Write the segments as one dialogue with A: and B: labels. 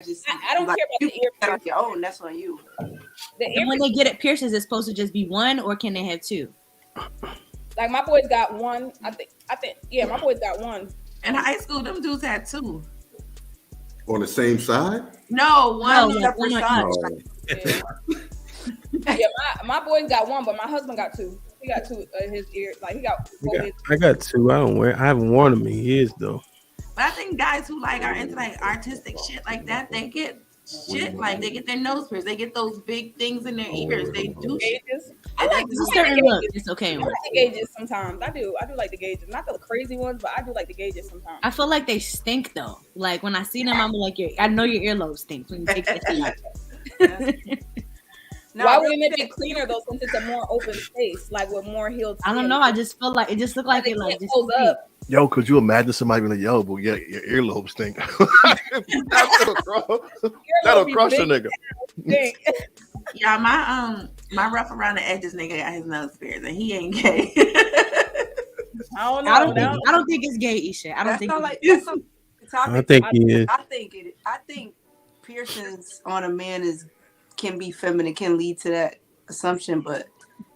A: I don't care about the ear
B: on
A: piercing.
B: your own. That's on you.
A: And
C: when they get it pierced, is it supposed to just be one, or can they have two?
A: Like my boys got one. I think. Yeah, my boys got one.
D: In high school, them dudes had two.
E: On the same side?
D: No, one
C: like one on
A: Yeah, yeah my boys got one, but my husband got two. He got two his ear. Like he got.
F: I got two. I haven't worn them in years though.
D: But I think guys who like are into like artistic shit like that, they get shit like they get their nose pierced. They get those big things in their ears. They do
A: gauges.
C: I like a certain look. It's okay.
A: I like the gauges sometimes. I do like the gauges. Not the crazy ones, but I do like the gauges sometimes.
C: I feel like they stink though. Like when I see them, I'm like, I know your earlobe stinks when you take that shit out.
A: No, why wouldn't it be cleaner though, since it's a more open space, like with more healed skin?
C: I don't know. I just feel like it just looked like it like just
A: goes up.
G: Yo, could you imagine somebody being like, yo, but yeah, your earlobe stink. That'll crush a nigga.
D: Yeah, my rough around the edges nigga got his nose pierced and he ain't gay.
A: I don't know.
C: I don't think it's gay, Isha. I don't think
F: I think he is.
B: I think piercings on a man can be feminine, can lead to that assumption. But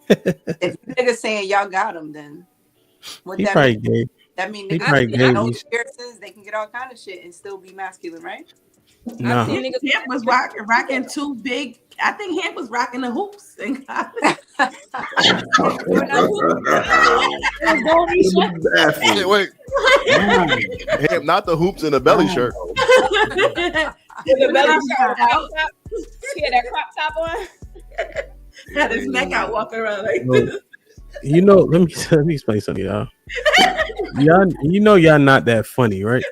B: if niggas saying y'all got them, then what
F: He
B: that
F: probably
B: mean?
F: gay.
B: That mean
F: He
B: niggas
F: probably
B: can
F: gay.
B: get those piercings, they can get all kind of shit and still be masculine, right?
F: No.
D: Hemp was rocking two big. I think Hemp was rocking the hoops in college.
G: Yeah, wait. Hemp, not the hoops in the belly shirt.
A: The belly shirt out. He had that crop top on.
D: Had his neck out walking around like this.
F: You know, let me explain something, y'all. Y'all not that funny, right?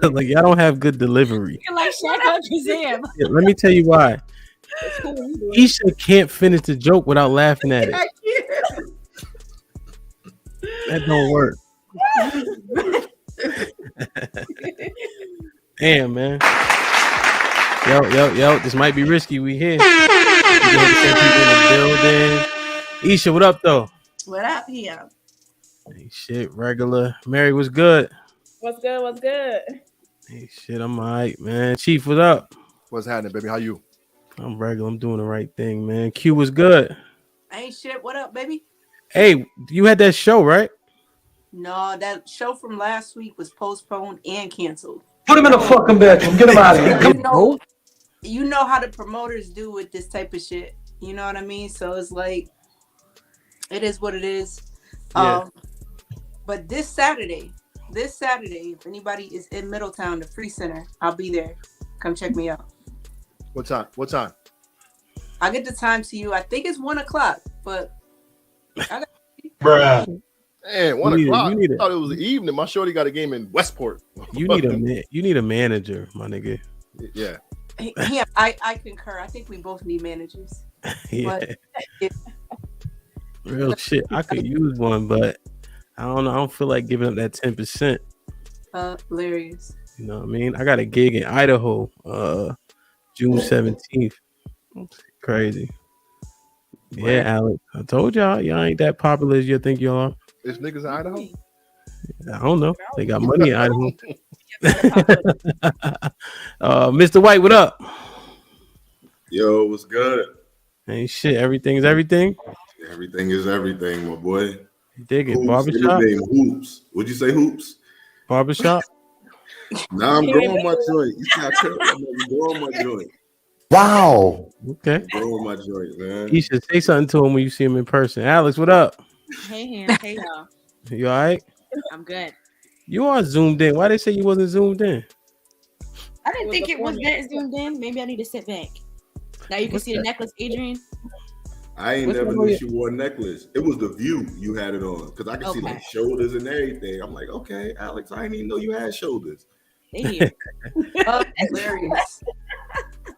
F: Like y'all don't have good delivery.
C: You're like Shaq on Shazam.
F: Yeah, let me tell you why. Isha can't finish the joke without laughing at it. That don't work. Damn, man. Yo, this might be risky. We here. We have some people in the building. Isha, what up, though?
D: What up here?
F: Hey, shit, regular. Mary, what's good?
A: What's good?
F: Hey, shit, I'm all right, man. Chief, what up?
G: What's happening, baby? How you?
F: I'm regular. I'm doing the right thing, man. Q was good.
B: Ain't shit. What up, baby?
F: Hey, you had that show, right?
B: No, that show from last week was postponed and canceled.
H: Put him in a fucking bedroom. Get him out of here.
B: You know how the promoters do with this type of shit. You know what I mean? So it's like, it is what it is.
F: Yeah.
B: But this Saturday, if anybody is in Middletown, the Free Center, I'll be there. Come check me out.
G: What time?
B: I'll get the time to you. I think it's 1:00, but
H: Bruh.
G: Man, 1:00. I thought it was the evening. My shorty got a game in Westport.
F: You need a manager, my nigga.
G: Yeah.
B: Yeah, I concur. I think we both need managers.
F: Yeah. Real shit. I could use one, but I don't know. I don't feel like giving up that 10%.
B: Hilarious.
F: You know what I mean? I got a gig in Idaho, June 17th. Crazy. Yeah, Alex. I told y'all ain't that popular as you think y'all are.
G: There's niggas in Idaho?
F: I don't know. They got money in Idaho. Mr. White, what up?
E: Yo, what's good?
F: Ain't shit. Everything is everything.
E: Everything is everything, my boy.
F: You dig it?
E: Hoops,
F: Barbershop?
E: Hoops. What'd you say, hoops?
F: Barbershop?
E: Nah, I'm growing my joint. You not I'm growing my joint.
H: Wow.
F: Okay.
E: I'm growing my joint, man.
F: You should say something to him when you see him in person. Alex, what up?
C: Hey, Ham. Hey, y'all.
F: You all right?
C: I'm good.
F: You are zoomed in. Why they say you wasn't zoomed in?
C: I didn't think it was that zoomed in. Maybe I need to sit back. Now you can see the necklace, Adrian.
E: I ain't never knew she wore a necklace. It was the view you had it on because I could see like shoulders and everything. I'm like, okay, Alex, I didn't even know you had shoulders.
C: Hilarious.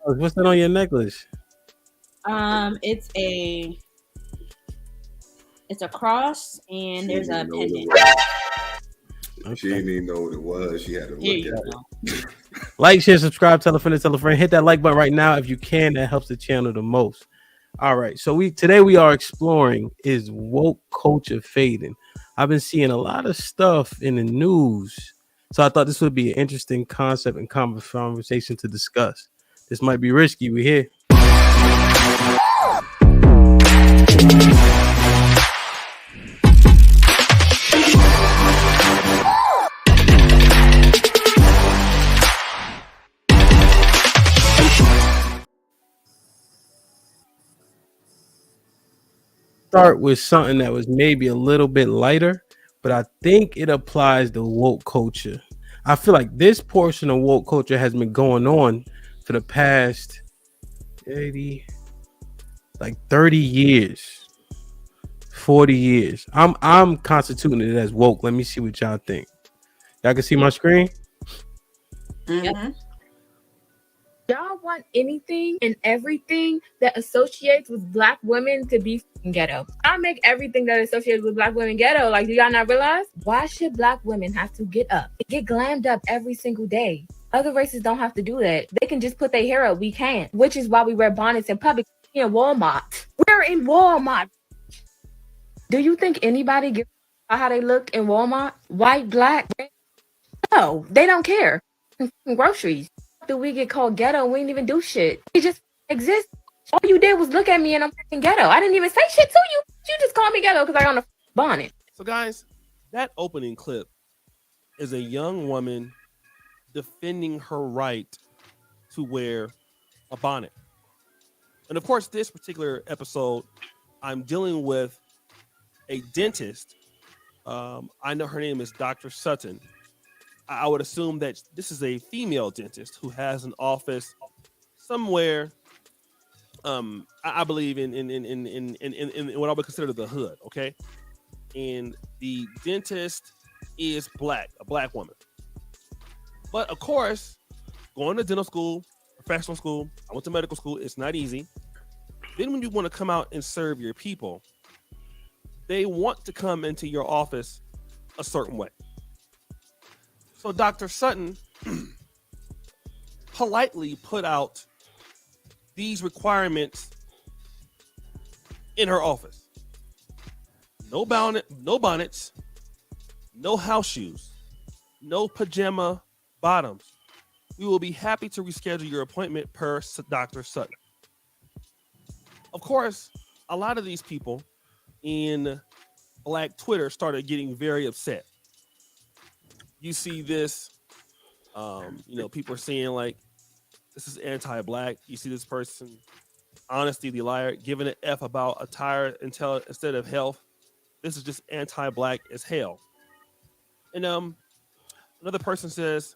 F: What's that on your necklace?
C: It's a cross and there's a pendant.
E: Okay. She didn't even know what it was. She had to look at it.
F: Like, share, subscribe, tell a friend. Hit that like button right now if you can. That helps the channel the most. All right. So today we are exploring is woke culture fading. I've been seeing a lot of stuff in the news So I thought this would be an interesting concept and conversation to discuss. This might be risky. We're here. Start with something that was maybe a little bit lighter, but I think it applies to woke culture. I feel like this portion of woke culture has been going on for the past 30 years, 40 years. I'm constituting it as woke. Let me see what y'all think. Y'all can see my screen?
B: Mm-hmm.
I: Y'all want anything and everything that associates with Black women to be ghetto. I make everything that associates with Black women ghetto. Like, do y'all not realize? Why should Black women have to get up, get glammed up every single day? Other races don't have to do that. They can just put their hair up. We can't. Which is why we wear bonnets in public. In Walmart. We're in Walmart. Do you think anybody gives a how they look in Walmart? White, Black? No, they don't care. Groceries. Do we get called ghetto? We didn't even do shit. We just exist. All you did was look at me and I'm fucking ghetto. I didn't even say shit to you. You just called me ghetto because I got on a bonnet.
J: So guys, that opening clip is a young woman defending her right to wear a bonnet. And of course, this particular episode, I'm dealing with a dentist. I know her name is Dr. Sutton. I would assume that this is a female dentist who has an office somewhere. I believe in what I would consider the hood. Okay, and the dentist is Black, a Black woman. But of course, going to dental school, professional school, I went to medical school. It's not easy. Then when you want to come out and serve your people, they want to come into your office a certain way. So Dr. Sutton politely put out these requirements in her office. No bonnets, no house shoes, no pajama bottoms. We will be happy to reschedule your appointment per Dr. Sutton. Of course, a lot of these people in Black Twitter started getting very upset. You see this, people are saying like, this is anti-Black. You see this person, honesty, the liar, giving an F about attire instead of health. This is just anti-Black as hell. And another person says,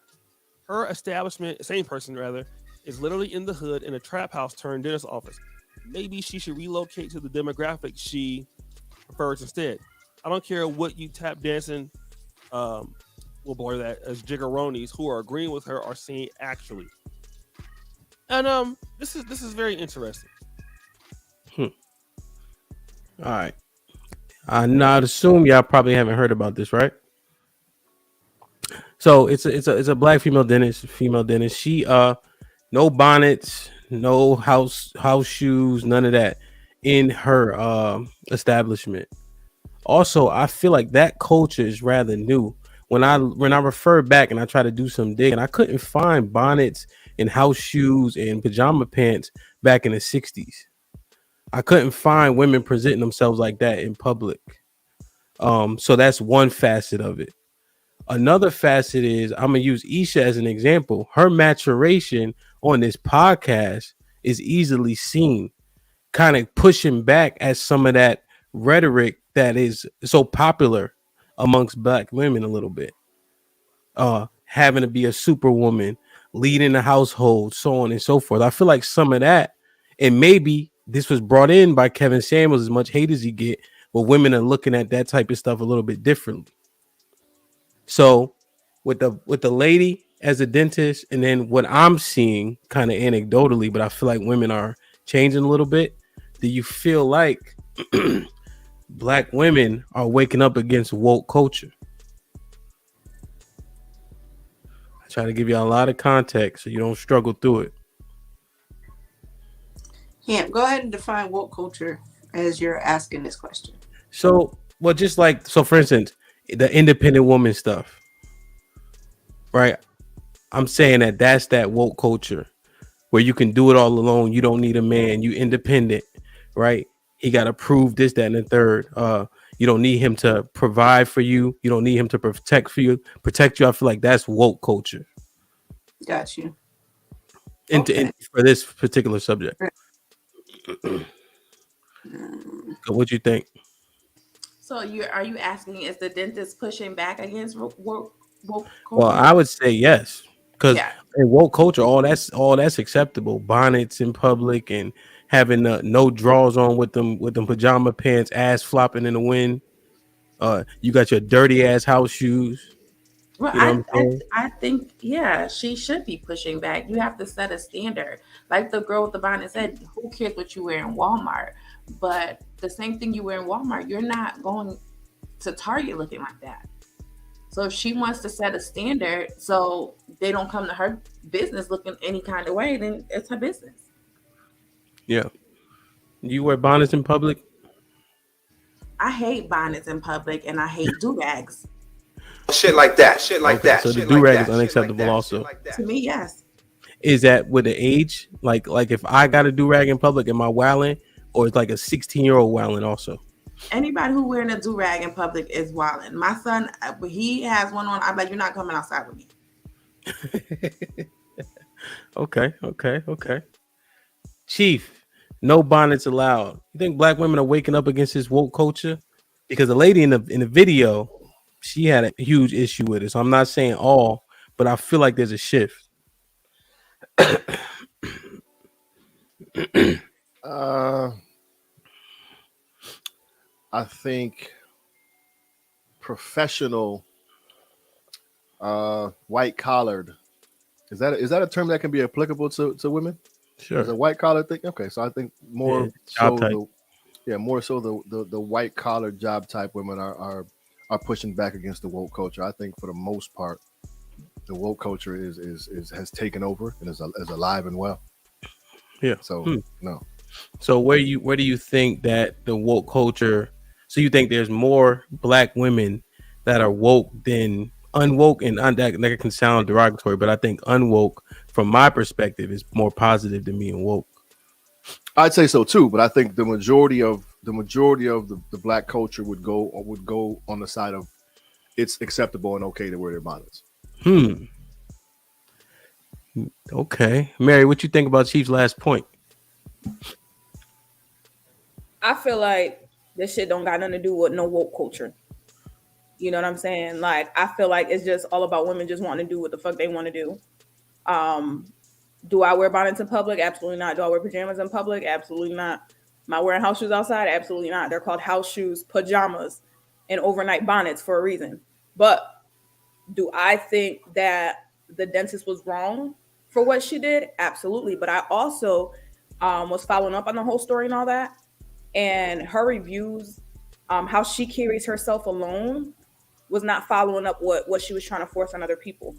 J: her establishment, same person rather, is literally in the hood in a trap house turned dentist office. Maybe she should relocate to the demographic she prefers instead. I don't care what you tap dancing, we'll blur that as jiggeronis who are agreeing with her are saying actually. And this is very interesting.
F: All right. I'd assume y'all probably haven't heard about this, right? So it's a Black female dentist. She no bonnets, no house shoes, none of that in her establishment. Also, I feel like that culture is rather new. When I refer back and I try to do some digging, I couldn't find bonnets and house shoes and pajama pants back in the 60s. I couldn't find women presenting themselves like that in public. So that's one facet of it. Another facet is I'm gonna use Isha as an example. Her maturation on this podcast is easily seen, kind of pushing back at some of that rhetoric that is so popular amongst Black women a little bit. Having to be a superwoman, leading the household, so on and so forth. I feel like some of that, and maybe this was brought in by Kevin Samuels, as much hate as he get, but women are looking at that type of stuff a little bit differently. So with the lady as a dentist, and then what I'm seeing kind of anecdotally, but I feel like women are changing a little bit. Do you feel like Black women are waking up against woke culture? I try to give you a lot of context so you don't struggle through it.
B: Yeah, go ahead and define woke culture as you're asking this question.
F: So, for instance, the independent woman stuff. right? I'm saying that's that woke culture where you can do it all alone. You don't need a man. You independent, right? He got to prove this, that, and the third. You don't need him to provide for you. You don't need him to protect you. I feel like that's woke culture.
B: Got you.
F: Okay. For this particular subject. So what you think?
D: So are you asking, is the dentist pushing back against woke culture?
F: Well, I would say yes, because in woke culture, all that's acceptable. Bonnets in public and having no drawers on with them pajama pants, ass flopping in the wind. You got your dirty ass house shoes.
D: Well,
F: you know what I'm saying?
D: I think, she should be pushing back. You have to set a standard. Like the girl with the bonnet said, who cares what you wear in Walmart? But the same thing you wear in Walmart, you're not going to Target looking like that. So if she wants to set a standard so they don't come to her business looking any kind of way, then it's her business.
F: Yeah. You wear bonnets in public?
D: I hate bonnets in public and I hate do-rags.
H: Shit like that. Shit like that.
F: So the do-rag is unacceptable also.
D: To me, yes.
F: Is that with the age? Like if I got a do-rag in public, am I wilding? Or it's like a 16-year-old wilding also?
D: Anybody who wearing a do-rag in public is wilding. My son, he has one on. I'm like, you're not coming outside with me.
F: Okay. Chief, no bonnets allowed. You think black women are waking up against this woke culture? Because the lady in the video, she had a huge issue with it. So I'm not saying all, but I feel like there's a shift.
G: I think professional, white collared. Is that a term that can be applicable to women?
F: Sure.
G: Is a white collar thing? Okay, so I think more so the white collar job type women are pushing back against the woke culture. I think for the most part, the woke culture has taken over and is alive and well.
F: Yeah.
G: So no.
F: So where do you think that the woke culture? So you think there's more black women that are woke than unwoke, and that can sound derogatory, but I think unwoke, from my perspective, is more positive than being woke.
G: I'd say so too, but I think the majority of the black culture would go on the side of it's acceptable and okay to wear their bonnets.
F: Okay, Mary, what you think about Chief's last point?
A: I feel like this shit don't got nothing to do with no woke culture. You know what I'm saying? Like, I feel like it's just all about women just wanting to do what the fuck they want to do. Do I wear bonnets in public? Absolutely not. Do I wear pajamas in public? Absolutely not. Am I wearing house shoes outside? Absolutely not. They're called house shoes, pajamas, and overnight bonnets for a reason. But do I think that the dentist was wrong for what she did? Absolutely. But I also was following up on the whole story and all that. And her reviews, how she carries herself alone, was not following up what she was trying to force on other people.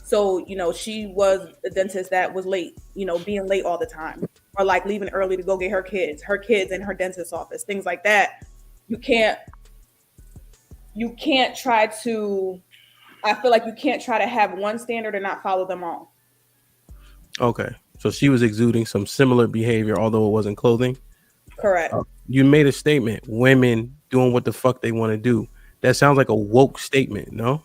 A: So, she was a dentist that was late, being late all the time, or like leaving early to go get her kids in her dentist's office, things like that. You can't try to, I feel like you can't try to have one standard and not follow them all.
F: Okay. So she was exuding some similar behavior, although it wasn't clothing.
A: Correct.
F: You made a statement, women doing what the fuck they want to do. That sounds like a woke statement, no?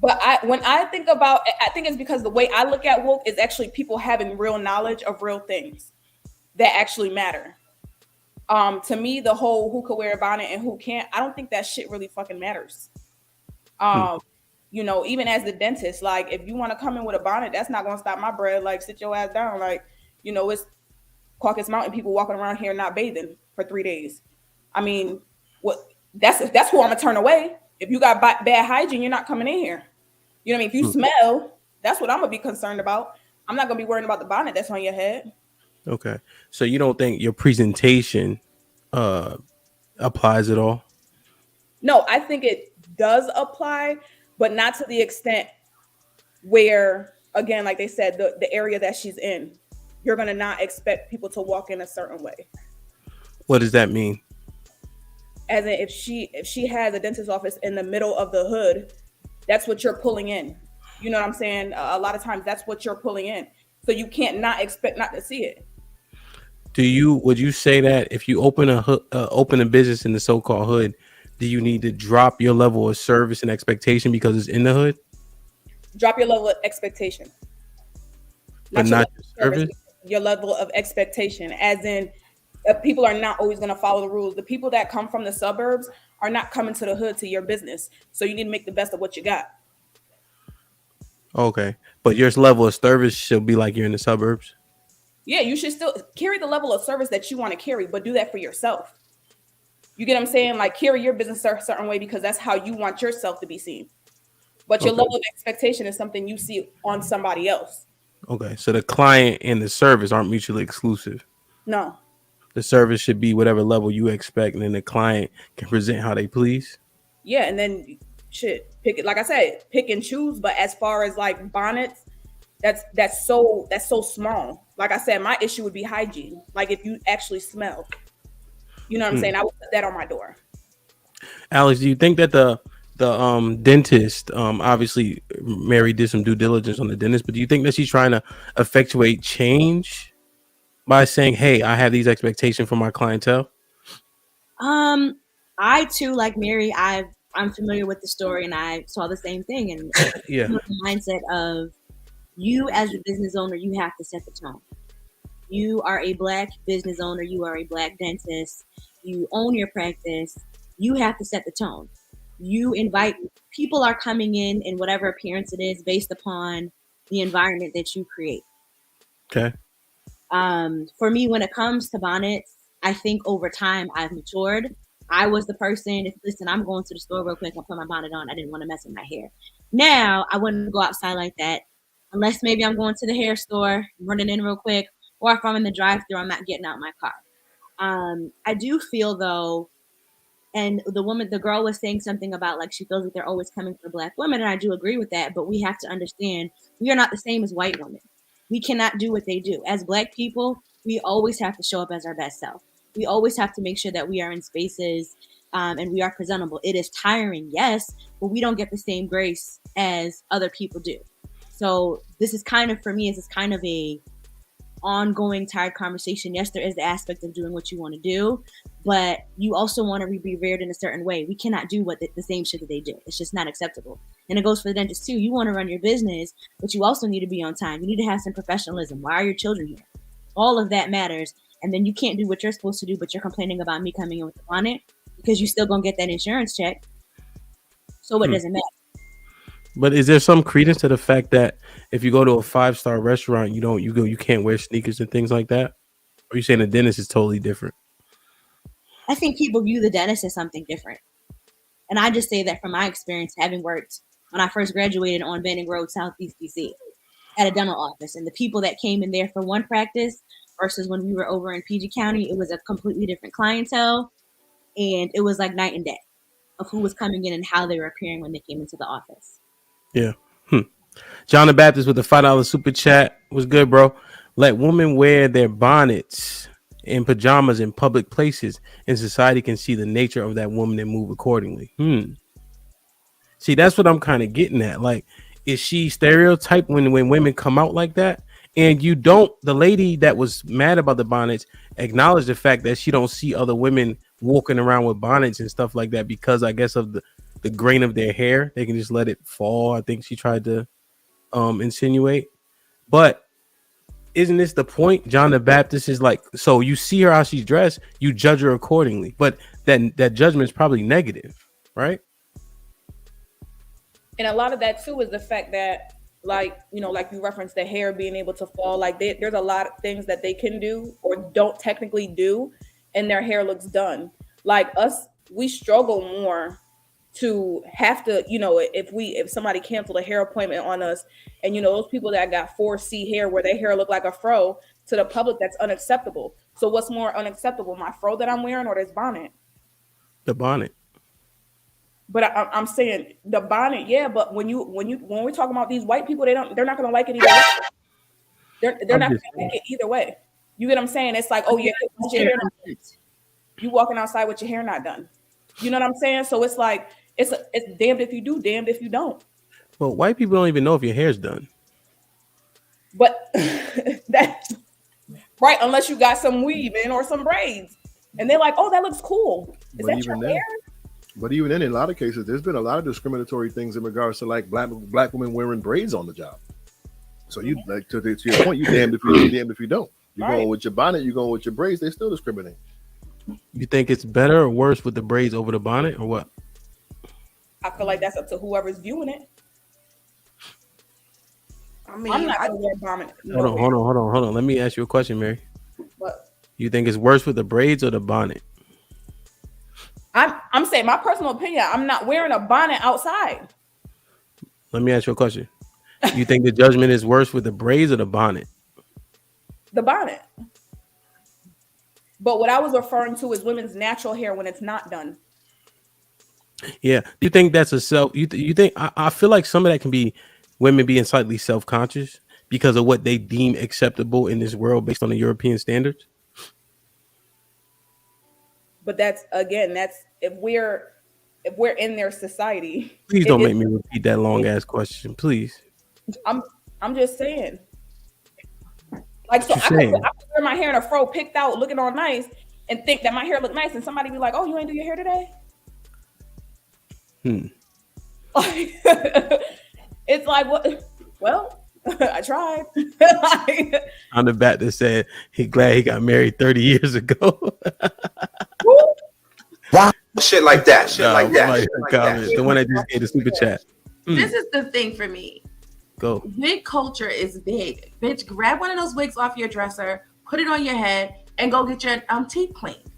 A: But when I think about it, I think it's because the way I look at woke is actually people having real knowledge of real things that actually matter. To me, the whole who could wear a bonnet and who can't, I don't think that shit really fucking matters. Even as the dentist, like, if you want to come in with a bonnet, that's not going to stop my bread. Like, sit your ass down. Like, it's Caucasus Mountain people walking around here not bathing for 3 days. I mean, that's who I'm gonna turn away. If you got bad hygiene, you're not coming in here. You know what I mean? If you smell, that's what I'm gonna be concerned about. I'm not gonna be worrying about the bonnet that's on your head.
F: Okay. So you don't think your presentation applies at all?
A: No, I think it does apply, but not to the extent where, again, like they said, the area that she's in, you're going to not expect people to walk in a certain way.
F: What does that mean?
A: As in, if she has a dentist's office in the middle of the hood, That's what you're pulling in. You know what I'm saying? A lot of times that's what you're pulling in. So you can't not expect not to see it.
F: Would you say that if you open a business in the so-called hood, do you need to drop your level of service and expectation because it's in the hood?
A: Drop your level of expectation.
F: But not your service?
A: Your level of expectation, as in people are not always going to follow the rules. The people that come from the suburbs are not coming to the hood to your business. So you need to make the best of what you got.
F: Okay. But your level of service should be like you're in the suburbs.
A: Yeah, you should still carry the level of service that you want to carry, but do that for yourself. You get what I'm saying? Like carry your business a certain way because that's how you want yourself to be seen. But your level of expectation is something you see on somebody else.
F: Okay. So the client and the service aren't mutually exclusive.
A: No.
F: The service should be whatever level you expect, and then the client can present how they please.
A: Yeah, and then pick it. Like I said, pick and choose. But as far as like bonnets, that's so small. Like I said, my issue would be hygiene. Like if you actually smell, you know what I'm saying? I would put that on my door.
F: Alex, do you think that the dentist, obviously Mary did some due diligence on the dentist, but do you think that she's trying to effectuate change by saying, hey, I have these expectations for my clientele?
C: I too, like Mary, I'm familiar with the story and I saw the same thing. And
F: yeah,
C: the mindset of you as a business owner, you have to set the tone. You are a Black business owner. You are a Black dentist. You own your practice. You have to set the tone. You invite people are coming in whatever appearance it is based upon the environment that you create.
F: Okay.
C: For me, when it comes to bonnets, I think over time I've matured. I was the person, listen, I'm going to the store real quick. I'll put my bonnet on. I didn't want to mess with my hair. Now I wouldn't go outside like that unless maybe I'm going to the hair store, running in real quick, or if I'm in the drive-thru, I'm not getting out my car. I do feel though, and the girl was saying something about like she feels like they're always coming for Black women, and I do agree with that. But we have to understand we are not the same as white women. We cannot do what they do. As Black people, we always have to show up as our best self. We always have to make sure that we are in spaces and we are presentable. It is tiring, yes, but we don't get the same grace as other people do. So this is kind of, for me, this is kind of a ongoing tired conversation. Yes, there is the aspect of doing what you want to do, but you also want to be reared in a certain way. We cannot do what the same shit that they do. It's just not acceptable. And it goes for the dentist too. You want to run your business, but you also need to be on time. You need to have some professionalism. Why are your children here? All of that matters. And then you can't do what you're supposed to do, but you're complaining about me coming in with the bonnet because you still gonna get that insurance check. So it doesn't matter. But
F: is there some credence to the fact that if you go to a 5-star restaurant, you can't wear sneakers and things like that? Or are you saying the dentist is totally different?
C: I think people view the dentist as something different. And I just say that from my experience, having worked when I first graduated on Banning Road, Southeast DC, at a dental office, and the people that came in there for one practice versus when we were over in PG County, it was a completely different clientele. And it was like night and day of who was coming in and how they were appearing when they came into the office.
F: Yeah. John the Baptist with the $5 super chat. Was good, bro. Let women wear their bonnets in pajamas in public places, and society can see the nature of that woman and move accordingly. See, that's what I'm kind of getting at. Like, is she stereotyped when women come out like that? And the lady that was mad about the bonnets acknowledged the fact that she don't see other women walking around with bonnets and stuff like that because I guess of the grain of their hair. They can just let it fall. I think she tried to insinuate. But isn't this the point? John the Baptist is like, so you see her how she's dressed, you judge her accordingly. But that judgment is probably negative, right?
A: And a lot of that too is the fact that, like you referenced the hair being able to fall. Like there's a lot of things that they can do or don't technically do, and their hair looks done. Like us, we struggle more to have to, if somebody canceled a hair appointment on us, and those people that got 4C hair where their hair look like a fro, to the public, that's unacceptable. So what's more unacceptable, my fro that I'm wearing or this bonnet?
F: The bonnet.
A: But I'm saying the bonnet, yeah. But when we're talking about these white people, they're not gonna like it either way. They're not gonna like it either way. You get what I'm saying? It's like, oh yeah, you walking outside with your hair not done. You know what I'm saying? So it's like It's damned if you do, damned if you don't.
F: Well, white people don't even know if your hair's done.
A: But that's right, unless you got some weave in or some braids. And they're like, oh, that looks cool. Is that your hair?
G: But even then, in a lot of cases, there's been a lot of discriminatory things in regards to like black women wearing braids on the job. So you like to your point, you damned if you do, damned if you don't. You're going with your bonnet, you're going with your braids. They still discriminate.
F: You think it's better or worse with the braids over the bonnet, or what?
A: I feel like that's up to whoever's viewing it.
B: I mean,
A: I'm not gonna wear a bonnet.
F: Hold on. Let me ask you a question, Mary.
A: What?
F: You think it's worse with the braids or the bonnet?
A: I'm saying my personal opinion. I'm not wearing a bonnet outside.
F: Let me ask you a question. You think the judgment is worse with the braids or the bonnet?
A: The bonnet. But what I was referring to is women's natural hair when it's not done.
F: Yeah. Do you think that's a self? You think? I feel like some of that can be women being slightly self-conscious because of what they deem acceptable in this world based on the European standards.
A: But that's if we're in their society.
F: Please don't make me repeat that long ass question, please.
A: I'm just saying. Like, so I could wear my hair in a fro, picked out, looking all nice, and think that my hair look nice, and somebody be like, "Oh, you ain't do your hair today?" It's like, what? Well, I tried.
F: I'm the Baptist said he glad he got married 30 years ago.
H: Wow, shit like that. Shit like that.
F: The one that just gave the super chat.
D: This is the thing for me.
F: Go.
D: Wig culture is big. Bitch, grab one of those wigs off your dresser, put it on your head, and go get your teeth cleaned.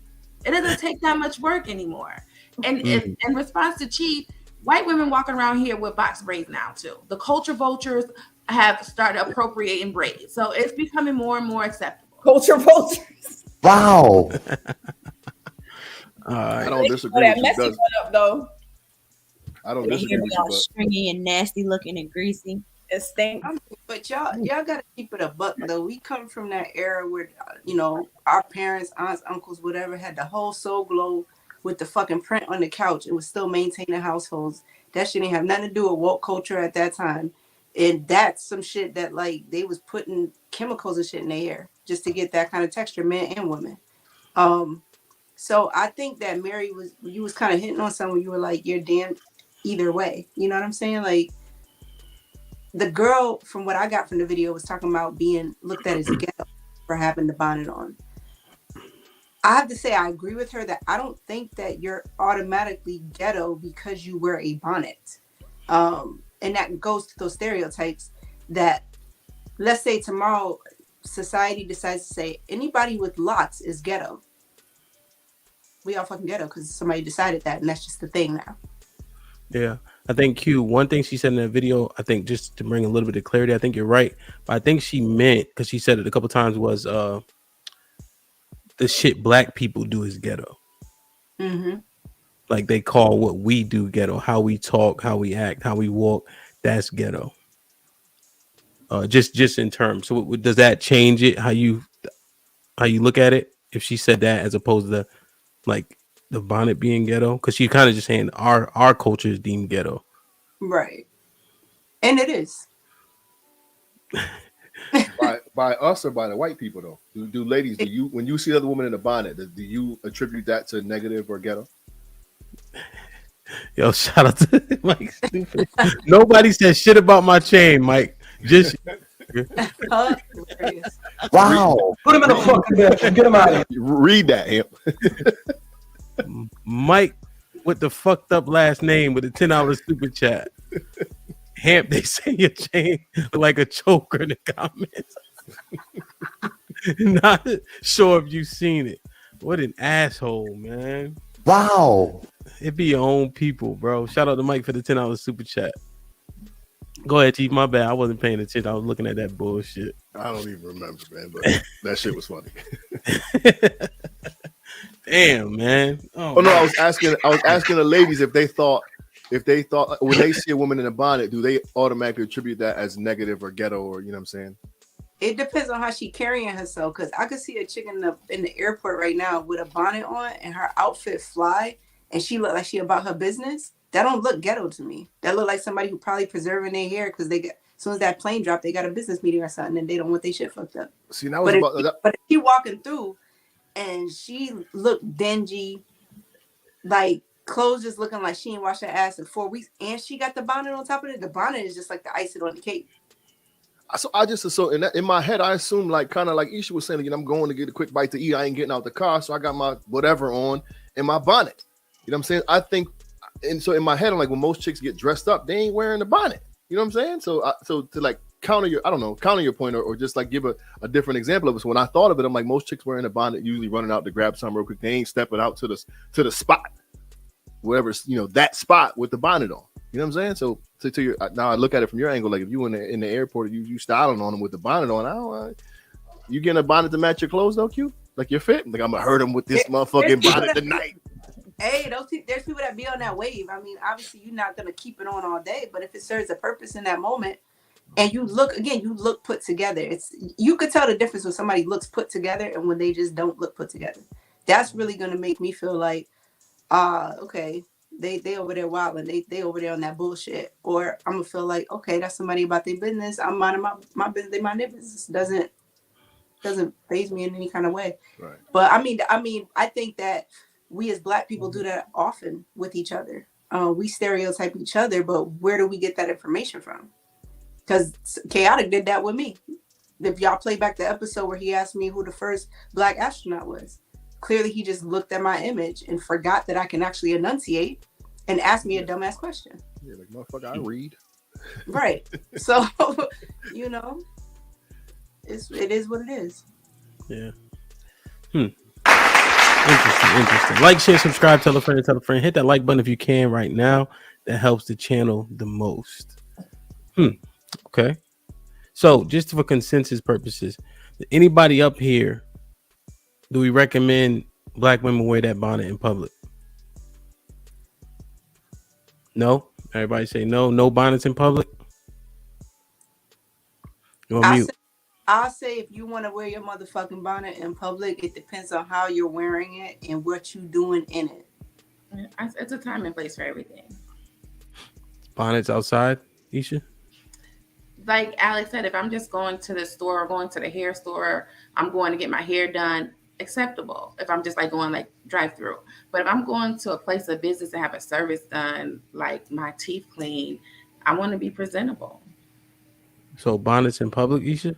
D: It doesn't take that much work anymore. And in response to Chief, white women walking around here with box braids now too. The culture vultures have started appropriating braids, so it's becoming more and more acceptable.
A: Culture vultures.
H: Wow.
G: I don't disagree with you, does.
A: Though.
G: I don't disagree with you, but
C: stringy and nasty looking and greasy.
A: It stinks.
B: But y'all gotta keep it a buck though. We come from that era where our parents, aunts, uncles, whatever, had the whole soul glow with the fucking print on the couch. It was still maintaining households. That shit didn't have nothing to do with woke culture at that time. And that's some shit that like they was putting chemicals and shit in their hair just to get that kind of texture, men and women. So I think that Mary you was kind of hitting on something. You were like, you're damned either way. You know what I'm saying? Like, the girl, from what I got from the video, was talking about being looked at as ghetto for having the bonnet on. I have to say, I agree with her that I don't think that you're automatically ghetto because you wear a bonnet. And that goes to those stereotypes that, let's say tomorrow, society decides to say anybody with lots is ghetto. We all fucking ghetto because somebody decided that, and that's just the thing now.
F: Yeah, I think Q, one thing she said in that video, I think just to bring a little bit of clarity, I think you're right. But I think she meant, because she said it a couple times, was the shit black people do is ghetto.
B: Mm-hmm.
F: Like they call what we do ghetto, how we talk, how we act, how we walk, that's ghetto. Just in terms. So does that change it, how you look at it? If she said that as opposed to like the bonnet being ghetto, because she's kind of just saying our culture is deemed ghetto,
B: right? And it is
G: by us or by the white people though. Do ladies, do you, when you see other women in a bonnet, do you attribute that to negative or ghetto?
F: Yo, shout out to Mike. Stupid. Nobody said shit about my chain, Mike. Just
H: wow. Put him in the fucking bench and get him out of here.
G: Read that, Hamp.
F: Mike with the fucked up last name with the $10 super chat. Hamp, they say your chain look like a choker in the comments. Not sure if you've seen it. What an asshole, man.
H: Wow.
F: It be your own people, bro. Shout out to Mike for the $10 super chat. Go ahead, Chief. My bad. I wasn't paying attention. I was looking at that bullshit.
G: I don't even remember, man, but that shit was funny.
F: Damn, man.
G: Oh no, I was asking the ladies if they thought when they see a woman in a bonnet, do they automatically attribute that as negative or ghetto, or you know what I'm saying?
B: It depends on how she carrying herself, because I could see a chick in the airport right now with a bonnet on and her outfit fly and she look like she about her business. That don't look ghetto to me. That look like somebody who probably preserving their hair because they got, as soon as that plane dropped, they got a business meeting or something and they don't want their shit fucked up.
G: See, that was
B: but if she walking through and she looked dingy, like clothes just looking like she ain't washed her ass in 4 weeks, and she got the bonnet on top of it. The bonnet is just like the icing on the cake.
G: So I just assume in my head, I assume like kind of like Isha was saying, I'm going to get a quick bite to eat. I ain't getting out the car, so I got my whatever on and my bonnet. You know what I'm saying? I think, and so in my head, I'm like, when most chicks get dressed up, they ain't wearing the bonnet. You know what I'm saying? So to like counter your point or just like give a different example of it. So when I thought of it, I'm like, most chicks wearing a bonnet usually running out to grab something real quick. They ain't stepping out to the spot, wherever that spot with the bonnet on. You know what I'm saying? So to your now, I look at it from your angle. Like if you in the airport, you styling on them with the bonnet on. You getting a bonnet to match your clothes though, Q? Like your fit? Like I'm gonna hurt him with this motherfucking bonnet tonight.
B: Hey, there's people that be on that wave. I mean, obviously you're not gonna keep it on all day, but if it serves a purpose in that moment, and you look put together. You could tell the difference when somebody looks put together and when they just don't look put together. That's really gonna make me feel like, okay. They over there wilding. They over there on that bullshit. Or I'm gonna feel like, okay, that's somebody about their business. I'm minding my business. They mind their business. Doesn't faze me in any kind of way.
G: Right.
B: But I mean, I think that we as Black people do that often with each other. We stereotype each other, but where do we get that information from? Because Chaotic did that with me. If y'all play back the episode where he asked me who the first Black astronaut was, clearly he just looked at my image and forgot that I can actually enunciate and ask me a dumbass question.
G: Yeah, like motherfucker, I read.
B: Right. So, it is what it is.
F: Yeah. Interesting. Like, share, subscribe, tell a friend. Hit that like button if you can right now. That helps the channel the most. Okay. So, just for consensus purposes, anybody up here, do we recommend Black women wear that bonnet in public? No? Everybody say no. No bonnets in public? You're on mute.
B: I'll say if you want to wear your motherfucking bonnet in public, it depends on how you're wearing it and what you're doing in it.
D: It's a time and place for everything.
F: Bonnets outside, Isha?
D: Like Alex said, if I'm just going to the store or going to the hair store, I'm going to get my hair done, acceptable. If I'm just like going like drive through. But if I'm going to a place of business and have a service done, like my teeth cleaned, I want to be presentable.
F: So bonnets in public, Isha?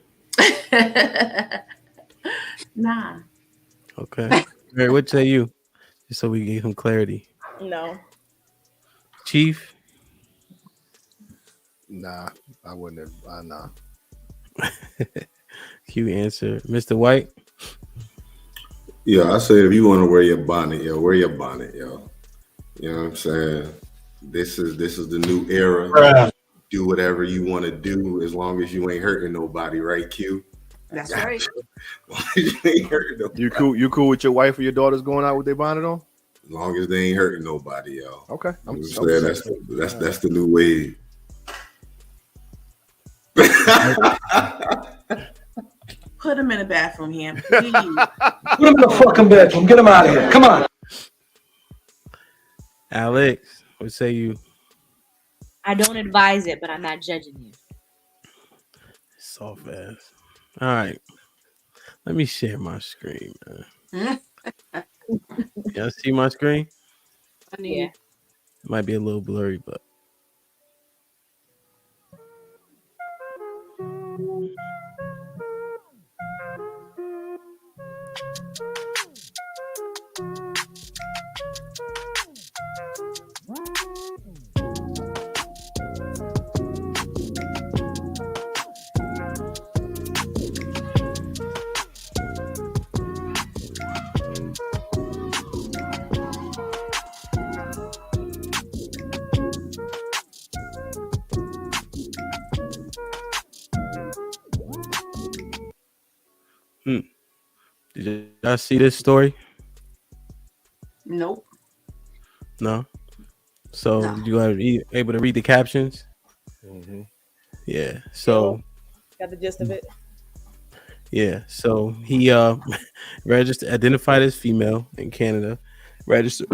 D: Nah.
F: Okay. Mary, what say you? Just so we get some clarity.
A: No.
F: Chief?
G: Nah, I wouldn't have. Nah.
F: Q answer. Mr. White?
E: Yeah, I say if you want to wear your bonnet, wear your bonnet, yo. You know what I'm saying? This is the new era.
H: Bruh.
E: Do whatever you want to do as long as you ain't hurting nobody, right, Q?
B: That's right.
E: As long as you ain't hurting nobody.
G: You cool with your wife or your daughters going out with their bonnet on?
E: As long as they ain't hurting nobody, yo.
G: Okay.
E: I'm saying that's the new wave.
D: Put him in the bathroom here, please.
H: Put him in the fucking bedroom. Get him out of here. Come on.
F: Alex, what say you?
C: I don't advise it, but I'm not judging you.
F: Soft ass. All right. Let me share my screen, man. Y'all see my screen?
C: Yeah.
F: It might be a little blurry, but did y'all see this story?
B: Nope.
F: No. So
B: No.
F: you are able to read the captions?
G: Mm-hmm.
F: Yeah. So
A: Got the gist of it.
F: yeah. So he registered, identified as female in Canada, registered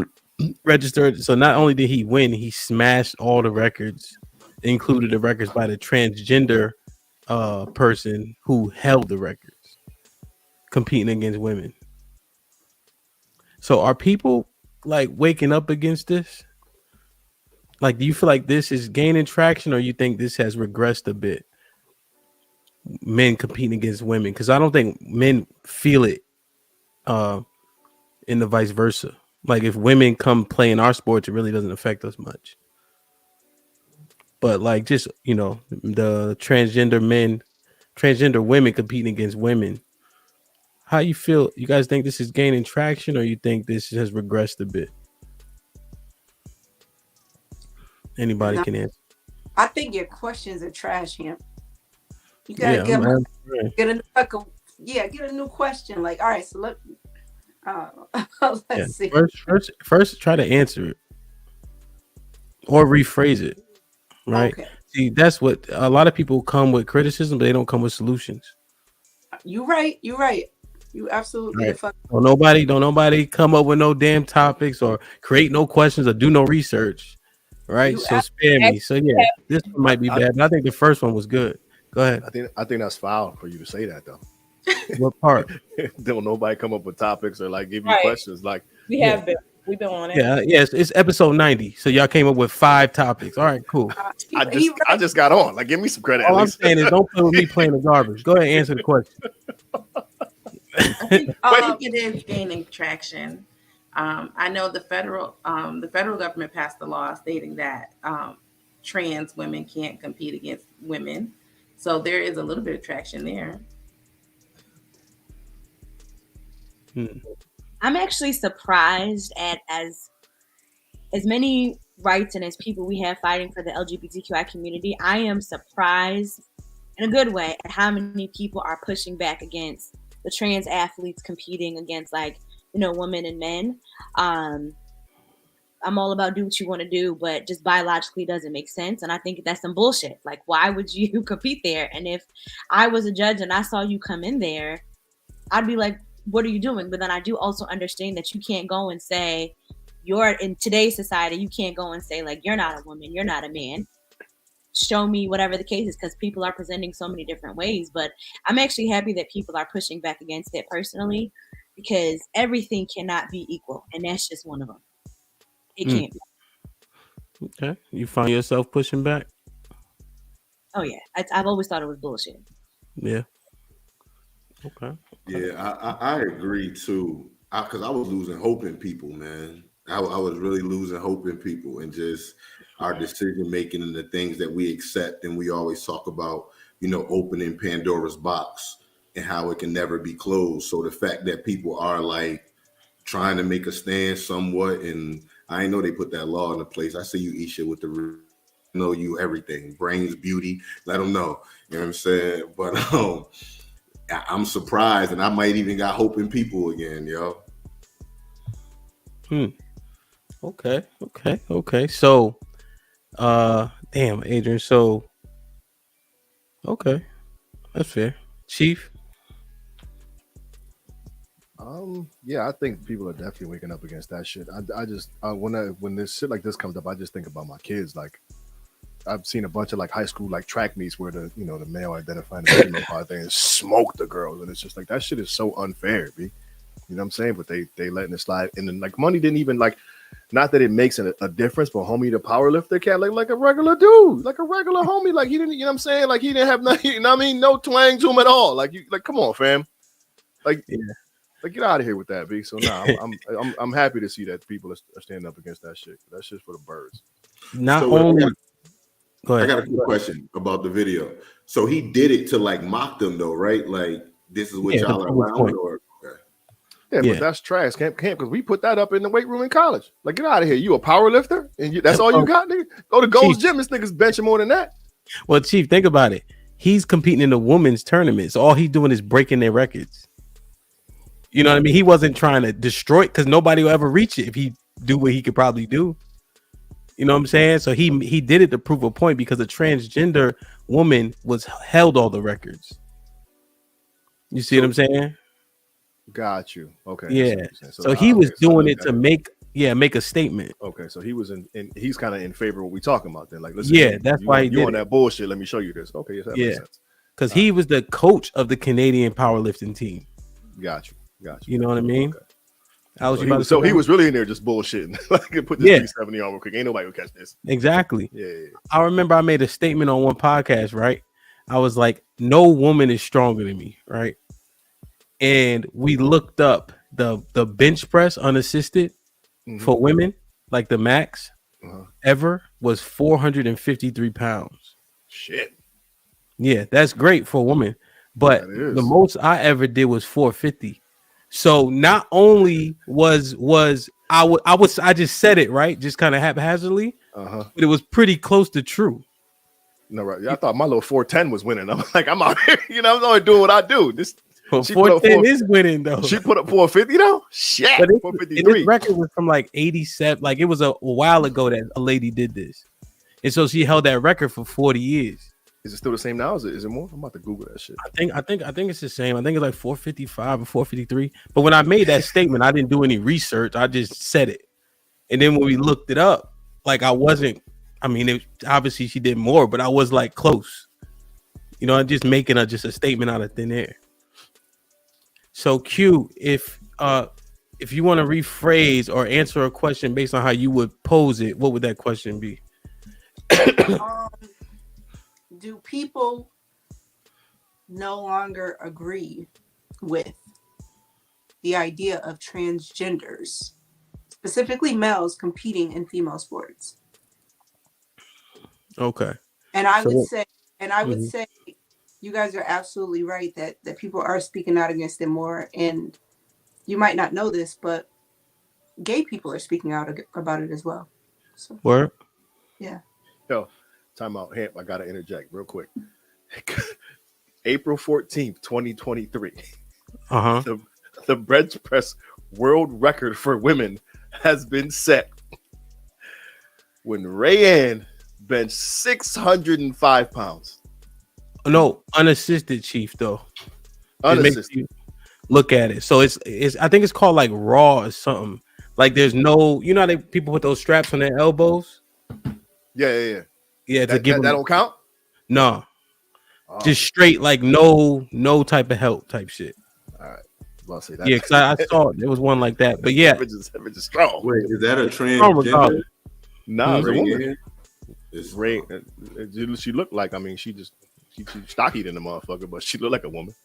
F: registered. So not only did he win, he smashed all the records, included the records by the transgender person who held the records, competing against women. So are people like waking up against this? Like, do you feel like this is gaining traction, or you think this has regressed a bit? Men competing against women, because I don't think men feel it in the vice versa. Like, if women come play in our sports, it really doesn't affect us much. But like, just, you know, the transgender women competing against women. How you feel? You guys think this is gaining traction, or you think this has regressed a bit? Anybody can answer.
B: I think your questions are trash, him. You gotta get a new question. Like, all right, so look, let's see.
F: First, try to answer it or rephrase it. Right. Okay. See, that's what a lot of people come with criticism, but they don't come with solutions.
B: You're right. You absolutely
F: right. Don't nobody come up with no damn topics or create no questions or do no research. Right. So spare me. So yeah, this one might be bad, but I think the first one was good. Go ahead.
G: I think that's foul for you to say that though.
F: What part?
G: Don't nobody come up with topics or like give you questions like
A: we have been. We've been on it.
F: Yeah, yes, it's episode 90. So y'all came up with 5 topics. All right, cool.
G: I just got on. Like, give me some credit.
F: All I'm saying is, don't play with me playing the garbage. Go ahead and answer the question.
D: I think it is gaining traction. I know the federal government passed a law stating that trans women can't compete against women. So there is a little bit of traction there.
C: I'm actually surprised at as many rights and as people we have fighting for the LGBTQI community. I am surprised in a good way at how many people are pushing back against the trans athletes competing against, like, you know, women and men. I'm all about do what you want to do, but just biologically doesn't make sense. And I think that's some bullshit. Like, why would you compete there? And if I was a judge and I saw you come in there, I'd be like, what are you doing? But then I do also understand that you can't go and say you're in today's society. You can't go and say, like, you're not a woman, you're not a man. Show me whatever the case is, because people are presenting so many different ways. But I'm actually happy that people are pushing back against it personally, because everything cannot be equal. And that's just one of them. It can't be.
F: Okay. You find yourself pushing back?
C: Oh, yeah. I've always thought it was bullshit.
F: Yeah. Okay.
E: Yeah, I agree too. Because I was losing hope in people, man. I was really losing hope in people, and just our decision making and the things that we accept. And we always talk about, you know, opening Pandora's box and how it can never be closed. So the fact that people are like trying to make a stand somewhat, and I know they put that law into place. I see you eat shit with the know you everything, brains, beauty. Let them know. You know what I'm saying? But I'm surprised, and I might even got hope in people again, yo.
F: Okay. So, damn, Adrian. So, okay, that's fair. Chief.
G: Yeah, I think people are definitely waking up against that shit. I just when this shit like this comes up, I just think about my kids. Like, I've seen a bunch of like high school like track meets where the male identifying the female part thing and smoke the girls, and it's just like that shit is so unfair, B. You know what I'm saying? But they letting it slide, and then like money didn't even like, not that it makes a difference, but homie, the power lifter cat like a regular dude, like a regular homie, like he didn't, you know what I'm saying? Like he didn't have nothing, you know what I mean? No twang to him at all. Like you, like come on, fam, like yeah. Like get out of here with that, B. So I'm happy to see that people are standing up against that shit. That shit's for the birds.
F: Not only.
E: I got a quick question about the video. So he did it to like mock them though, right? Like this is what y'all are around, or
G: yeah, but that's trash. Camp, because we put that up in the weight room in college. Like, get out of here. You a power lifter? And that's all you got, nigga? Go to Gold's Gym. This nigga's benching more than that.
F: Well, Chief, think about it. He's competing in the women's tournament. So all he's doing is breaking their records. You know what I mean? He wasn't trying to destroy it, because nobody will ever reach it if he do what he could probably do. You know what I'm saying? So he did it to prove a point, because a transgender woman held all the records. You see what I'm saying?
G: Got you. Okay.
F: Yeah. So he was doing it to make make a statement.
G: Okay, so he was in he's kind of in favor of what we talking about then. Like, listen,
F: Yeah, that's why he
G: you
F: did
G: on
F: it.
G: that bullshit. Let me show you this. Okay, yes, that makes sense.
F: Because he was the coach of the Canadian powerlifting team.
G: Got you.
F: You know what I mean?
G: Okay. So he was really in there just bullshitting. Like, put this 370 on real quick. Ain't nobody gonna catch this.
F: Exactly.
G: Yeah.
F: I remember I made a statement on one podcast, right? I was like, no woman is stronger than me, right? And we looked up the bench press unassisted for women, like the max ever was 453 pounds.
G: Shit.
F: Yeah, that's great for a woman. But the most I ever did was 450. So not only was I just said it right, just kind of haphazardly, but it was pretty close to true.
G: No, right. I thought my little 410 was winning. I'm like, I'm out here, I'm only doing what I do. This
F: 410 is winning though.
G: She put up 450 though. Shit,
F: but
G: 453.
F: This record was from like 87. Like it was a while ago that a lady did this, and so she held that record for 40 years.
G: Is it still the same now? Is it more? I'm about to Google that shit.
F: I think it's the same. I think it's like 455 or 453. But when I made that statement, I didn't do any research. I just said it. And then when we looked it up, like obviously she did more, but I was like close. I'm just making a statement out of thin air. So Q, if you want to rephrase or answer a question based on how you would pose it, what would that question be?
B: Do people no longer agree with the idea of transgenders, specifically males competing in female sports?
F: Okay.
B: And I would say you guys are absolutely right that people are speaking out against it more. And you might not know this, but gay people are speaking out about it as well. So,
F: word?
B: Yeah.
G: Yo, time out. Hey, I gotta interject real quick. April 14th, 2023. The bench press world record for women has been set when Rayanne benched 605 pounds.
F: No, unassisted, Chief, though.
G: Unassisted.
F: Look at it. So it's I think it's called like raw or something. Like there's no, how people put those straps on their elbows?
G: Yeah.
F: Yeah,
G: that don't count?
F: No. Oh. Just straight, like no type of help type shit.
G: All right. Well, see that.
F: Yeah, because I saw there was one like that. But yeah.
G: It's strong.
E: Wait, is that a transgender?
G: Nah, it's a woman. It's Ray. She looked like, she's stocky than the motherfucker, but she looked like a woman.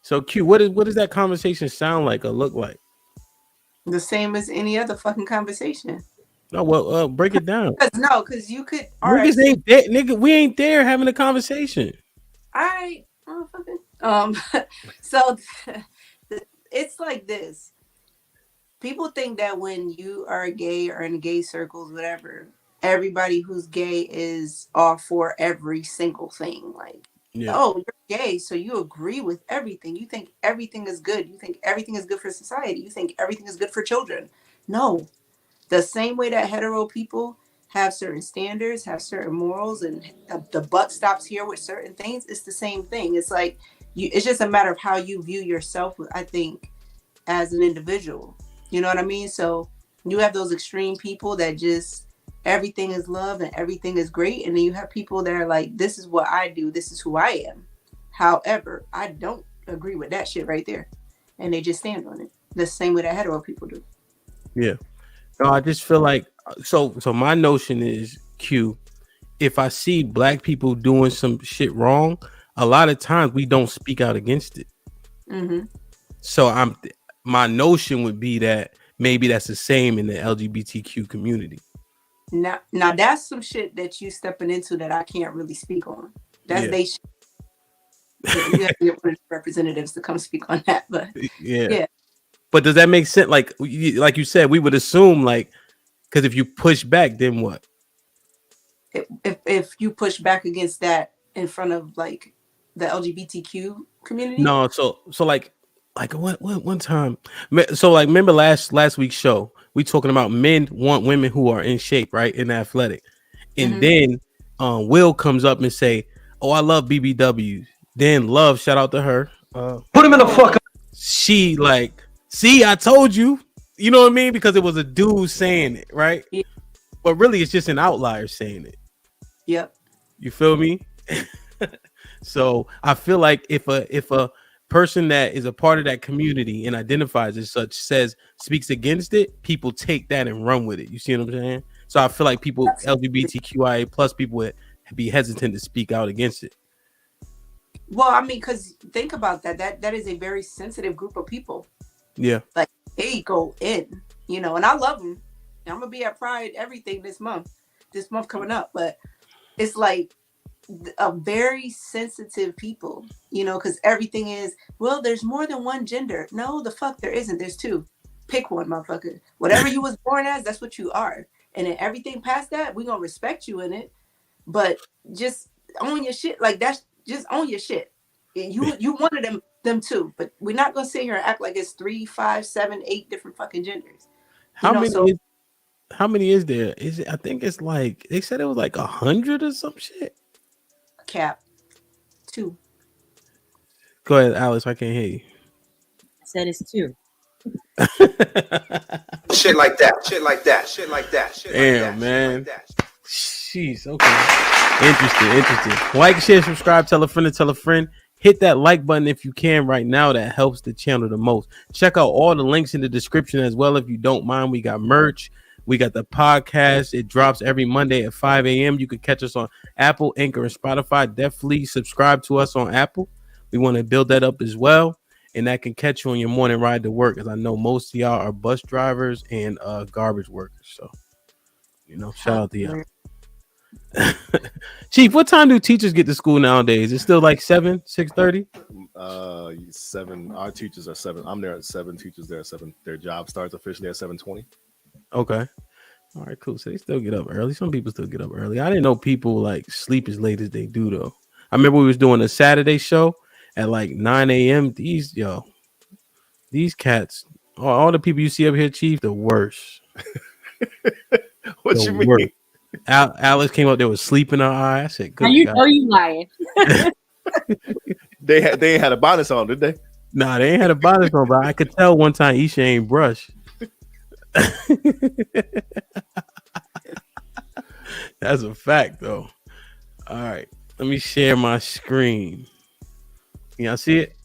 F: So Q, what does that conversation sound like or look like?
B: The same as any other fucking conversation.
F: No, well, break it down.
B: Because you could.
F: Niggas ain't there, nigga. We ain't there having a conversation.
B: All right, motherfucker. So it's like this. People think that when you are gay or in gay circles, whatever, everybody who's gay is all for every single thing. Like, oh, you're gay, so you agree with everything. You think everything is good. You think everything is good for society. You think everything is good for children. No. The same way that hetero people have certain standards, have certain morals, and the buck stops here with certain things, it's the same thing. It's like, it's just a matter of how you view yourself, I think, as an individual. You know what I mean? So you have those extreme people that just everything is love and everything is great. And then you have people that are like, this is what I do. This is who I am. However, I don't agree with that shit right there. And they just stand on it. The same way that hetero people do.
F: Yeah. No, I just feel like, so my notion is, Q, if I see black people doing some shit wrong, a lot of times we don't speak out against it. Mm-hmm. So my notion would be that maybe that's the same in the LGBTQ community.
B: Now that's some shit that you stepping into that I can't really speak on. That's they shit. You have to get one of the representatives to come speak on that. But yeah.
F: But does that make sense? Like you said, we would assume because if you push back, then what?
B: If you push back against that in front of like the LGBTQ community?
F: No, so like one time. So like remember last week's show, we talking about men want women who are in shape, right, and athletic, and then Will comes up and say, "Oh, I love BBWs." Then Love, shout out to her.
H: Put him in the fuck.
F: She See, I told you. You know what I mean? Because it was a dude saying it, right?
B: Yeah.
F: But really, it's just an outlier saying it.
B: Yep.
F: You feel me? So I feel like if a person that is a part of that community and identifies as such speaks against it, people take that and run with it. You see what I'm saying? So I feel like people, LGBTQIA plus people, would be hesitant to speak out against it.
B: Well, I mean, because think about that. That is a very sensitive group of people.
F: Yeah.
B: Like, they go in, and I love them. I'm going to be at Pride everything this month coming up. But it's like a very sensitive people, because everything is, well, there's more than one gender. No, the fuck there isn't. There's two. Pick one, motherfucker. Whatever you was born as, that's what you are. And then everything past that, we're going to respect you in it. But just own your shit. Like, that's just own your shit. You wanted them too, but we're not gonna sit here and act like it's 3, 5, 7, 8 different fucking genders.
F: How many is there? Is it? I think it's like they said it was like 100 or some shit.
B: Cap 2.
F: Go ahead, Alice. I can't hear you.
C: I said it's 2.
K: Shit like that. Shit like that. Shit like that. Shit
F: Damn,
K: like that.
F: man.
K: Shit like that.
F: Jeez. Okay. Interesting. Like, share, subscribe, tell a friend. Hit that like button if you can right now. That helps the channel the most. Check out all the links in the description as well if you don't mind. We got merch. We got the podcast. It drops every Monday at 5 a.m. You can catch us on Apple, Anchor, and Spotify. Definitely subscribe to us on Apple. We want to build that up as well. And that can catch you on your morning ride to work, as I know most of y'all are bus drivers and garbage workers. So, shout out to y'all. Chief, what time do teachers get to school nowadays? It's still like 6:30?
G: 7. Our teachers are 7. I'm there at 7. Teachers there at 7. Their job starts officially at 7:20.
F: Okay. All right, cool. So they still get up early. Some people still get up early. I didn't know people like sleep as late as they do though. I remember we was doing a Saturday show at like 9 a.m. These cats, all the people you see up here, Chief, the worst.
G: What you mean?
F: Alice came up there with sleep in her eye. I said, "Good
C: you
F: God."
C: know you lying.
G: They ain't had a bonnet on, did they?
F: Nah, they ain't had a bonnet on, but I could tell one time Isha ain't brushed. That's a fact, though. All right, let me share my screen. Can y'all see it?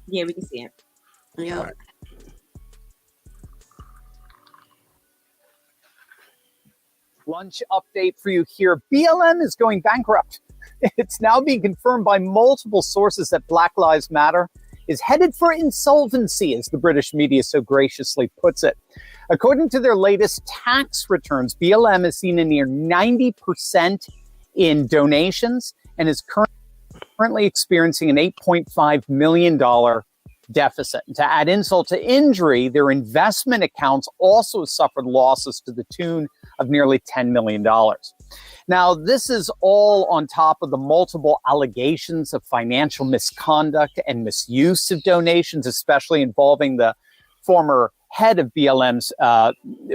C: Yeah, we can see it.
B: Yeah.
F: Right.
L: Lunch update for you here. BLM is going bankrupt. It's now being confirmed by multiple sources that Black Lives Matter is headed for insolvency, as the British media so graciously puts it. According to their latest tax returns, BLM has seen a near 90% in donations and is currently experiencing an $8.5 million deficit. To add insult to injury, their investment accounts also suffered losses to the tune of nearly $10 million. Now, this is all on top of the multiple allegations of financial misconduct and misuse of donations, especially involving the former head of BLM's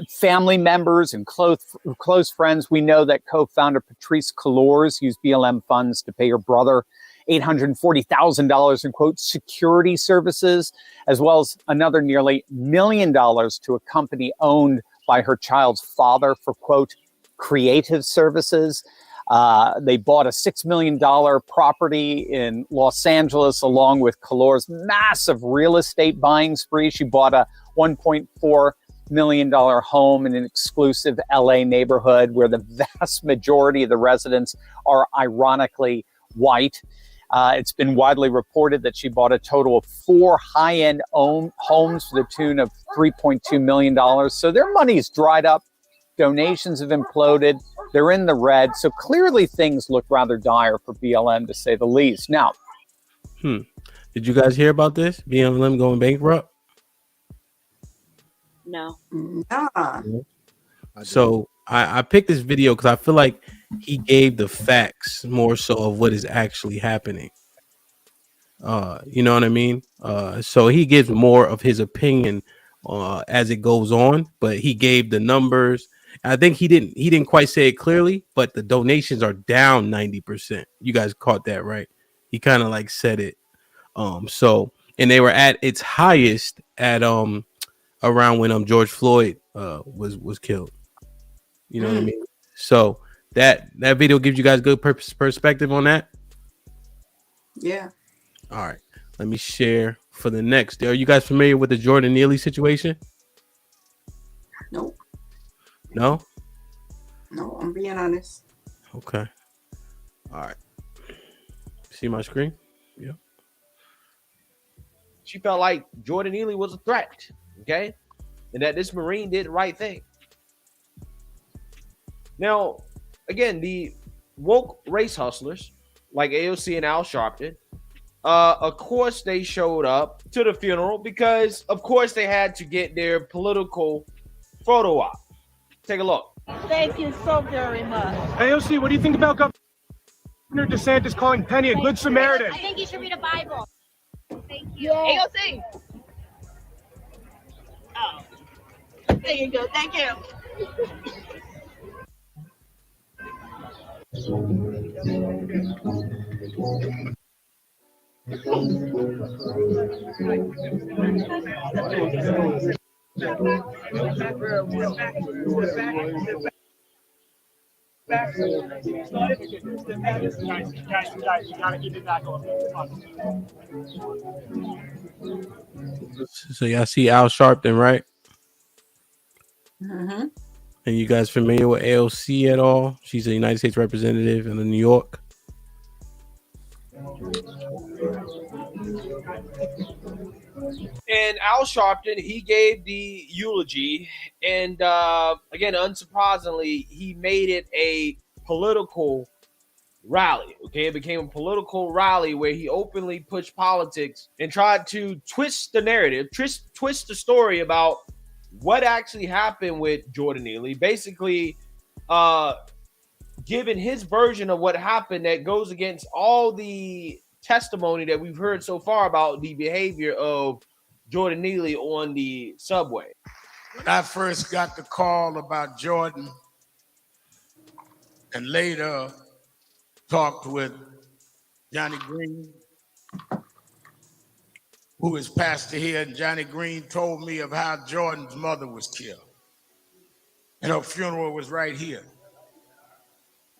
L: family members and close friends. We know that co-founder Patrice Cullors used BLM funds to pay her brother $840,000 in, quote, security services, as well as another nearly $1 million to a company owned by her child's father for, quote, creative services. They bought a $6 million property in Los Angeles along with Cullors' massive real estate buying spree. She bought a $1.4 million home in an exclusive LA neighborhood where the vast majority of the residents are ironically white. It's been widely reported that she bought a total of 4 high-end homes for the tune of $3.2 million. So their money's dried up. Donations have imploded. They're in the red. So clearly things look rather dire for BLM, to say the least. Now,
F: did you guys hear about this? BLM going bankrupt?
C: No.
B: Nah.
F: So I picked this video because I feel like he gave the facts more so of what is actually happening. You know what I mean? So he gives more of his opinion as it goes on, but he gave the numbers. I think he didn't quite say it clearly, but the donations are down 90%. You guys caught that, right? He kind of like said it. So and they were at its highest at around when George Floyd was killed. You know what I mean? So that video gives you guys good perspective on that.
B: Yeah.
F: All right, let me share for the next. Are you guys familiar with the Jordan Neely situation?
B: Nope.
F: No,
B: I'm being honest.
F: Okay. All right. See my screen? Yeah.
M: She felt like Jordan Neely was a threat, okay? And that this Marine did the right thing. Now, again, the woke race hustlers like AOC and Al Sharpton, of course they showed up to the funeral because, of course, they had to get their political photo op. Take a look.
N: Thank you so very much.
H: AOC, what do you think about Governor DeSantis calling Penny a good Samaritan?
N: I think you should read a Bible. Thank you.
I: AOC.
N: Oh. There you go. Thank you.
F: So y'all see Al Sharpton, right?
B: Mm-hmm.
F: And you guys familiar with AOC at all? She's a United States representative in New York.
M: And Al Sharpton, he gave the eulogy, and again, unsurprisingly, he made it a political rally. Okay, it became a political rally where he openly pushed politics and tried to twist the narrative, twist the story about what actually happened with Jordan Neely. Basically, giving his version of what happened that goes against all the testimony that we've heard so far about the behavior of Jordan Neely on the subway.
O: When I first got the call about Jordan and later talked with Johnny Green, who is pastor here, and Johnny Green told me of how Jordan's mother was killed. And her funeral was right here.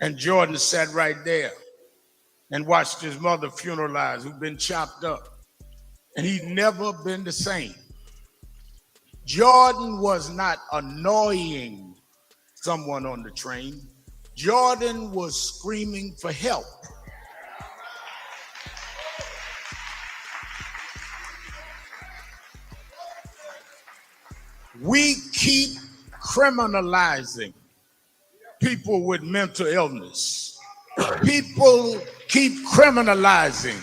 O: And Jordan sat right there and watched his mother funeralized, who'd been chopped up. And he'd never been the same. Jordan was not annoying someone on the train. Jordan was screaming for help. We keep criminalizing people with mental illness. People keep criminalizing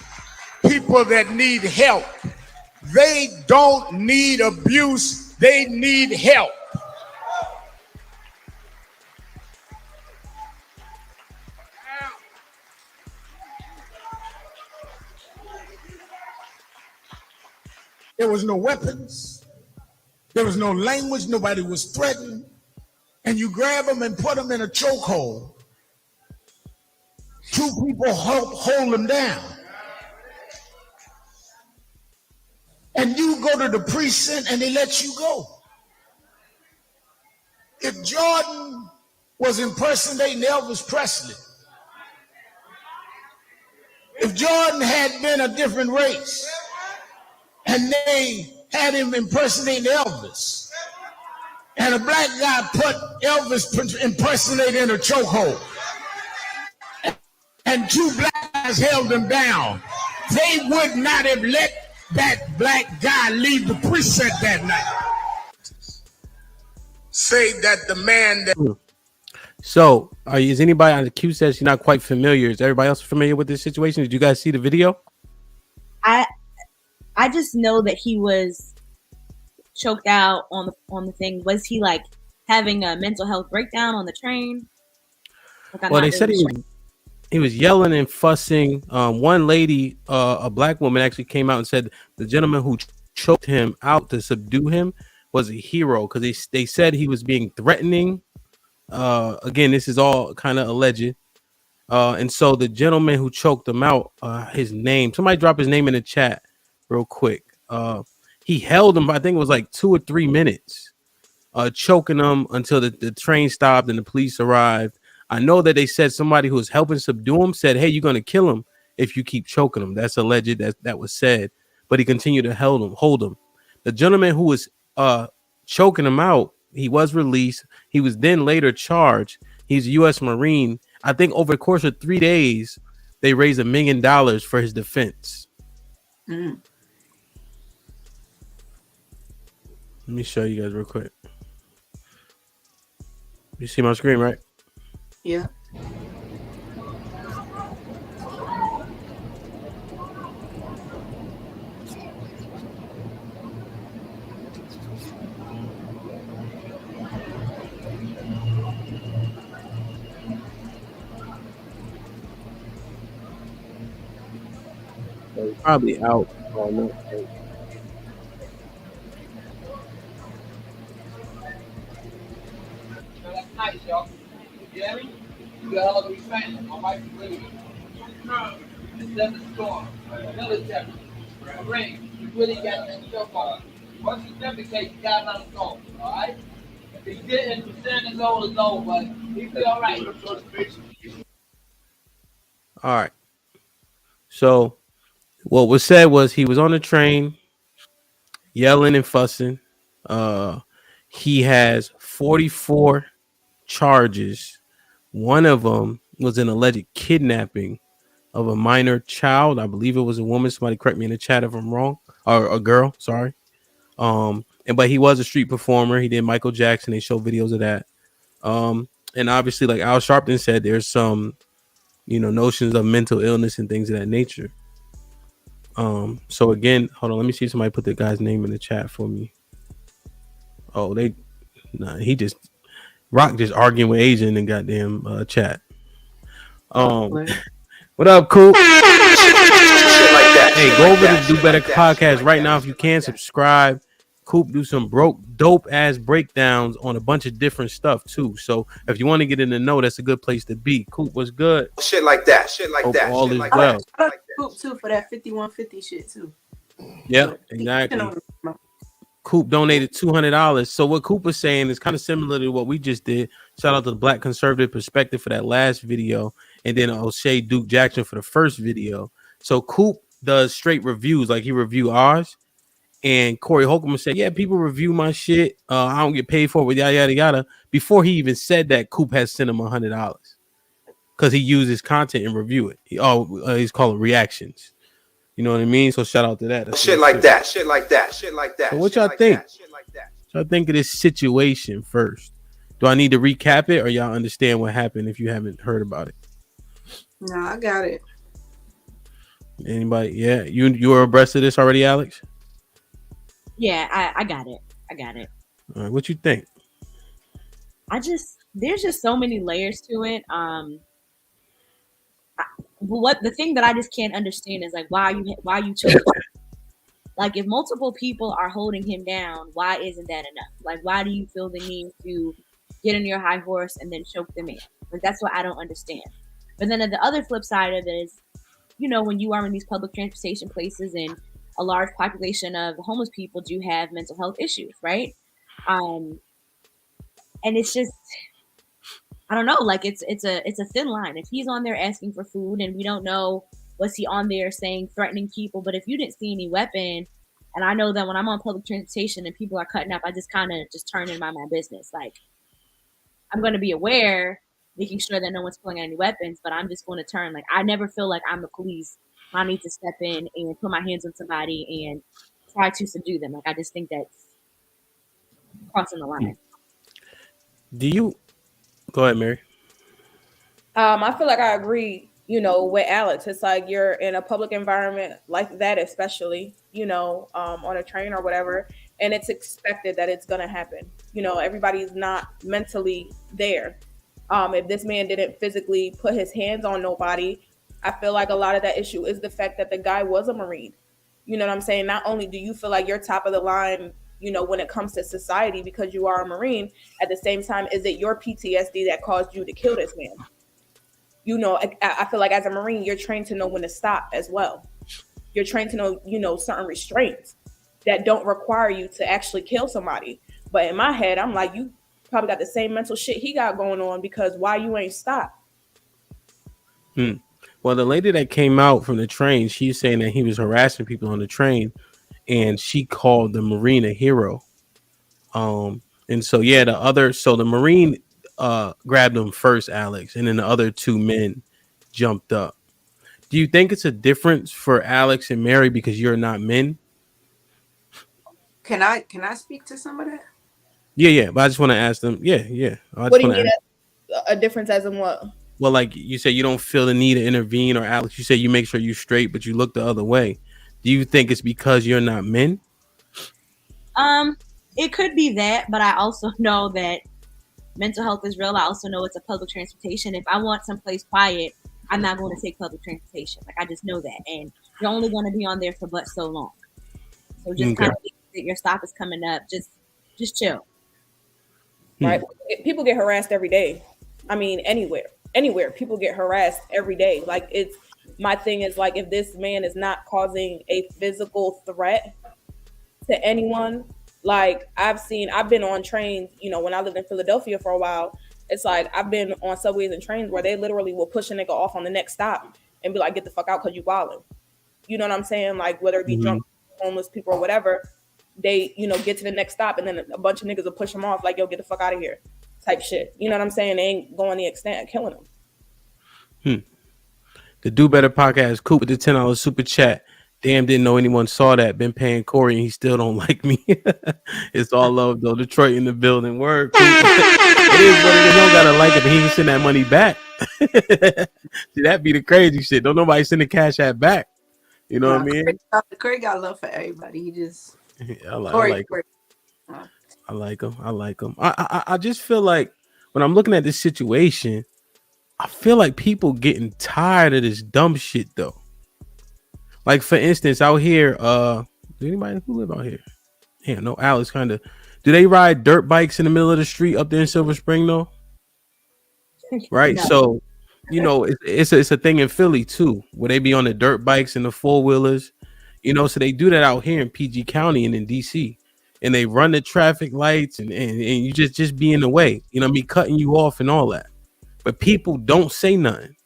O: people that need help. They don't need abuse, they need help. There was no weapons. There was no language. Nobody was threatened. And you grab them and put them in a chokehold. Two people help hold them down. And you go to the precinct and they let you go. If Jordan was impersonating Elvis Presley, if Jordan had been a different race and they had him impersonating Elvis, and a black guy put Elvis impersonator in a chokehold, and two black guys held him down, they would not have let that black guy leave the precinct that night. Say that the man that...
F: So, is anybody on the Q says she's not quite familiar? Is everybody else familiar with this situation? Did you guys see the video?
C: I just know that he was choked out on the thing. Was he like having a mental health breakdown on the train? Like,
F: well, they said he was yelling and fussing. One lady, a black woman, actually came out and said the gentleman who choked him out to subdue him was a hero because they said he was being threatening. Again, this is all kind of alleged. And so the gentleman who choked him out, his name, somebody drop his name in the chat real quick. He held him. I think it was like 2 or 3 minutes, choking him until the train stopped and the police arrived. I know that they said somebody who was helping subdue him said, "Hey, you're gonna kill him if you keep choking him." That's alleged. That was said, but he continued to hold him. The gentleman who was choking him out, he was released. He was then later charged. He's a U.S. Marine. I think over the course of 3 days, they raised $1 million for his defense.
B: Mm.
F: Let me show you guys real quick. You see my screen, right?
B: Yeah.
F: So he's probably out. Oh, no.
P: That's nice, y'all. You hear me? You got all of these fans. My wife is really instead of the storm, military, rain. You really got that stuff on. Once you defecate, you got another storm. All right? If he didn't, percent is low, but he feel all right.
F: All right. So what was said was he was on the train yelling and fussing. He has 44 charges. One of them was an alleged kidnapping of a minor child. I believe it was a woman. Somebody correct me in the chat if I'm wrong. Or a girl, sorry. But he was a street performer. He did Michael Jackson. They show videos of that. And obviously, like Al Sharpton said, there's some, notions of mental illness and things of that nature. So again, hold on. Let me see if somebody put the guy's name in the chat for me. Oh, Rock just arguing with Asia in the goddamn chat. What up, Coop? Hey, go over to Do Better podcast right now if you can. Subscribe. Coop do some dope ass breakdowns on a bunch of different stuff too. So if you want to get in the know, that's a good place to be. Coop, what's good?
K: Shit like that.
F: Hope all is well.
B: I like Coop too for that 5150 shit too.
F: Yep, exactly. Coop donated $200. So what Coop was saying is kind of similar to what we just did. Shout out to the Black Conservative Perspective for that last video, and then O'Shea Duke Jackson for the first video. So Coop does straight reviews, like he reviewed ours. And Corey Holcomb said, "Yeah, people review my shit. I don't get paid for it, yada yada yada." Before he even said that, Coop has sent him $100 because he used his content and review it. He's called reactions. You know what I mean? So shout out to that. That's
K: shit like that. Shit like that. Shit like that.
F: So what y'all think? So I think of this situation first. Do I need to recap it, or y'all understand what happened if you haven't heard about it?
B: No, I got it.
F: Anybody? Yeah, you were abreast of this already, Alex?
C: Yeah, I got it.
F: All right, what you think?
C: There's just so many layers to it. But the thing that I just can't understand is like why you chose him. Like if multiple people are holding him down, why isn't that enough? Like why do you feel the need to get on your high horse and then choke them in? Like that's what I don't understand. But then at the other flip side of it is, when you are in these public transportation places and a large population of homeless people do have mental health issues, right? And it's just, I don't know, like it's a thin line. If he's on there asking for food and we don't know, was he on there saying threatening people? But if you didn't see any weapon, and I know that when I'm on public transportation and people are cutting up, I just kind of just turn in my business. Like I'm going to be aware, making sure that no one's pulling any weapons, but I'm just going to turn. Like I never feel like I'm the police. I need to step in and put my hands on somebody and try to subdue them. Like I just think that's crossing the line.
F: Do you go ahead, Mary?
A: I feel like I agree, with Alex. It's like you're in a public environment like that, especially, on a train or whatever, and it's expected that it's gonna happen. Everybody's not mentally there. If this man didn't physically put his hands on nobody, I feel like a lot of that issue is the fact that the guy was a Marine. You know what I'm saying? Not only do you feel like you're top of the line, when it comes to society because you are a Marine, at the same time, is it your PTSD that caused you to kill this man? I feel like as a Marine, you're trained to know when to stop as well. You're trained to know, certain restraints. that don't require you to actually kill somebody. But in my head, I'm like, you probably got the same mental shit he got going on, because why you ain't stopped?
F: Well, the lady that came out from the train, she's saying that he was harassing people on the train, and she called the Marine a hero. And so yeah, the Marine grabbed him first, Alex, and then the other two men jumped up. Do you think it's a difference for Alex and Mary because you're not men?
B: Can I speak to some of that?
F: Yeah. But I just want to ask them. Yeah.
A: What do you mean a difference as in what?
F: Well, like you said, you don't feel the need to intervene, or Alex, you say you make sure you're straight, but you look the other way. Do you think it's because you're not men?
C: It could be that, but I also know that mental health is real. I also know it's a public transportation. If I want someplace quiet, I'm not going to take public transportation. Like, I just know that, and you're only going to be on there for but so long. So just kind of that your stop is coming up. Just chill.
A: Right? People get harassed every day. I mean, anywhere people get harassed every day. Like, it's my thing is like, if this man is not causing a physical threat to anyone, like I've been on trains, when I lived in Philadelphia for a while, it's like I've been on subways and trains where they literally will push a nigga off on the next stop and be like, get the fuck out because you wildin'. You know what I'm saying? Like, whether it be drunk, homeless people or whatever, they, get to the next stop and then a bunch of niggas will push them off like, yo, get the fuck out of here type shit. You know what I'm saying? They ain't going the extent of killing them.
F: The Do Better podcast, Coop with the $10 super chat. Damn, didn't know anyone saw that. Been paying Corey and he still don't like me. It's all love though. Detroit in the building. Word. Coop. It is what it is. Don't gotta like it, but he can send that money back. See, that be the crazy shit. Don't nobody send the cash app back. You know what I mean?
B: Corey got love for everybody. He just
F: I like him. I like him. I just feel like when I'm looking at this situation, I feel like people getting tired of this dumb shit though. Like, for instance, out here, do anybody who live out here? Yeah, no, Alex kind of. Do they ride dirt bikes in the middle of the street up there in Silver Spring though? Right. No. So, it's a thing in Philly too, where they be on the dirt bikes and the four wheelers. So they do that out here in PG County and in DC, and they run the traffic lights and you just be in the way. Me cutting you off and all that. But people don't say nothing.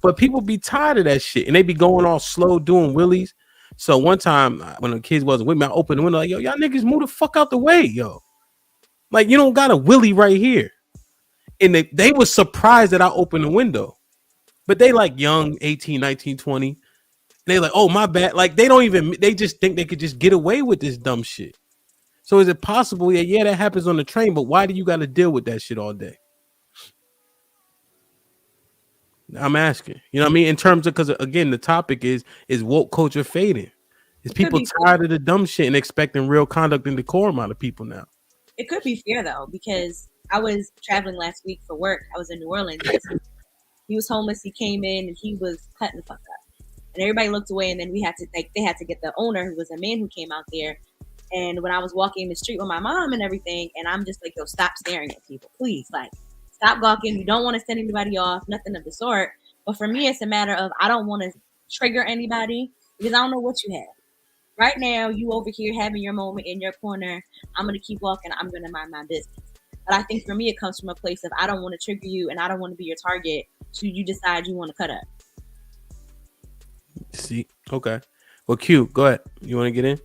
F: But people be tired of that shit, and they be going all slow doing wheelies. So one time when the kids wasn't with me, I opened the window like, yo, y'all niggas move the fuck out the way, yo. Like, you don't got a wheelie right here. And they was surprised that I opened the window. But they like young, 18, 19, 20. They like, oh, my bad. Like, they just think they could just get away with this dumb shit. So is it possible that, that happens on the train, but why do you got to deal with that shit all day? I'm asking, you know what I mean? In terms of, because again, the topic is woke culture fading? Is people tired of the dumb shit and expecting real conduct and decorum out of people now?
C: It could be fair though, because I was traveling last week for work. I was in New Orleans. He was homeless. He came in and he was cutting the fuck up, and everybody looked away. And then they had to get the owner, who was a man who came out there. And when I was walking the street with my mom and everything, and I'm just like, yo, stop staring at people, please, like. Stop gawking. You don't want to send anybody off, nothing of the sort. But for me, it's a matter of I don't want to trigger anybody because I don't know what you have. Right now, you over here having your moment in your corner. I'm going to keep walking. I'm going to mind my business. But I think for me, it comes from a place of I don't want to trigger you and I don't want to be your target. So you decide you want to cut up.
F: See? Okay. Well, Q, go ahead. You want to get in?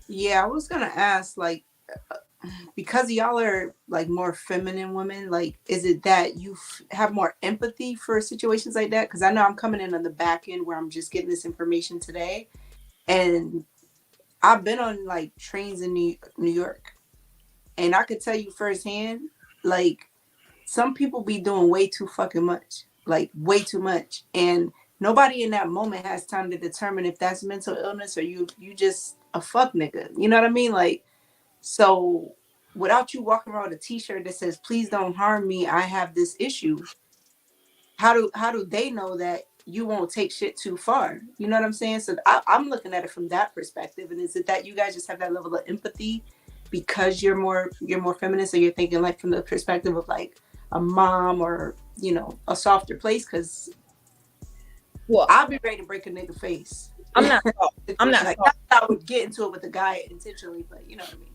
B: Yeah, I was going to ask, like, because y'all are like more feminine women, like, is it that you have more empathy for situations like that? Because I know I'm coming in on the back end where I'm just getting this information today, and I've been on like trains in New York, and I could tell you firsthand, like, some people be doing way too fucking much, like way too much, and nobody in that moment has time to determine if that's mental illness or you just a fuck nigga. You know what I mean? Like. So without you walking around with a t-shirt that says, please don't harm me, I have this issue, how do they know that you won't take shit too far? You know what I'm saying? So I'm looking at it from that perspective. And is it that you guys just have that level of empathy because you're more feminine? So you're thinking like from the perspective of like a mom or, a softer place? Because I'll be ready to break a nigga face
A: I'm not soft. I'm not
B: like,
A: soft.
B: I would get into it with the guy intentionally, but you know what I mean.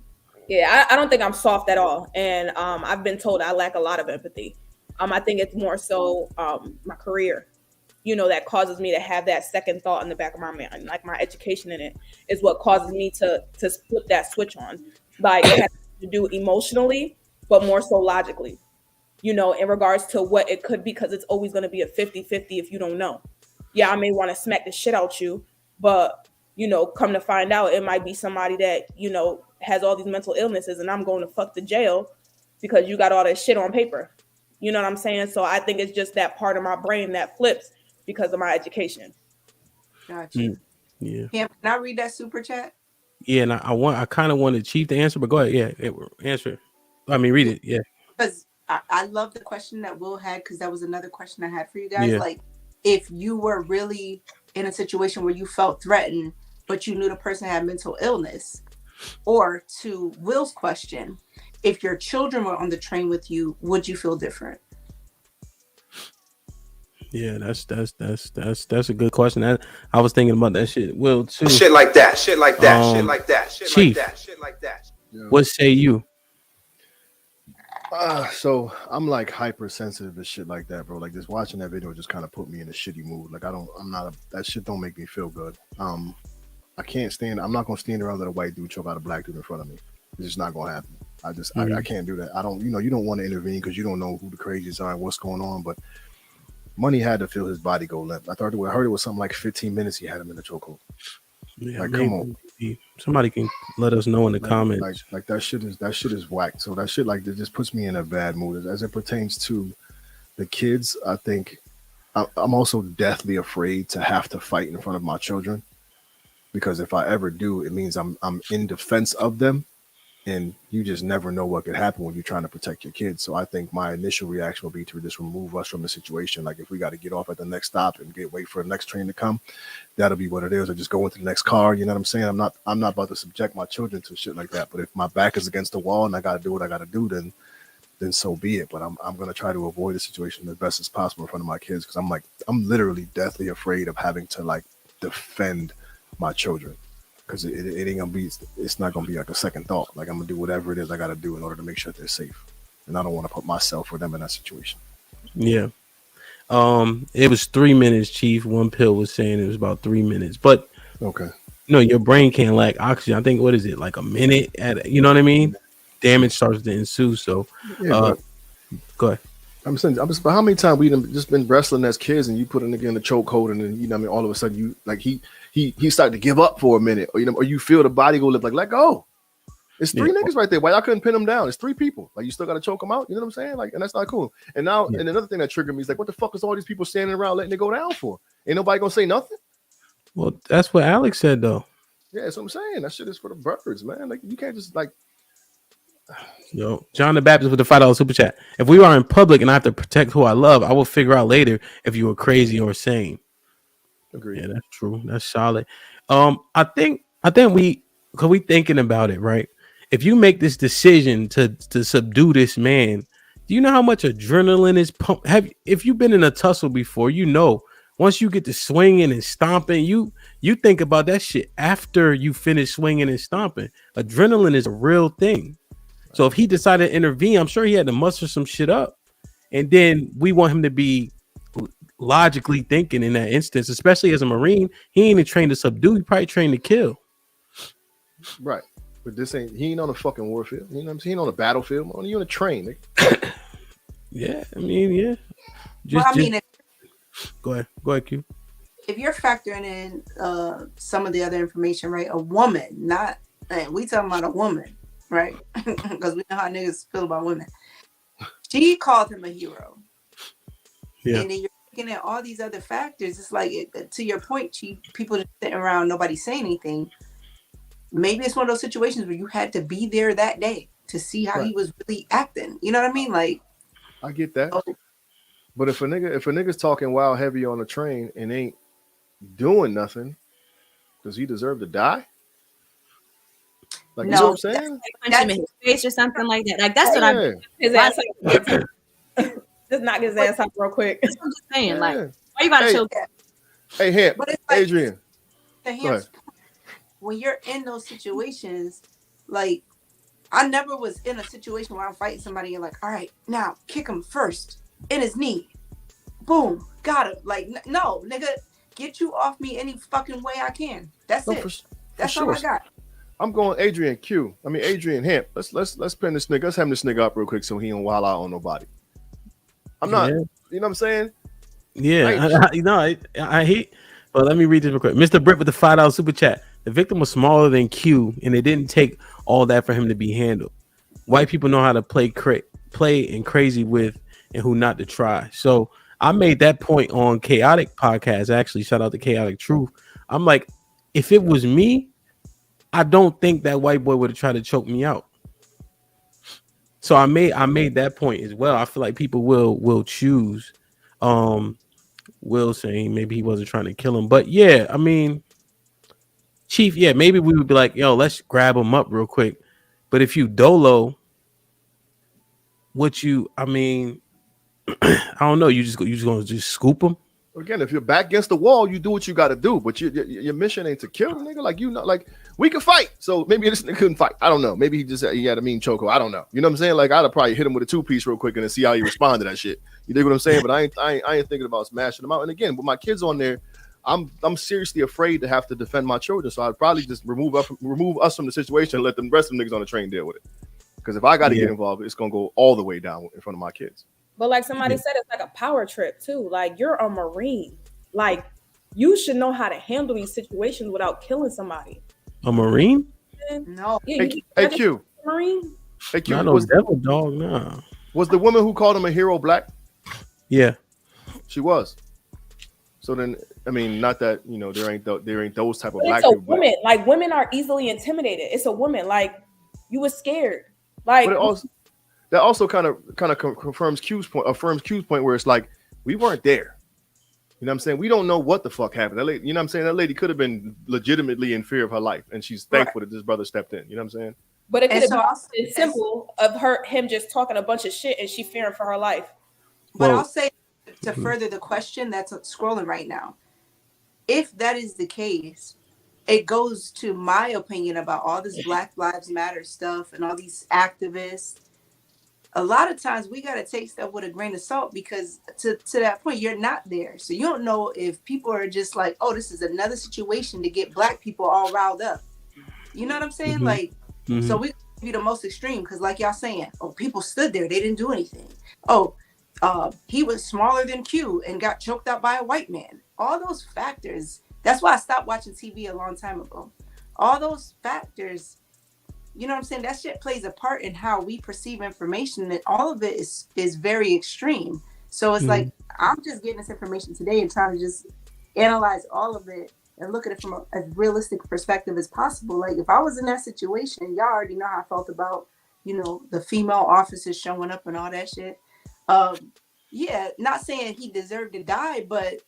A: Yeah, I don't think I'm soft at all, and I've been told I lack a lot of empathy. I think it's more so my career, that causes me to have that second thought in the back of my mind. Like my education in it is what causes me to flip that switch on. Like it has to do emotionally, but more so logically, in regards to what it could be, because it's always going to be a 50-50 if you don't know. Yeah, I may want to smack the shit out you, but come to find out, it might be somebody that, has all these mental illnesses, and I'm going to fuck the jail because you got all that shit on paper. You know what I'm saying? So I think it's just that part of my brain that flips because of my education.
B: Gotcha.
F: Yeah.
B: Can I read that super chat?
F: Yeah, and I kind of wanted Chief to answer, but go ahead. Yeah, answer. I mean, read it. Yeah.
B: Because I love the question that Will had, because that was another question I had for you guys.
F: Yeah.
B: Like, if you were really in a situation where you felt threatened, but you knew the person had mental illness, or to Will's question, if your children were on the train with you, would you feel different?
F: Yeah, that's a good question. I was thinking about that shit. Will too.
K: Shit like that. Shit like that. Shit like that. Shit
F: Chief,
K: like that. Shit like that.
G: Yeah.
F: What say you?
G: So I'm like hypersensitive to shit like that, bro. Like just watching that video just kind of put me in a shitty mood. Like that shit don't make me feel good. I can't stand. I'm not gonna stand around let a white dude choke out a black dude in front of me. It's just not gonna happen. I can't do that. I don't. You don't want to intervene because you don't know who the crazies are and what's going on. But Money had to feel his body go limp. I heard it was something like 15 minutes he had him in the chokehold.
F: Yeah,
G: like, come on.
F: Somebody can let us know in the comments.
G: Like that shit is whack. So that shit like that just puts me in a bad mood as it pertains to the kids. I think I'm also deathly afraid to have to fight in front of my children, because if I ever do, it means I'm in defense of them, and you just never know what could happen when you're trying to protect your kids. So I think my initial reaction will be to just remove us from the situation. Like if we got to get off at the next stop and wait for the next train to come, that'll be what it is. Or just go into the next car. You know what I'm saying? I'm not about to subject my children to shit like that. But if my back is against the wall and I got to do what I got to do, then so be it. But I'm going to try to avoid the situation as best as possible in front of my kids, because I'm literally deathly afraid of having to like defend my children. Because it ain't gonna be, it's not gonna be like a second thought. Like I'm gonna do whatever it is I gotta do in order to make sure they're safe, and I don't want to put myself or them in that situation.
F: Yeah, it was 3 minutes, Chief. One pill was saying it was about 3 minutes, but
G: okay,
F: no, your brain can't lack oxygen. I think what is it, like a minute? You know what I mean? Damage starts to ensue. So,
G: yeah,
F: go ahead.
G: I'm saying, but how many times we just been wrestling as kids, and you put a nigga in the chokehold, and then I mean, all of a sudden you like he started to give up for a minute, or you feel the body go lift, like let go. It's three niggas right there. Why y'all couldn't pin them down? It's three people. Like you still got to choke them out. You know what I'm saying? Like, and that's not cool. And now, and another thing that triggered me is like, what the fuck is all these people standing around letting it go down for? Ain't nobody gonna say nothing.
F: Well, that's what Alex said though.
G: Yeah, that's what I'm saying. That shit is for the birds, man. Like you can't just like.
F: Yo, John the Baptist with the $5 super chat. If we are in public and I have to protect who I love, I will figure out later if you were crazy or sane.
G: Agreed.
F: Yeah, that's true. That's solid. I think we thinking about it, right? If you make this decision to subdue this man, do you know how much adrenaline is pumped? If you've been in a tussle before, you know once you get to swinging and stomping, you think about that shit after you finish swinging and stomping. Adrenaline is a real thing. So if he decided to intervene, I'm sure he had to muster some shit up. And then we want him to be logically thinking in that instance, especially as a Marine. He ain't even trained to subdue. He probably trained to kill.
G: Right. But he ain't on a fucking warfield. You know what I'm saying? He ain't on a battlefield. You on a train.
F: Yeah, I mean, yeah. Go ahead, Q.
B: If you're factoring in some of the other information, right? A woman, not, we talking about a woman, right? Because we know how niggas feel about women. She called him a hero.
F: Yeah.
B: And then you're looking at all these other factors. It's like, to your point, Chief, people just sitting around, nobody saying anything. Maybe it's one of those situations where you had to be there that day to see how he was really acting. You know what I mean? Like,
G: I get that. But if a nigga's talking wild heavy on the train and ain't doing nothing, does he deserve to die? Like,
C: no,
G: you know what I'm saying?
C: Punch him in his face or something like that. Like that's what I'm.
A: His ass up. Just knock his ass up real quick.
C: That's what I'm just saying. Like, why you gotta choke?
G: Hey, Hamp, Adrian.
B: to Ham's point, when you're in those situations, like I never was in a situation where I'm fighting somebody and like, all right, now kick him first in his knee. Boom, got him. Like, no, nigga, get you off me any fucking way I can. That's it. That's all I got.
G: I'm going Adrian Hamp. Let's pin this nigga. Let's have this nigga up real quick so he don't wild out on nobody. I'm not. You know what I'm saying?
F: Yeah, I hate. But let me read this real quick. Mr. Britt with the $5 super chat. The victim was smaller than Q, and it didn't take all that for him to be handled. White people know how to play and crazy with, and who not to try. So I made that point on Chaotic Podcast. Actually, shout out to Chaotic Truth. I'm like, if it was me, I don't think that white boy would have tried to choke me out. So I made that point as well. I feel like people will choose. Will saying maybe he wasn't trying to kill him, but yeah, I mean, Chief, yeah, maybe we would be like, yo, let's grab him up real quick. But if you dolo, I mean, I don't know, you just gonna scoop him.
G: Again, if you're back against the wall, you do what you got to do. But your mission ain't to kill the nigga. Like, you know, like we can fight. So maybe this nigga couldn't fight. I don't know. Maybe he had a mean choco. I don't know. You know what I'm saying? Like, I'd have probably hit him with a 2-piece real quick and then see how he respond to that shit. You dig what I'm saying? But I ain't thinking about smashing him out. And again, with my kids on there, I'm seriously afraid to have to defend my children. So I'd probably just remove us from the situation and let the rest of the niggas on the train deal with it. Because if I got to get involved, it's gonna go all the way down in front of my kids.
A: But like somebody said, it's like a power trip too. Like, you're a Marine. Like, you should know how to handle these situations without killing somebody.
F: A Marine?
B: No.
A: Yeah,
G: hey Q.
A: Marine?
G: Hey Q.
F: Not no devil dog, nah.
G: Was the woman who called him a hero black?
F: Yeah.
G: She was. So then, I mean, not that, you know, there ain't those type of
A: but
G: black
A: it's a
G: people.
A: woman. Like, women are easily intimidated. It's a woman. Like, you were scared. Like,
G: But that also kind of affirms Q's point where it's like, we weren't there. You know what I'm saying? We don't know what the fuck happened. That lady, you know what I'm saying? That lady could have been legitimately in fear of her life, and she's thankful that this brother stepped in. You know what I'm saying?
A: But it could have been simple of him just talking a bunch of shit and she fearing for her life.
B: But I'll say, to further the question that's scrolling right now, if that is the case, it goes to my opinion about all this Black Lives Matter stuff and all these activists. A lot of times we got to take stuff with a grain of salt, because to that point, you're not there. So you don't know if people are just like, oh, this is another situation to get Black people all riled up. You know what I'm saying? Like, so we be the most extreme, because like y'all saying, oh, people stood there, they didn't do anything. Oh, he was smaller than Q and got choked out by a white man. All those factors. That's why I stopped watching TV a long time ago. All those factors, you know what I'm saying? That shit plays a part in how we perceive information, and all of it is very extreme. So it's like, I'm just getting this information today and trying to just analyze all of it and look at it from a realistic perspective as possible. Like, if I was in that situation, y'all already know how I felt about, you know, the female officers showing up and all that shit. Yeah, not saying he deserved to die, but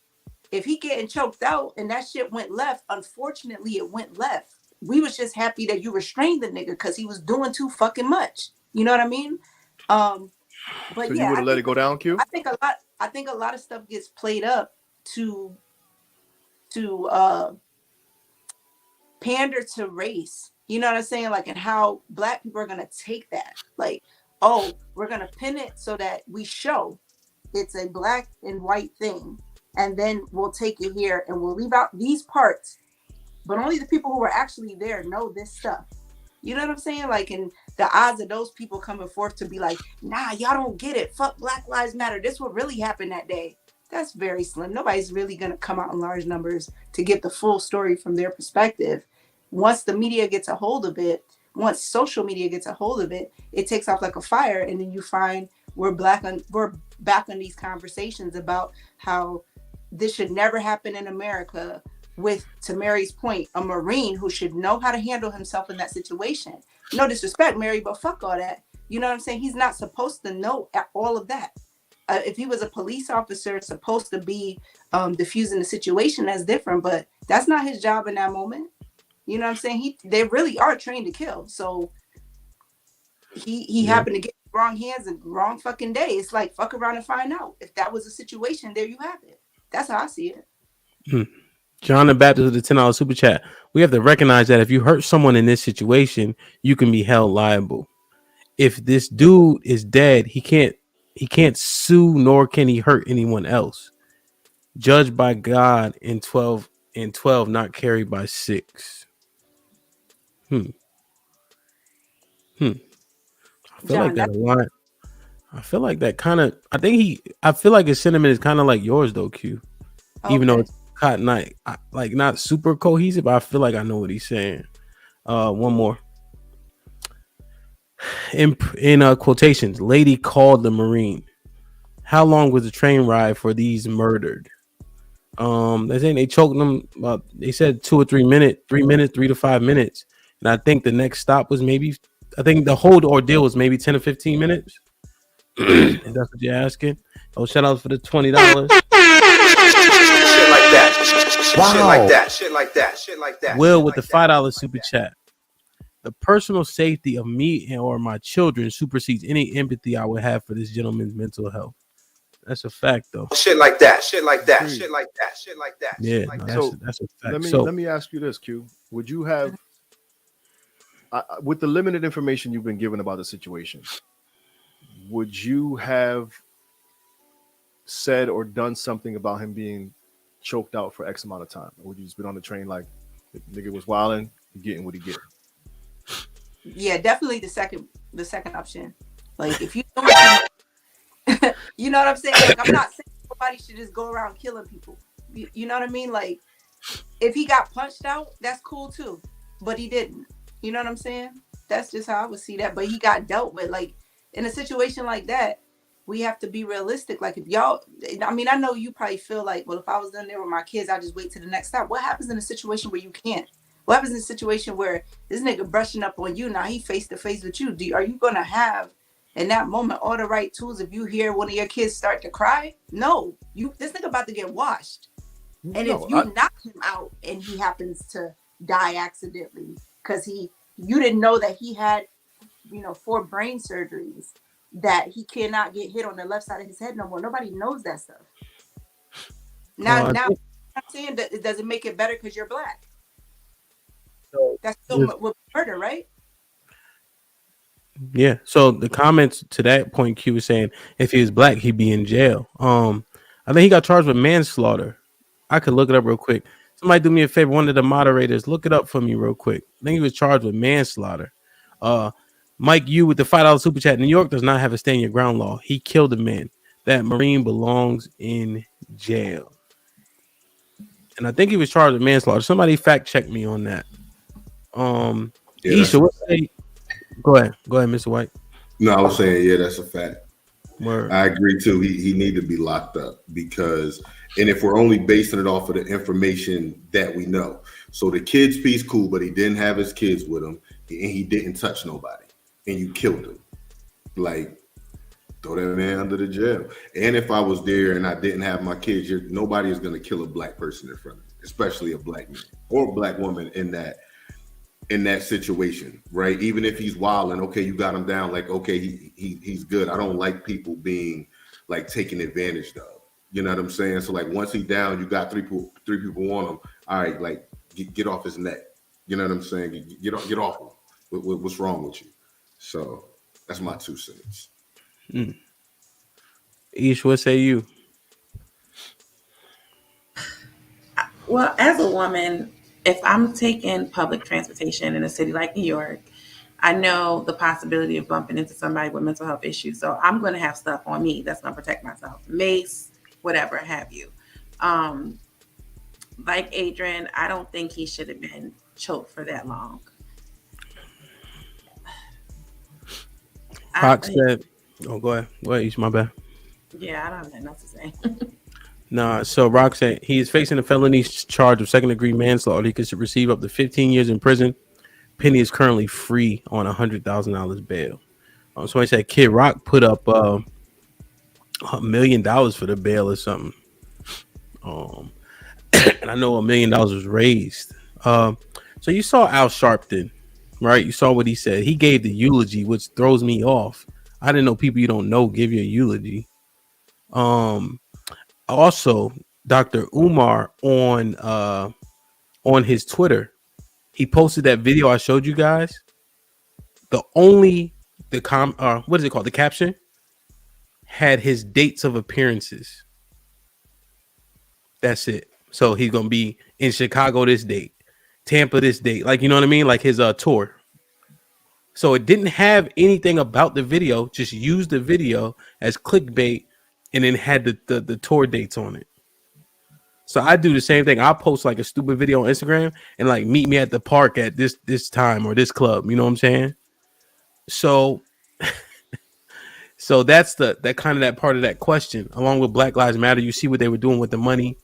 B: if he getting choked out and that shit went left, unfortunately it went left. We was just happy that you restrained the nigga because he was doing too fucking much. You know what I mean? But
G: so
B: yeah,
G: you would have let it go down, Q?
B: I think a lot of stuff gets played up to pander to race. You know what I'm saying? Like, and how Black people are gonna take that. Like, oh, we're gonna pin it so that we show it's a Black and white thing, and then we'll take it here and we'll leave out these parts, but only the people who were actually there know this stuff. You know what I'm saying? Like, and the odds of those people coming forth to be like, nah, y'all don't get it. Fuck Black Lives Matter. This what really happened that day. That's very slim. Nobody's really gonna come out in large numbers to get the full story from their perspective. Once the media gets a hold of it, once social media gets a hold of it, it takes off like a fire, and then you find we're back on these conversations about how this should never happen in America, with, to Mary's point, a Marine who should know how to handle himself in that situation. No disrespect, Mary, but fuck all that. You know what I'm saying? He's not supposed to know all of that. If he was a police officer supposed to be diffusing the situation, that's different, but that's not his job in that moment. You know what I'm saying? They really are trained to kill. So he happened to get the wrong hands and wrong fucking day. It's like, fuck around and find out. If that was a situation, there you have it. That's how I see it.
F: John the Baptist with the $10 super chat. We have to recognize that if you hurt someone in this situation, you can be held liable. If this dude is dead, he can't sue nor can he hurt anyone else. Judged by God in 12, not carried by 6. I feel like
A: John,
F: that
A: that's
F: a lot. I feel like that kind of. I feel like his sentiment is kind of like yours though, Q. Even though
B: Okay.
F: it's not super cohesive, but I feel like I know what he's saying. One more. In quotations, lady called the Marine. How long was the train ride for these murdered? They're saying they choked them. They said 2 or 3 minutes, 3 minutes, 3 to 5 minutes, and I think the next stop was maybe. I think the whole ordeal was maybe 10 or 15 minutes. If that's what you're asking. Oh, shout out for the $20.
K: Shit like that.
F: Wow.
K: Shit like that. Shit like that. Shit like that.
F: Will with the $5 super chat. The personal safety of me or my children supersedes any empathy I would have for this gentleman's mental health. That's a fact, though.
K: Shit like that. Shit like that. Shit like that. Shit like that.
F: Yeah,
K: like
F: that's a fact.
G: Let me ask you this, Q. Would you have, with the limited information you've been given about the situation, would you have said or done something about him being choked out for X amount of time? Or would you just been on the train like the nigga was wilding, getting what he get?
B: Yeah, definitely the second option. Like if you you know what I'm saying? Like I'm not saying nobody should just go around killing people. You know what I mean? Like if he got punched out, that's cool too. But he didn't. You know what I'm saying? That's just how I would see that. But he got dealt with. Like in a situation like that, we have to be realistic. Like if y'all, I mean, I know you probably feel like, well, if I was done there with my kids, I'll just wait to the next stop. What happens in a situation where you can't? What happens in a situation where this nigga brushing up on you? Now he face to face with you. Are you going to have in that moment all the right tools if you hear one of your kids start to cry? No, this nigga about to get washed. And if you knock him out and he happens to die accidentally because you didn't know that he had, 4 brain surgeries, that he cannot get hit on the left side of his head no more. Nobody knows that stuff. Now I'm saying that it doesn't make it better because you're black. That's still murder, right?
F: Yeah. So the comments to that point, Q was saying if he was black, he'd be in jail. I think he got charged with manslaughter. I could look it up real quick. Somebody do me a favor. One of the moderators, look it up for me real quick. I think he was charged with manslaughter. Mike, you with the $5 super chat. New York does not have a stand your ground law. He killed a man. That Marine belongs in jail. And I think he was charged with manslaughter. Somebody fact check me on that. Isha, go ahead, Mr. White.
E: No, I was saying, yeah, that's a fact.
F: Word.
E: I agree too. He need to be locked up because, and if we're only basing it off of the information that we know, so the kids piece cool, but he didn't have his kids with him, and he didn't touch nobody, and you killed him. Like, throw that man under the jail. And if I was there and I didn't have my kids, nobody is going to kill a black person in front of me, especially a black man or a black woman in that situation, right? Even if he's wilding, okay, you got him down, like, okay, he's good. I don't like people being like taken advantage of. You know what I'm saying? So like once he's down, you got three people on him. All right, like get off his neck. You know what I'm saying? Get off him. What's wrong with you? So that's my 2 cents.
F: Ish, what say you?
D: Well, as a woman, if I'm taking public transportation in a city like New York, I know the possibility of bumping into somebody with mental health issues. So I'm going to have stuff on me that's going to protect myself. Mace, whatever have you. Like Adrian, I don't think he should have been choked for that long.
F: Rock said, oh, go ahead. Go ahead, Ish, my bad.
D: Yeah, I don't have nothing to say.
F: Nah, so Rock said he is facing a felony charge of second-degree manslaughter. He could receive up to 15 years in prison. Penny is currently free on $100,000 bail. So I said Kid Rock put up $1 million for the bail or something. And I know $1 million was raised. So you saw Al Sharpton, right? You saw what he said. He gave the eulogy, which throws me off. I didn't know people you don't know give you a eulogy. Also, Dr. Umar on his Twitter. He posted that video I showed you guys. What is it called? The caption had his dates of appearances. That's it. So he's gonna be in Chicago this date, Tampa this date, like, you know what I mean, like his tour. So it didn't have anything about the video, just used the video as clickbait, and then had the tour dates on it. So I do the same thing. I'll post like a stupid video on Instagram and like meet me at the park at this time or this club. You know what I'm saying? So that's that kind of that part of that question. Along with Black Lives Matter, you see what they were doing with the money.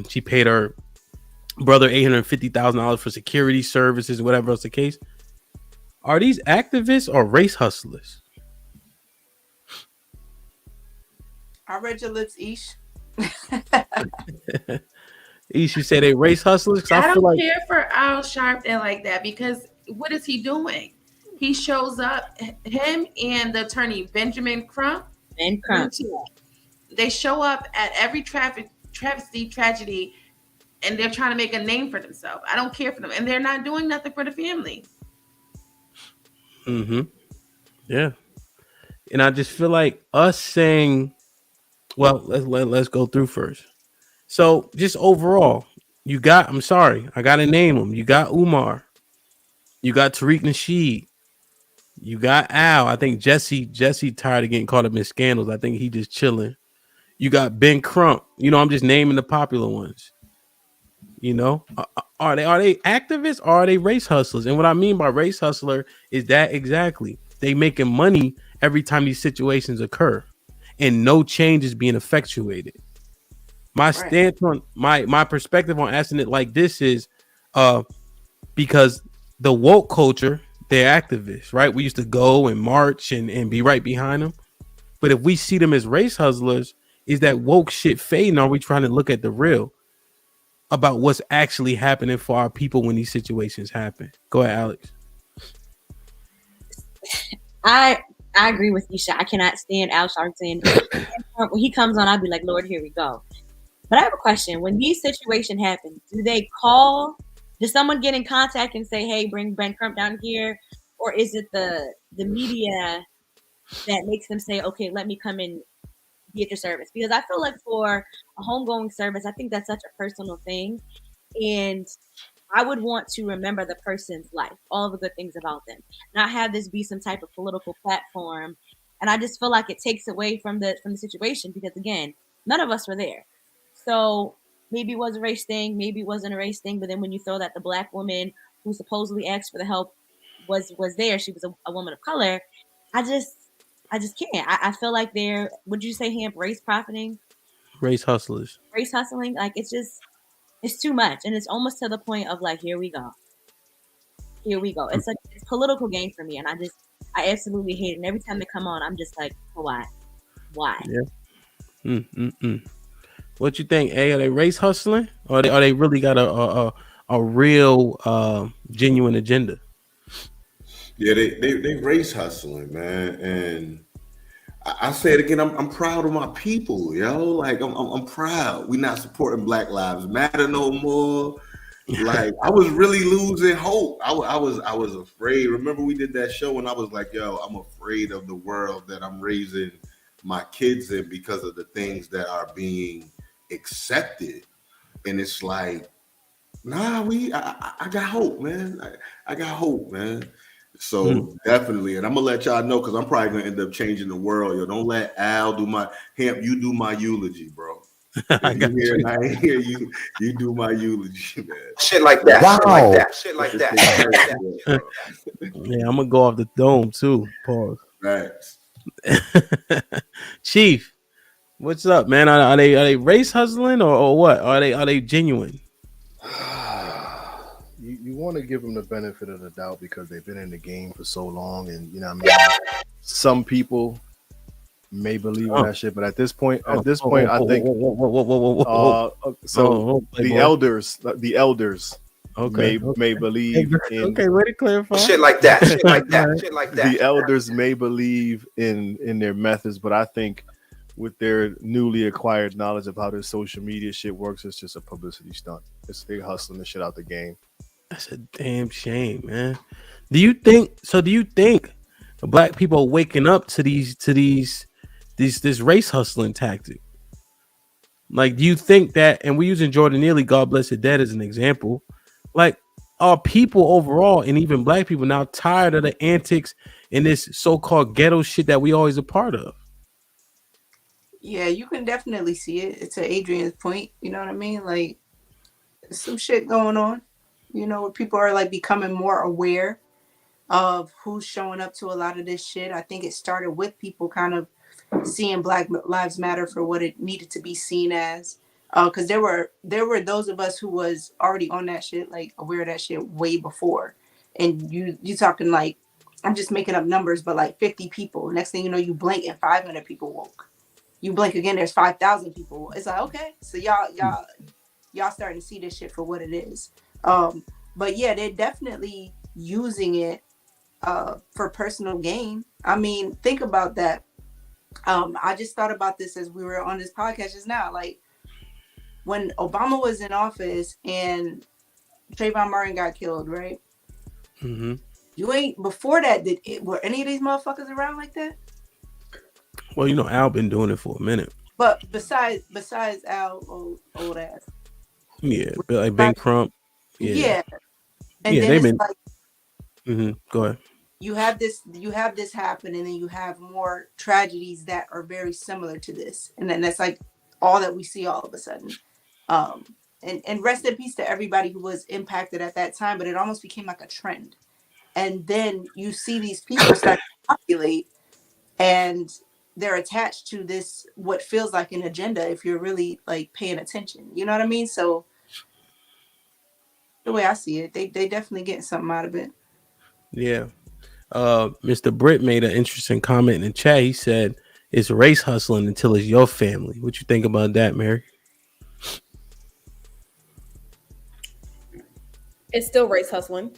F: She paid her brother $850,000 for security services, whatever else the case. Are these activists or race hustlers?
B: I read your lips, Ish.
F: Ish, you say they race hustlers?
D: I don't care for Al Sharpton like that, because what is he doing? He shows up, him and the attorney Benjamin Crump. They show up at every tragedy, and they're trying to make a name for themselves. I don't care for them, and they're not doing nothing for the family.
F: Mm-hmm. Yeah. And I just feel like us saying, well, let's go through first. So just overall, you got, I'm sorry, I gotta name them. You got Umar, you got Tariq Nasheed, you got Al. I think Jesse tired of getting caught up in scandals. I think he just chilling. You got Ben Crump. You know, I'm just naming the popular ones. You know, are they activists or are they race hustlers? And what I mean by race hustler is that exactly they making money every time these situations occur, and no change is being effectuated. My stance on my perspective on asking it like this is, because the woke culture, they're activists, right? We used to go and march and be right behind them. But if we see them as race hustlers, is that woke shit fading? Or are we trying to look at the real about what's actually happening for our people when these situations happen? Go ahead, Alex.
C: I agree with Isha. I cannot stand Al Sharpton. When he comes on, I'll be like, Lord, here we go. But I have a question. When these situations happen, do they call? Does someone get in contact and say, hey, bring Ben Crump down here? Or is it the media that makes them say, okay, let me come and be at your service? Because I feel like for a homegoing service, I think that's such a personal thing. And I would want to remember the person's life, all the good things about them, not have this be some type of political platform. And I just feel like it takes away from the situation, because again, none of us were there. So maybe it was a race thing, maybe it wasn't a race thing. But then when you throw that the Black woman who supposedly asked for the help was there, she was a woman of color. I just can't. I feel like they're, would you say, Hamp, race profiting?
F: Race hustlers.
C: Race hustling. Like, it's too much. And it's almost to the point of like, here we go. It's like, it's political game for me. And I absolutely hate it. And every time they come on, I'm just like, oh, why?
F: Yeah. What you think, A? Are they race hustling? Or are they really got a real genuine agenda?
E: Yeah, they race hustling, man. And I say it again, I'm proud of my people, yo. Like I'm proud. We not supporting Black Lives Matter no more. Like I was really losing hope. I was afraid. Remember we did that show and I was like, yo, I'm afraid of the world that I'm raising my kids in because of the things that are being accepted. And it's like, nah, I got hope, man. I got hope, man. So definitely, and I'm gonna let y'all know because I'm probably gonna end up changing the world. Yo, don't let Al do my you do my eulogy, bro. I ain't hear you. You do my eulogy, man.
K: Shit like that.
F: Wow.
K: Shit like that.
F: Yeah, I'm gonna go off the dome too. Pause.
E: Thanks.
F: Chief, what's up, man? Are they race hustling or what? Are they genuine?
G: You want to give them the benefit of the doubt because they've been in the game for so long, and you know what I mean. Some people may believe in that shit, but at this point, I think the elders, may believe in.
F: Okay, way to clarify.
K: Shit like that. Shit like that. Shit like that.
G: The elders may believe in their methods, but I think with their newly acquired knowledge of how this social media shit works, it's just a publicity stunt. They hustling the shit out the game.
F: That's a damn shame, man. Do you think black people are waking up to this race hustling tactic? Like, do you think that, and we're using Jordan Neely, God bless his dead, as an example, like, are people overall, and even black people, now tired of the antics and this so-called ghetto shit that we always a part of?
B: Yeah, you can definitely see it. It's to Adrian's point. You know what I mean? Like, there's some shit going on. You know, where people are like becoming more aware of who's showing up to a lot of this shit. I think it started with people kind of seeing Black Lives Matter for what it needed to be seen as. Because there were those of us who was already on that shit, like aware of that shit way before. And you talking like, I'm just making up numbers, but like 50 people. Next thing you know, you blink and 500 people woke. You blink again, there's 5,000 people. It's like, okay, so y'all starting to see this shit for what it is. But yeah, they're definitely using it for personal gain. I mean, think about that. I just thought about this as we were on this podcast just now. Like, when Obama was in office and Trayvon Martin got killed, right?
F: Mm-hmm.
B: You ain't, before that, were any of these motherfuckers around like that?
F: Well, you know, Al been doing it for a minute.
B: But besides Al, old ass.
F: Yeah, like Ben Crump.
B: Yeah. And
F: yeah,
B: then
F: they've
B: it's
F: been.
B: like,
F: Go ahead.
B: you have this happen, and then you have more tragedies that are very similar to this, and then that's like all that we see all of a sudden. And rest in peace to everybody who was impacted at that time, but it almost became like a trend. And then you see these people start to populate, and they're attached to this, what feels like an agenda, if you're really like paying attention. You know what I mean? So the way I see it, they definitely getting something out of it.
F: Yeah. Mr. Britt made an interesting comment in the chat. He said it's race hustling until it's your family. What you think about that, Mary?
A: It's still race hustling.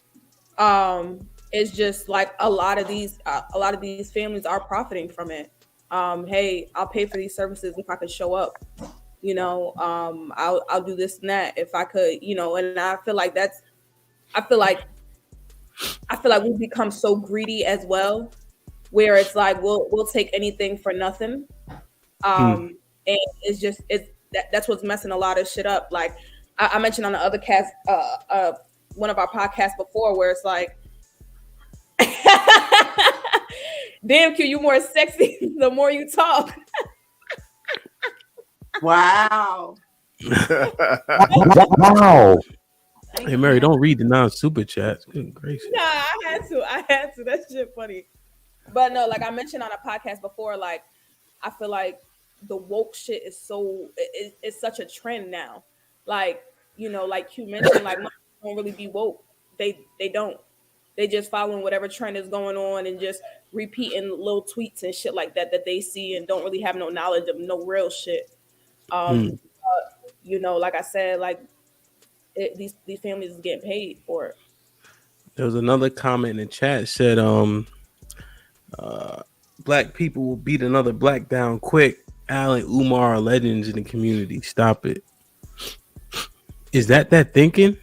A: It's just like a lot of these families are profiting from it. Hey, I'll pay for these services if I could show up. You know, I'll do this and that if I could. You know, and I feel like we've become so greedy as well, where it's like we'll take anything for nothing. And that's what's messing a lot of shit up. Like I mentioned on the other cast, one of our podcasts before, where it's like, damn, Q, you more sexy the more you talk.
B: Wow.
F: Wow. Hey, Mary, don't read the non-super chats. Good gracious.
A: Nah, I had to. That shit funny. But no, like I mentioned on a podcast before, like I feel like the woke shit is it's such a trend now. Like, you know, like you mentioned, like most people don't really be woke. They don't. They just following whatever trend is going on and just repeating little tweets and shit like that they see and don't really have no knowledge of no real shit. You know, like I said, like these families is getting paid for it.
F: There was another comment in the chat said, black people will beat another black down quick. Al and Umar are legends in the community. Stop it. Is that thinking?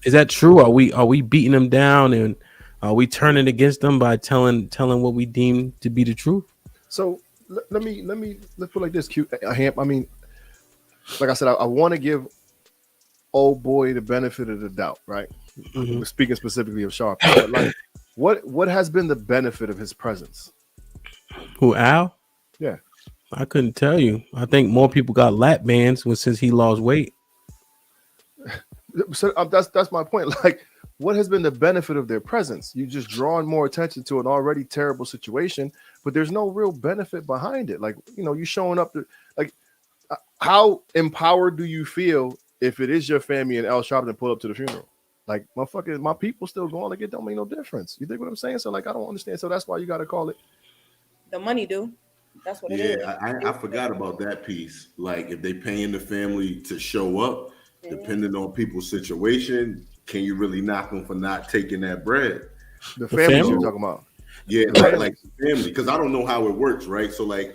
F: Is that true? Are we beating them down, and are we turning against them by telling what we deem to be the truth?
G: So let's put it like this, Q. I mean, like I said, I want to give old boy the benefit of the doubt, right? Mm-hmm. We're speaking specifically of Sharp. But like, what has been the benefit of his presence?
F: Who, Al?
G: Yeah,
F: I couldn't tell you. I think more people got lap bands since he lost weight.
G: So that's my point. Like, what has been the benefit of their presence? You just drawing more attention to an already terrible situation, but there's no real benefit behind it. Like, you know, you showing up to, like, how empowered do you feel if it is your family and Al Sharpton pull up to the funeral? Like, motherfucker, my people still going. Like, it don't make no difference. You think what I'm saying? So, like, I don't understand. So that's why you got to call it.
A: The money do. That's what it is.
E: Yeah, I forgot about that piece. Like, if they paying the family to show up, depending on people's situation, can you really knock them for not taking that bread?
G: The family you're talking about.
E: Yeah, like family, because I don't know how it works, right? So like,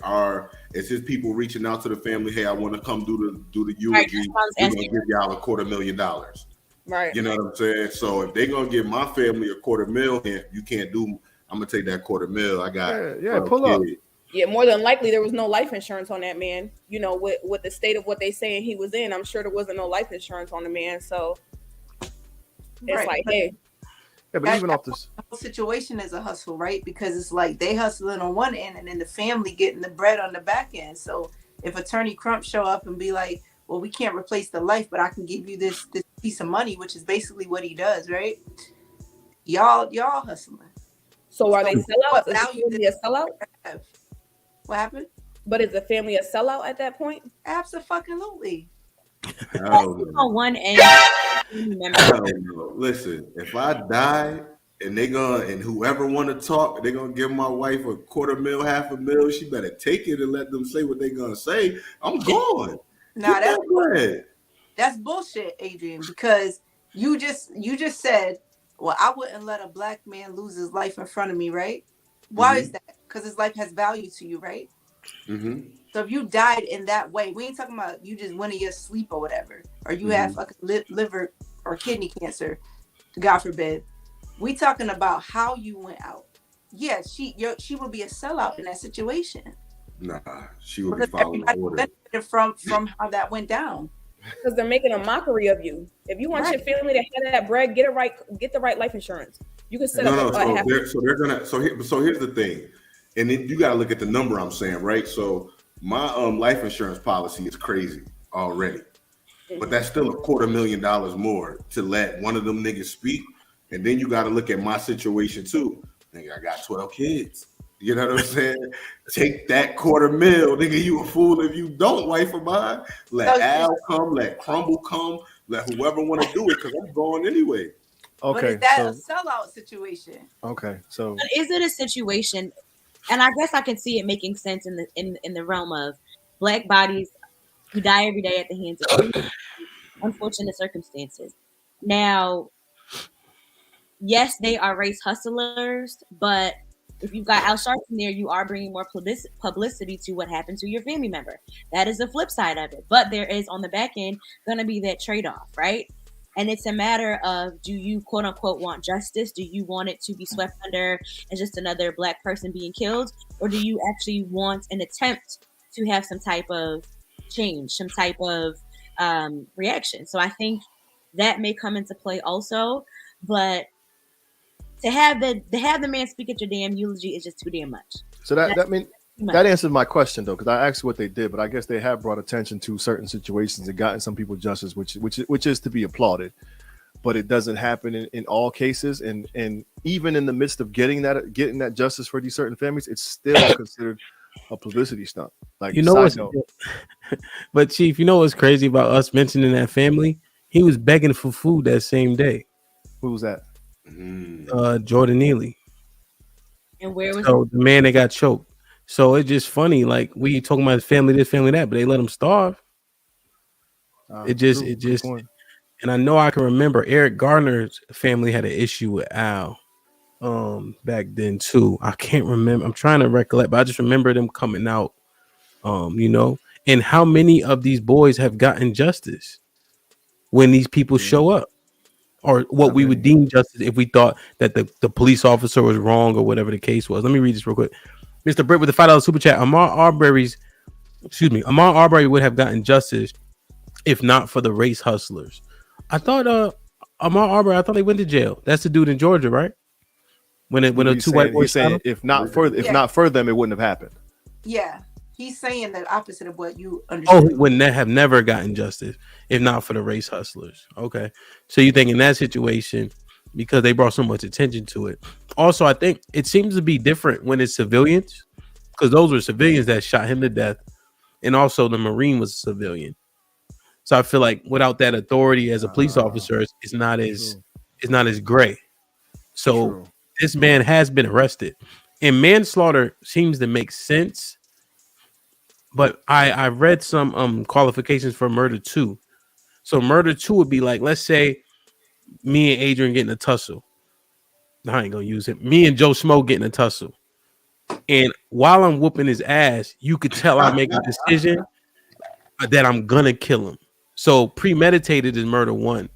E: is his people reaching out to the family? Hey, I want to come do the eulogy. We're gonna give y'all $250,000.
A: Right.
E: You know what I'm saying? So if they're gonna give my family $250,000, you can't do. I'm gonna take that $250,000. I got
G: pull up.
A: Yeah, more than likely there was no life insurance on that man. You know, with the state of what they saying he was in, I'm sure there wasn't no life insurance on the man. So it's like, hey.
G: Yeah, but even off this
B: whole situation is a hustle, right? Because it's like they hustling on one end and then the family getting the bread on the back end. So if Attorney Crump show up and be like, well, we can't replace the life, but I can give you this piece of money, which is basically what he does, right? Y'all hustling.
A: So are they sellouts? Is the
B: value
A: family a sellout?
B: What happened?
A: But is the family a sellout at that point?
B: Absolutely.
C: On one end,
E: listen, if I die and and whoever want to talk, they're gonna give my wife $250,000, $500,000. She better take it and let them say what they're gonna say. I'm gone.
B: Nah, that's bullshit, Adrian, because you just said, well, I wouldn't let a black man lose his life in front of me, right? Why is that? Because his life has value to you, right?
E: Mm-hmm.
B: So if you died in that way, we ain't talking about you just went in your sleep or whatever, or you have fucking liver or kidney cancer, God forbid. We talking about how you went out. Yeah, she would be a sellout in that situation.
E: Nah, she would be following the order.
B: Benefited from how that went down.
A: Because they're making a mockery of you. If you want your family to have that bread, get the right life insurance. You can set up.
E: So here's the thing, and then you got to look at the number I'm saying, right? So my life insurance policy is crazy already, but that's still $250,000 more to let one of them niggas speak, and then you got to look at my situation too. Nigga, I got 12 kids. You know what I'm saying? Take that $250,000, nigga. You a fool if you don't, wife of mine. Let Al come, let Crumble come, let whoever want to do it, because I'm going anyway.
B: Okay, but is that a sellout situation?
G: Okay, so
C: but is it a situation? And I guess I can see it making sense in the realm of black bodies who die every day at the hands of unfortunate circumstances. Now, yes, they are race hustlers, but if you've got Al Sharpton there, you are bringing more publicity to what happened to your family member. That is the flip side of it. But there is on the back end going to be that trade-off, right? And it's a matter of, do you quote unquote want justice? Do you want it to be swept under as just another black person being killed? Or do you actually want an attempt to have some type of change, some type of reaction? So I think that may come into play also. But to have the man speak at your damn eulogy is just too damn much.
G: So that answers my question though, because I asked what they did, but I guess they have brought attention to certain situations and gotten some people justice, which is to be applauded. But it doesn't happen in all cases, and even in the midst of getting that justice for these certain families, it's still considered a publicity stunt. Like,
F: you know what's, but Chief, you know what's crazy about us mentioning that family? He was begging for food that same day.
G: Who was that?
F: Jordan Neely.
C: And where was
F: the man that got choked? So it's just funny, like we talking about family this, family that, but they let him starve. It just, and I know I can remember Eric Gardner's family had an issue with Al back then too. I can't remember. I'm trying to recollect, but I just remember them coming out, and how many of these boys have gotten justice when these people show up, or what we would deem justice if we thought that the police officer was wrong or whatever the case was. Let me read this real quick. Mr. Britt with the $5 super chat. Ahmaud Arbery would have gotten justice if not for the race hustlers. I thought Ahmaud Arbery, I thought they went to jail. That's the dude in Georgia, right? When the two white boys
G: saying if not for them, it wouldn't have happened.
B: Yeah. He's saying the opposite of what you understand.
F: Oh, he would have never gotten justice if not for the race hustlers. Okay. So you think in that situation, because they brought so much attention to it. Also, I think it seems to be different when it's civilians, because those were civilians that shot him to death. And also the Marine was a civilian. So I feel like without that authority as a police officer, it's not as gray. So this man has been arrested. And manslaughter seems to make sense. But I read some qualifications for murder too. So murder 2 would be like, let's say me and Adrian get in a tussle. I ain't gonna use it. Me and Joe Schmo getting a tussle. And while I'm whooping his ass, you could tell I make a decision that I'm gonna kill him. So premeditated is murder 1.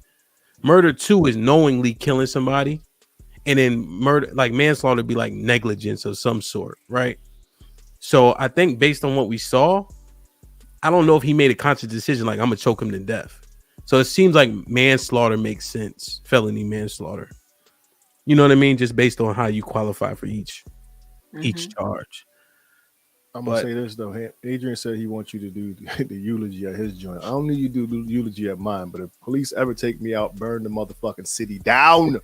F: Murder 2 is knowingly killing somebody. And then murder, like manslaughter, be like negligence of some sort, right? So I think based on what we saw, I don't know if he made a conscious decision like I'm gonna choke him to death. So it seems like manslaughter makes sense, felony manslaughter. You know what I mean? Just based on how you qualify for each charge.
G: I'm gonna say this though. Adrian said he wants you to do the eulogy at his joint. I don't need you to do the eulogy at mine, but if police ever take me out, burn the motherfucking city down.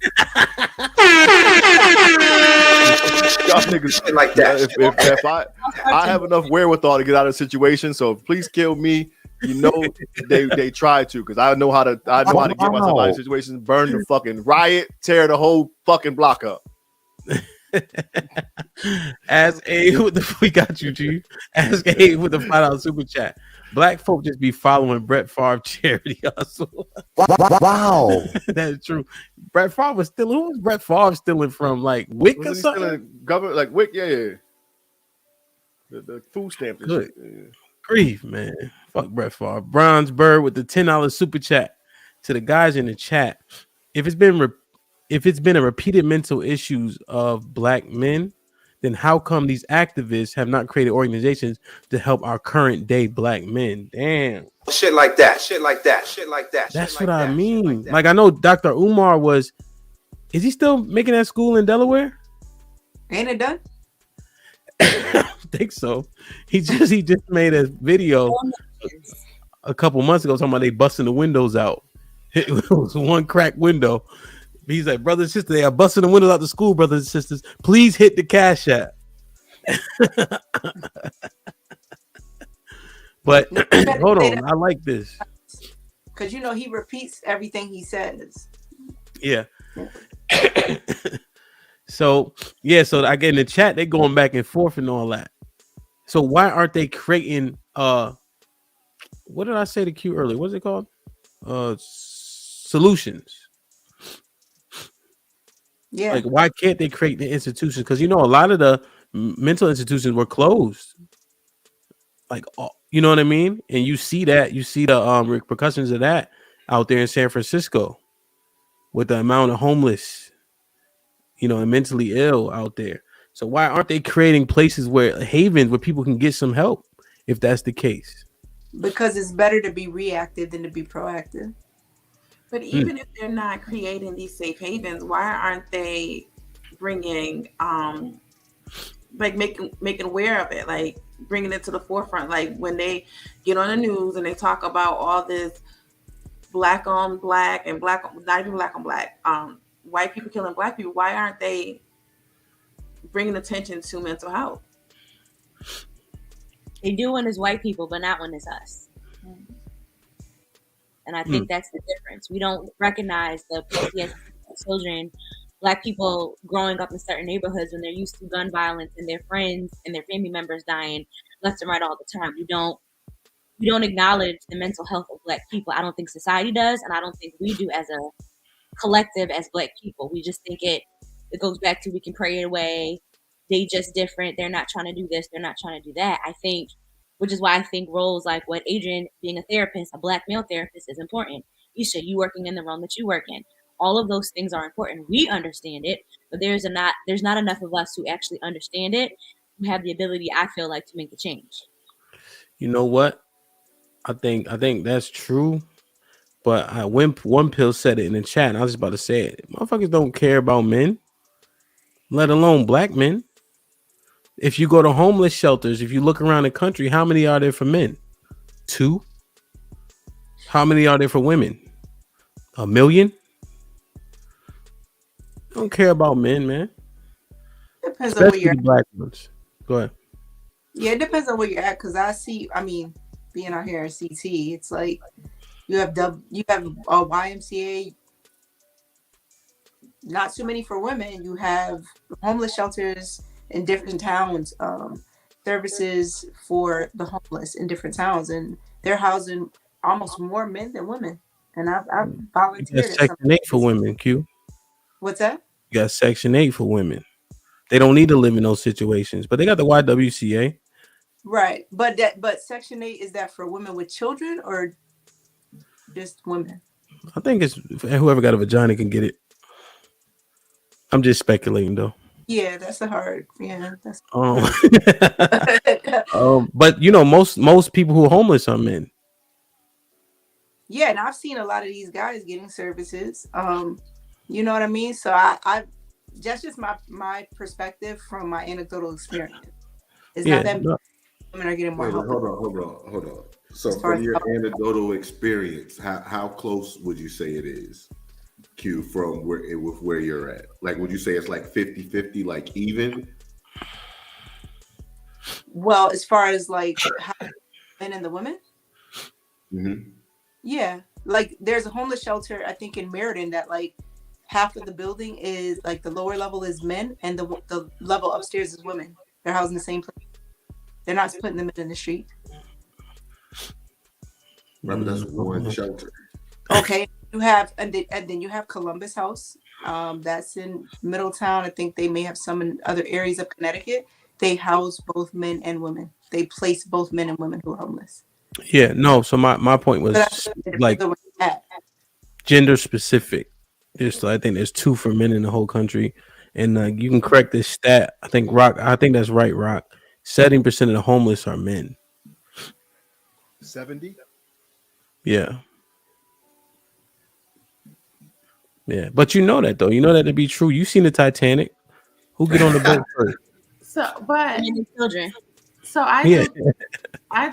G: Y'all niggas
K: like that.
G: If I have enough wherewithal to get out of the situation, so if police kill me, you know they try to, because I know how to get myself out of situations. Burn the fucking riot, tear the whole fucking block up.
F: Ask A with the we got you, G. Ask A with the $5 super chat. Black folk just be following Brett Favre charity hustle.
K: Wow.
F: That is true. Brett Favre was stealing. Who was Brett Favre stealing from? Like Wick or something?
G: Government, like Wick, yeah. The food stamp.
F: Good grief, man. Fuck Brett Favre. Bronze Bird with the $10 super chat. To the guys in the chat, if it's been a repeated mental issues of black men, then how come these activists have not created organizations to help our current day black men? Damn.
K: Shit like that. Shit like that. Shit like that.
F: That's what I mean. Like I know Dr. Umar is he still making that school in Delaware?
B: Ain't it done?
F: I think so. He just made a video a couple months ago talking about they busting the windows out. It was one cracked window. He's like, brothers and sisters, they are busting the windows out the school, brothers and sisters. Please hit the Cash App. But hold on, I like this.
B: Because he repeats everything he says.
F: Yeah. So I get in the chat, they going back and forth and all that. So why aren't they creating what did I say to Q earlier? What's it called? Solutions.
B: Yeah.
F: Like, why can't they create the institutions? Because a lot of the mental institutions were closed. Like, you know what I mean? And you see the repercussions of that out there in San Francisco with the amount of homeless, and mentally ill out there. So why aren't they creating places havens where people can get some help if that's the case?
B: Because it's better to be reactive than to be proactive.
D: But even if they're not creating these safe havens, why aren't they bringing, making aware of it, like bringing it to the forefront? Like when they get on the news and they talk about all this black on black and not even black on black, white people killing black people, why aren't they bringing attention to mental health?
C: They do when it's white people, but not when it's us. And I think that's the difference. We don't recognize the PTSD of children, black people growing up in certain neighborhoods when they're used to gun violence and their friends and their family members dying left and right all the time. We don't acknowledge the mental health of black people. I don't think society does, and I don't think we do as a collective as black people. We just think it goes back to we can pray it away. They just different. They're not trying to do this. They're not trying to do that. I think, which is why I think roles like what Adrian being a therapist, a black male therapist, is important. Isha, you working in the realm that you work in. All of those things are important. We understand it, but there's not enough of us who actually understand it, who have the ability, I feel like, to make the change.
F: You know what? I think that's true. But when One Pill said it in the chat, and I was just about to say it. Motherfuckers don't care about men, let alone black men. If you go to homeless shelters, if you look around the country, how many are there for men? 2. How many are there for women? 1 million? Don't care about men, man.
B: Depends on where you're
F: at. Black ones. Go ahead.
B: Yeah, it depends on where you're at. Because being out here in CT, it's like you have YMCA, not too many for women. You have homeless shelters in different towns, services for the homeless in different towns, and they're housing almost more men than women. And I've volunteered.
F: That's Section 8 for women, Q.
B: What's that?
F: You got Section 8 for women. They don't need to live in those situations, but they got the YWCA.
B: Right. But Section 8, is that for women with children or just women?
F: I think it's whoever got a vagina can get it. I'm just speculating though.
B: Yeah, that's a hard. Yeah, that's.
F: But you know, most people who are homeless are men.
B: Yeah, and I've seen a lot of these guys getting services. You know what I mean? So I that's just my perspective from my anecdotal experience. It's not that women are getting more help.
E: Hold on. So from your anecdotal experience, how close would you say it is, Q, from where you're at? Like, would you say it's like 50-50, like even?
B: Well, as far as like how men and the women?
E: Mm-hmm.
B: Yeah. Like there's a homeless shelter, I think in Meriden, that like half of the building is like the lower level is men and the level upstairs is women. They're housed in the same place. They're not splitting them in the street.
E: Right, but that's one shelter.
B: Okay, you have and then you have Columbus House. That's in Middletown. I think they may have some in other areas of Connecticut. They house both men and women. They place both men and women who are homeless.
F: Yeah, no. So my point was like gender specific. I think there's 2 for men in the whole country, and you can correct this stat. I think that's right. Rock. 70% of the homeless are men.
G: 70.
F: Yeah. Yeah, but you know that though. You know that to be true. You seen the Titanic. Who get on the boat first?
C: Children.
D: So I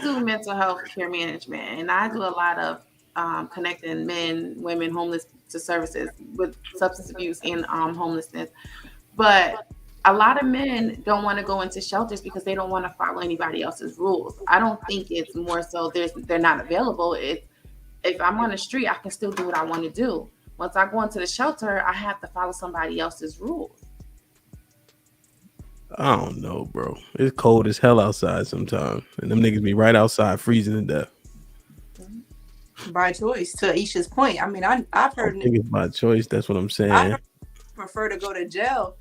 D: do mental health care management, and I do a lot of connecting men, women, homeless to services with substance abuse and homelessness. But a lot of men don't want to go into shelters because they don't want to follow anybody else's rules. I don't think it's more so they're not available. If I'm on the street, I can still do what I want to do. Once I go into the shelter, I have to follow somebody else's rules.
F: I don't know, bro. It's cold as hell outside sometimes, and them niggas be right outside freezing to death.
B: By choice, to Aisha's point. I mean, I've heard.
F: I think it's by choice. That's what I'm saying.
B: I prefer to go to jail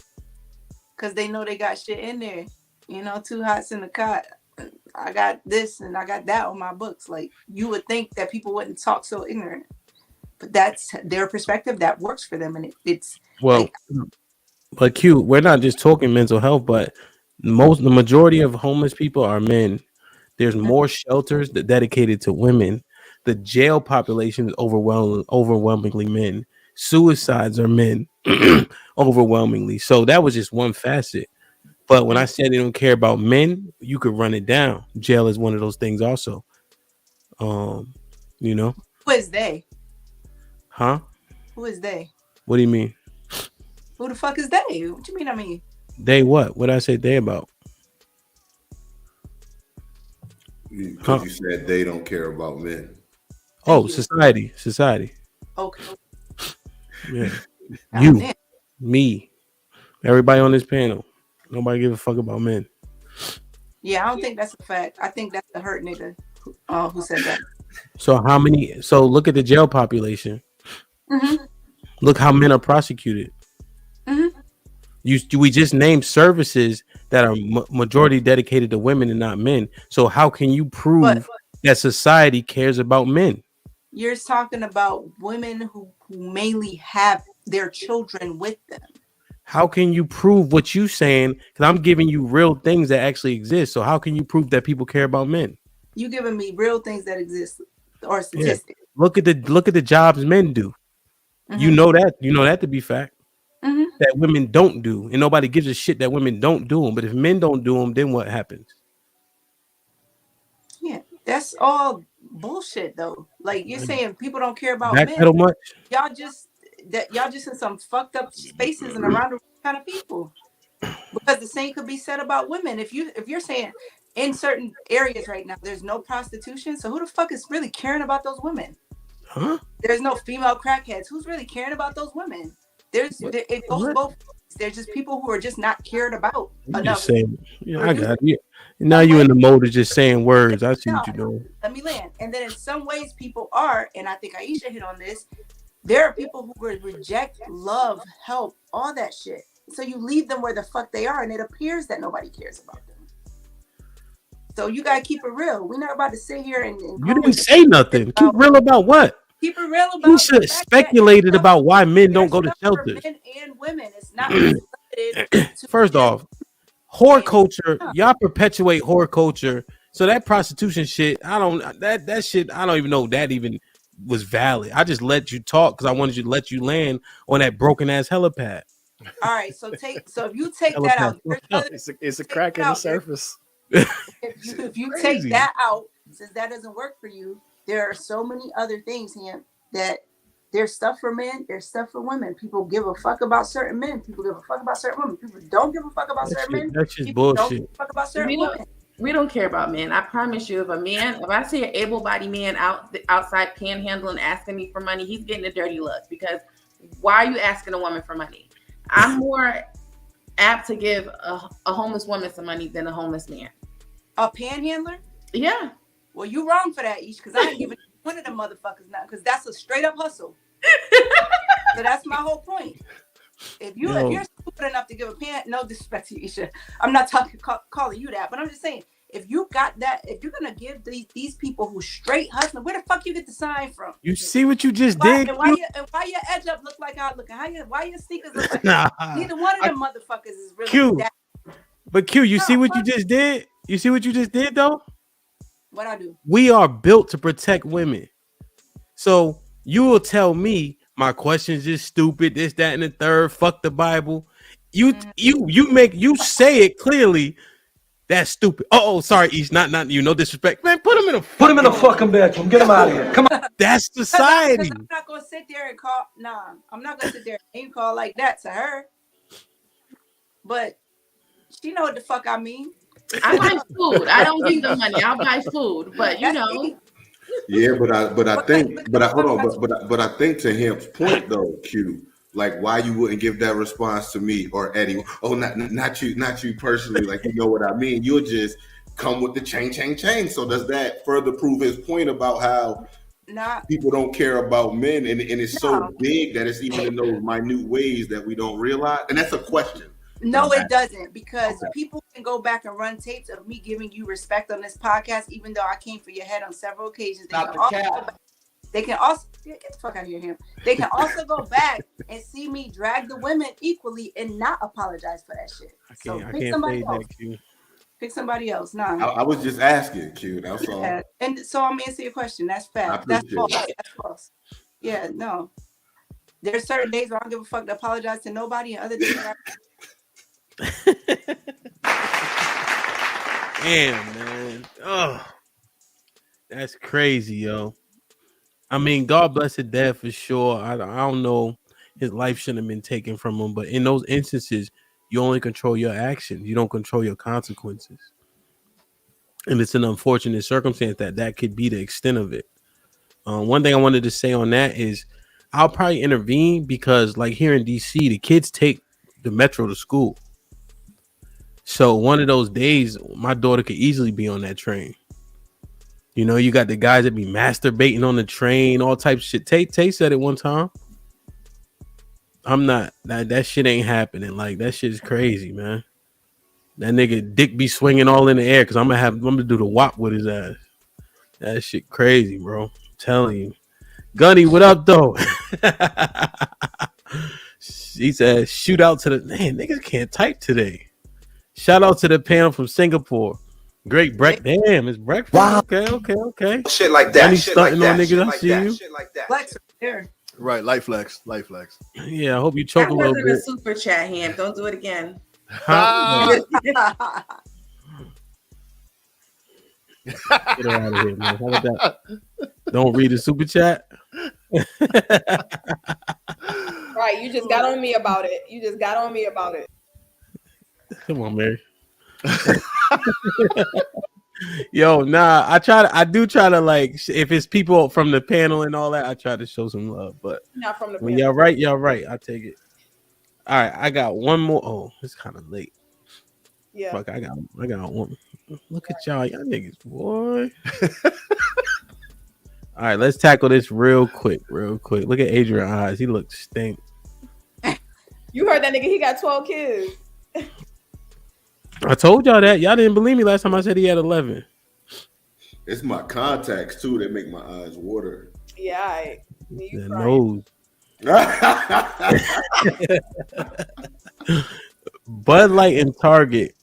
B: because they know they got shit in there. You know, 2 hots in the cot. I got this and I got that on my books. Like, you would think that people wouldn't talk so ignorant, but that's their perspective. That works for them, and it's
F: well.
B: Like,
F: but Q, we're not just talking mental health, but the majority of homeless people are men. There's more shelters that dedicated to women. The jail population is overwhelmingly men. Suicides are men, overwhelmingly. So that was just one facet. But when I said they don't care about men, you could run it down. Jail is one of those things also. You know.
B: Who is they?
F: Huh?
B: Who is they?
F: What do you mean?
B: Who the fuck is they? What you mean? I mean,
F: they what? What did I say they about?
E: Because you said they don't care about men.
F: Oh, society.
B: Okay.
F: Yeah. You, me, everybody on this panel. Nobody give a fuck about men.
B: Yeah, I don't think that's a fact. I think that's the hurt nigga who said that.
F: So how many? So look at the jail population.
B: Mm-hmm.
F: Look how men are prosecuted.
B: Mm-hmm.
F: We just named services that are majority dedicated to women and not men. So how can you prove that society cares about men?
B: You're talking about women who mainly have their children with them.
F: How can you prove what you saying? Because I'm giving you real things that actually exist. So how can you prove that people care about men?
B: You giving me real things that exist or statistics.
F: Yeah. Look at the jobs men do. Mm-hmm. You know that to be fact.
B: Mm-hmm.
F: That women don't do, and nobody gives a shit that women don't do them. But if men don't do them, then what happens?
B: Yeah, that's all bullshit, though. Like you're saying, people don't care about men.
F: Much.
B: Y'all just in some fucked up spaces and around the kind of people. Because the same could be said about women. If you're saying in certain areas right now there's no prostitution, so who the fuck is really caring about those women?
F: Huh?
B: There's no female crackheads. Who's really caring about those women? It goes both ways. There's just people who are just not cared about enough.
F: Just saying, yeah, I got it. Now you're in the mode of just saying words. I see what you're doing.
B: Let me land. And then in some ways people are, and I think Aisha hit on this, There are people who would reject love, help, all that shit. So you leave them where the fuck they are, and it appears that nobody cares about them. So you gotta keep it real. We're not about to sit here and
F: you didn't say nothing. Keep real about what?
B: Keep it real about.
F: You should have speculated about why men don't go to shelters.
B: Men and women. It's not just limited to
F: First off, whore culture. Y'all perpetuate whore culture. So that prostitution shit, that shit. I don't even know if that even was valid. I just let you talk because I wanted you to let you land on that broken ass helipad.
B: All right, so if you take that out,
G: it's a crack in the surface.
B: If you take that out, since that doesn't work for you, there are so many other things here that there's stuff for men, there's stuff for women. People give a fuck about certain men. People give a fuck about certain women. People don't give a fuck about certain men.
F: That's just
B: People
F: bullshit.
B: don't give a fuck about certain women.
D: We don't care about men. I promise you, if I see an able-bodied man outside panhandling asking me for money, he's getting a dirty look because why are you asking a woman for money? I'm more apt to give a homeless woman some money than a homeless man.
B: A panhandler?
D: Yeah.
B: Well, you wrong for that, Ish, because I ain't giving one of them motherfuckers now, because that's a straight up hustle. So that's my whole point. If you're stupid enough to give a no disrespect to you, Isha, I'm not calling you that, but I'm just saying, if you got that, if you're gonna give these people who straight hustling, where the fuck you get the sign from?
F: You see what you just did?
B: And why your edge up look like I look? Why your sneakers look like neither one of them motherfuckers is really
F: Q.
B: that.
F: But Q, you see what you just did? You see what you just did though?
B: What I do?
F: We are built to protect women. So you will tell me my questions is stupid, this, that, and the third. Fuck the Bible. You say it clearly. That's stupid. Oh, sorry, East. Not you. No disrespect, man. Put him in a fucking bedroom. Get him out of here. Come on. That's society.
B: I'm not gonna sit there and call. Nah, I'm not gonna sit there and call like that to her. But she know what the fuck I mean.
D: I buy food. I don't give them money. I'll buy food, but you know.
E: Yeah, but I think to him's point though, Q, like why you wouldn't give that response to me or Eddie? Oh, not you personally. Like you know what I mean? You'll just come with the chain. So does that further prove his point about how people don't care about men and it's so big that it's even in those minute ways that we don't realize? And that's a question.
B: No, it doesn't, because people can go back and run tapes of me giving you respect on this podcast, even though I came for your head on several occasions. They can also get the fuck out of here. They can also go back and see me drag the women equally and not apologize for that shit. Pick somebody else. Pick somebody else. Nah.
E: I was just asking, Q. That's all.
B: And so I'm answering your question. That's fact. That's false. That's false. Yeah, no. There's certain days where I don't give a fuck to apologize to nobody, and other days
F: Damn, man. Oh, that's crazy, yo. I mean, God bless his dad for sure. I don't know. His life shouldn't have been taken from him, but in those instances, you only control your actions. You don't control your consequences. And it's an unfortunate circumstance that could be the extent of it. One thing I wanted to say on that is I'll probably intervene because, like here in DC, the kids take the metro to school. So one of those days, my daughter could easily be on that train. You know, you got the guys that be masturbating on the train, all types of shit. Tay said it one time. I'm not, that shit ain't happening. Like, that shit is crazy, man. That nigga dick be swinging all in the air because I'm gonna do the wop with his ass. That shit crazy, bro. I'm telling you. Gunny, what up, though? He said, shoot out to the, man, niggas can't type today. Shout out to the panel from Singapore. Great breakfast. Damn, it's breakfast. Wow. Okay.
K: Shit like that.
F: Shit like that. Niggas, I see you.
K: Shit like that.
B: Flex there.
G: Right, light flex.
F: Yeah, I hope you choke a little bit.
D: A super chat hand. Don't do it again.
F: Huh? Get her out of here, man. How about that? Don't read the super chat.
A: Right, you just got on me about it.
F: Come on, Mary. Yo, nah, I do try to like if it's people from the panel and all that, I try to show some love. But
A: not from the
F: when
A: panel.
F: y'all right. I take it. All right, I got one more. Oh, it's kind of late.
A: Yeah.
F: Fuck, I got one. Look at y'all niggas, boy. All right, let's tackle this real quick. Look at Adrian's eyes. He looks stink.
A: You heard that nigga? He got 12 kids.
F: I told y'all that. Y'all didn't believe me last time I said he had 11.
E: It's my contacts too that make my eyes water.
A: Yeah,
F: The nose. Bud Light and Target.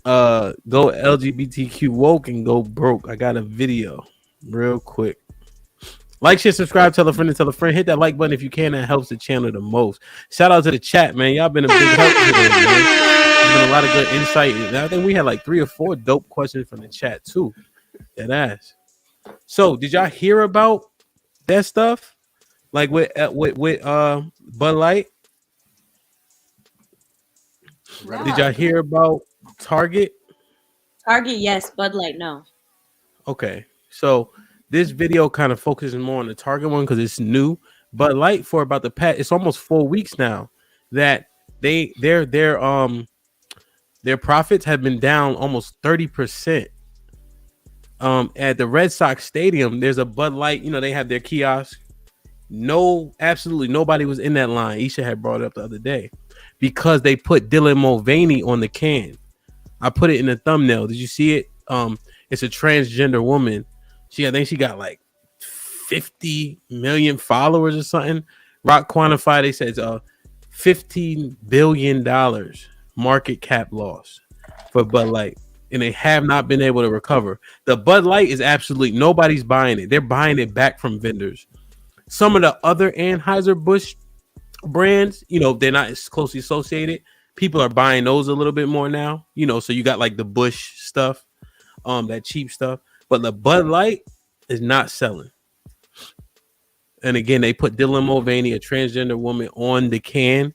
F: Go LGBTQ woke and go broke. I got a video real quick. Like, share, subscribe, tell a friend and tell a friend. Hit that like button if you can. That helps the channel the most. Shout out to the chat, man. Y'all been a big help today, man. There's been a lot of good insight. And I think we had like 3 or 4 dope questions from the chat too. That ass. So, did y'all hear about that stuff? Like with Bud Light?
C: No.
F: Did y'all hear about Target?
C: Target, yes. Bud Light, no.
F: Okay, so this video kind of focuses more on the Target one because it's new. Bud Light for about the past, it's almost 4 weeks now that their profits have been down almost 30%. At the Red Sox Stadium, there's a Bud Light. You know, they have their kiosk. Absolutely nobody was in that line. Isha had brought it up the other day because they put Dylan Mulvaney on the can. I put it in the thumbnail. Did you see it? It's a transgender woman. I think she got like 50 million followers or something. Rock Quantify, they said it's $15 billion market cap loss for Bud Light. And they have not been able to recover. The Bud Light is absolutely nobody's buying it. They're buying it back from vendors. Some of the other Anheuser-Busch brands, you know, they're not as closely associated. People are buying those a little bit more now. You know, so you got like the Busch stuff, that cheap stuff. But the Bud Light is not selling. And again, they put Dylan Mulvaney, a transgender woman, on the can,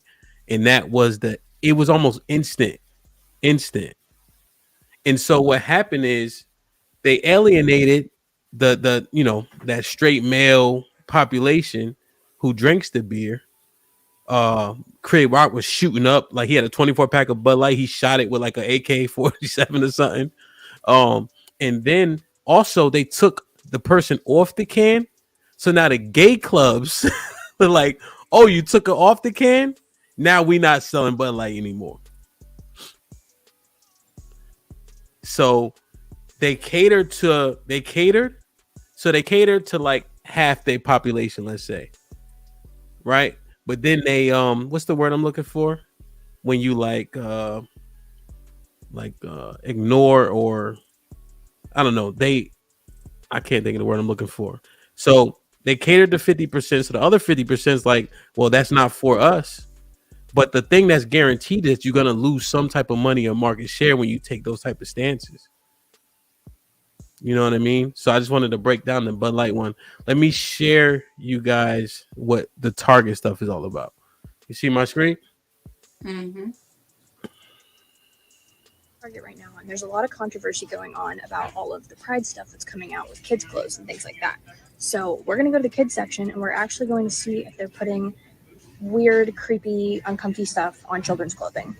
F: and it was almost instant. And so what happened is they alienated the that straight male population who drinks the beer. Craig Rock was shooting up like he had a 24 pack of Bud Light. He shot it with like an AK-47 or something. And then also they took the person off the can. So now the gay clubs were like, "Oh, you took it off the can? Now we not selling Bud Light anymore." So they catered to like half their population, let's say. Right? But then they what's the word I'm looking for? When you ignore, or I don't know, I can't think of the word I'm looking for. So they catered to 50%. So the other 50% is like, well, that's not for us. But the thing that's guaranteed is you're gonna lose some type of money or market share when you take those type of stances. You know what I mean? So I just wanted to break down the Bud Light one. Let me share you guys what the Target stuff is all about. You see my screen?
Q: Mm-hmm. Target right now, and there's a lot of controversy going on about all of the Pride stuff that's coming out with kids' clothes and things like that. So we're going to go to the kids section, and we're actually going to see if they're putting weird, creepy, uncomfy stuff on children's clothing.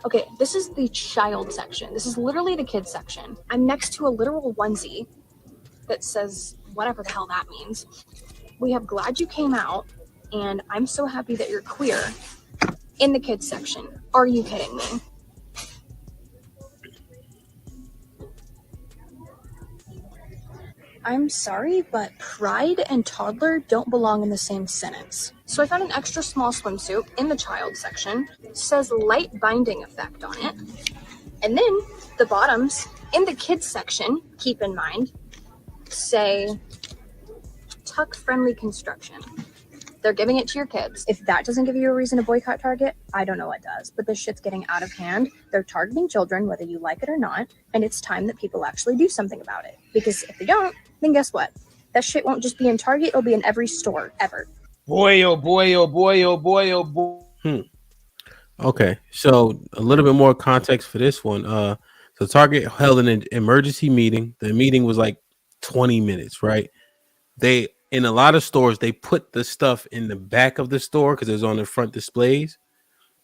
Q: Okay, this is the child section. This is literally the kids section. I'm next to a literal onesie that says whatever the hell that means. We have "Glad You Came Out" and "I'm so happy that you're queer" in the kids section. Are you kidding me? I'm sorry, but pride and toddler don't belong in the same sentence. So I found an extra small swimsuit in the child section. It says light binding effect on it. And then the bottoms in the kids section, keep in mind, say tuck friendly construction. They're giving it to your kids. If that doesn't give you a reason to boycott Target, I don't know what does. But this shit's getting out of hand. They're targeting children, whether you like it or not. And it's time that people actually do something about it. Because if they don't, then guess what? That shit won't just be in Target, it'll be in every store ever.
M: Boy, oh boy, oh boy, oh boy, oh boy.
F: Okay, so a little bit more context for this one. So Target held an emergency meeting. The meeting was like 20 minutes, right? They, in a lot of stores, they put the stuff in the back of the store because it was on the front displays.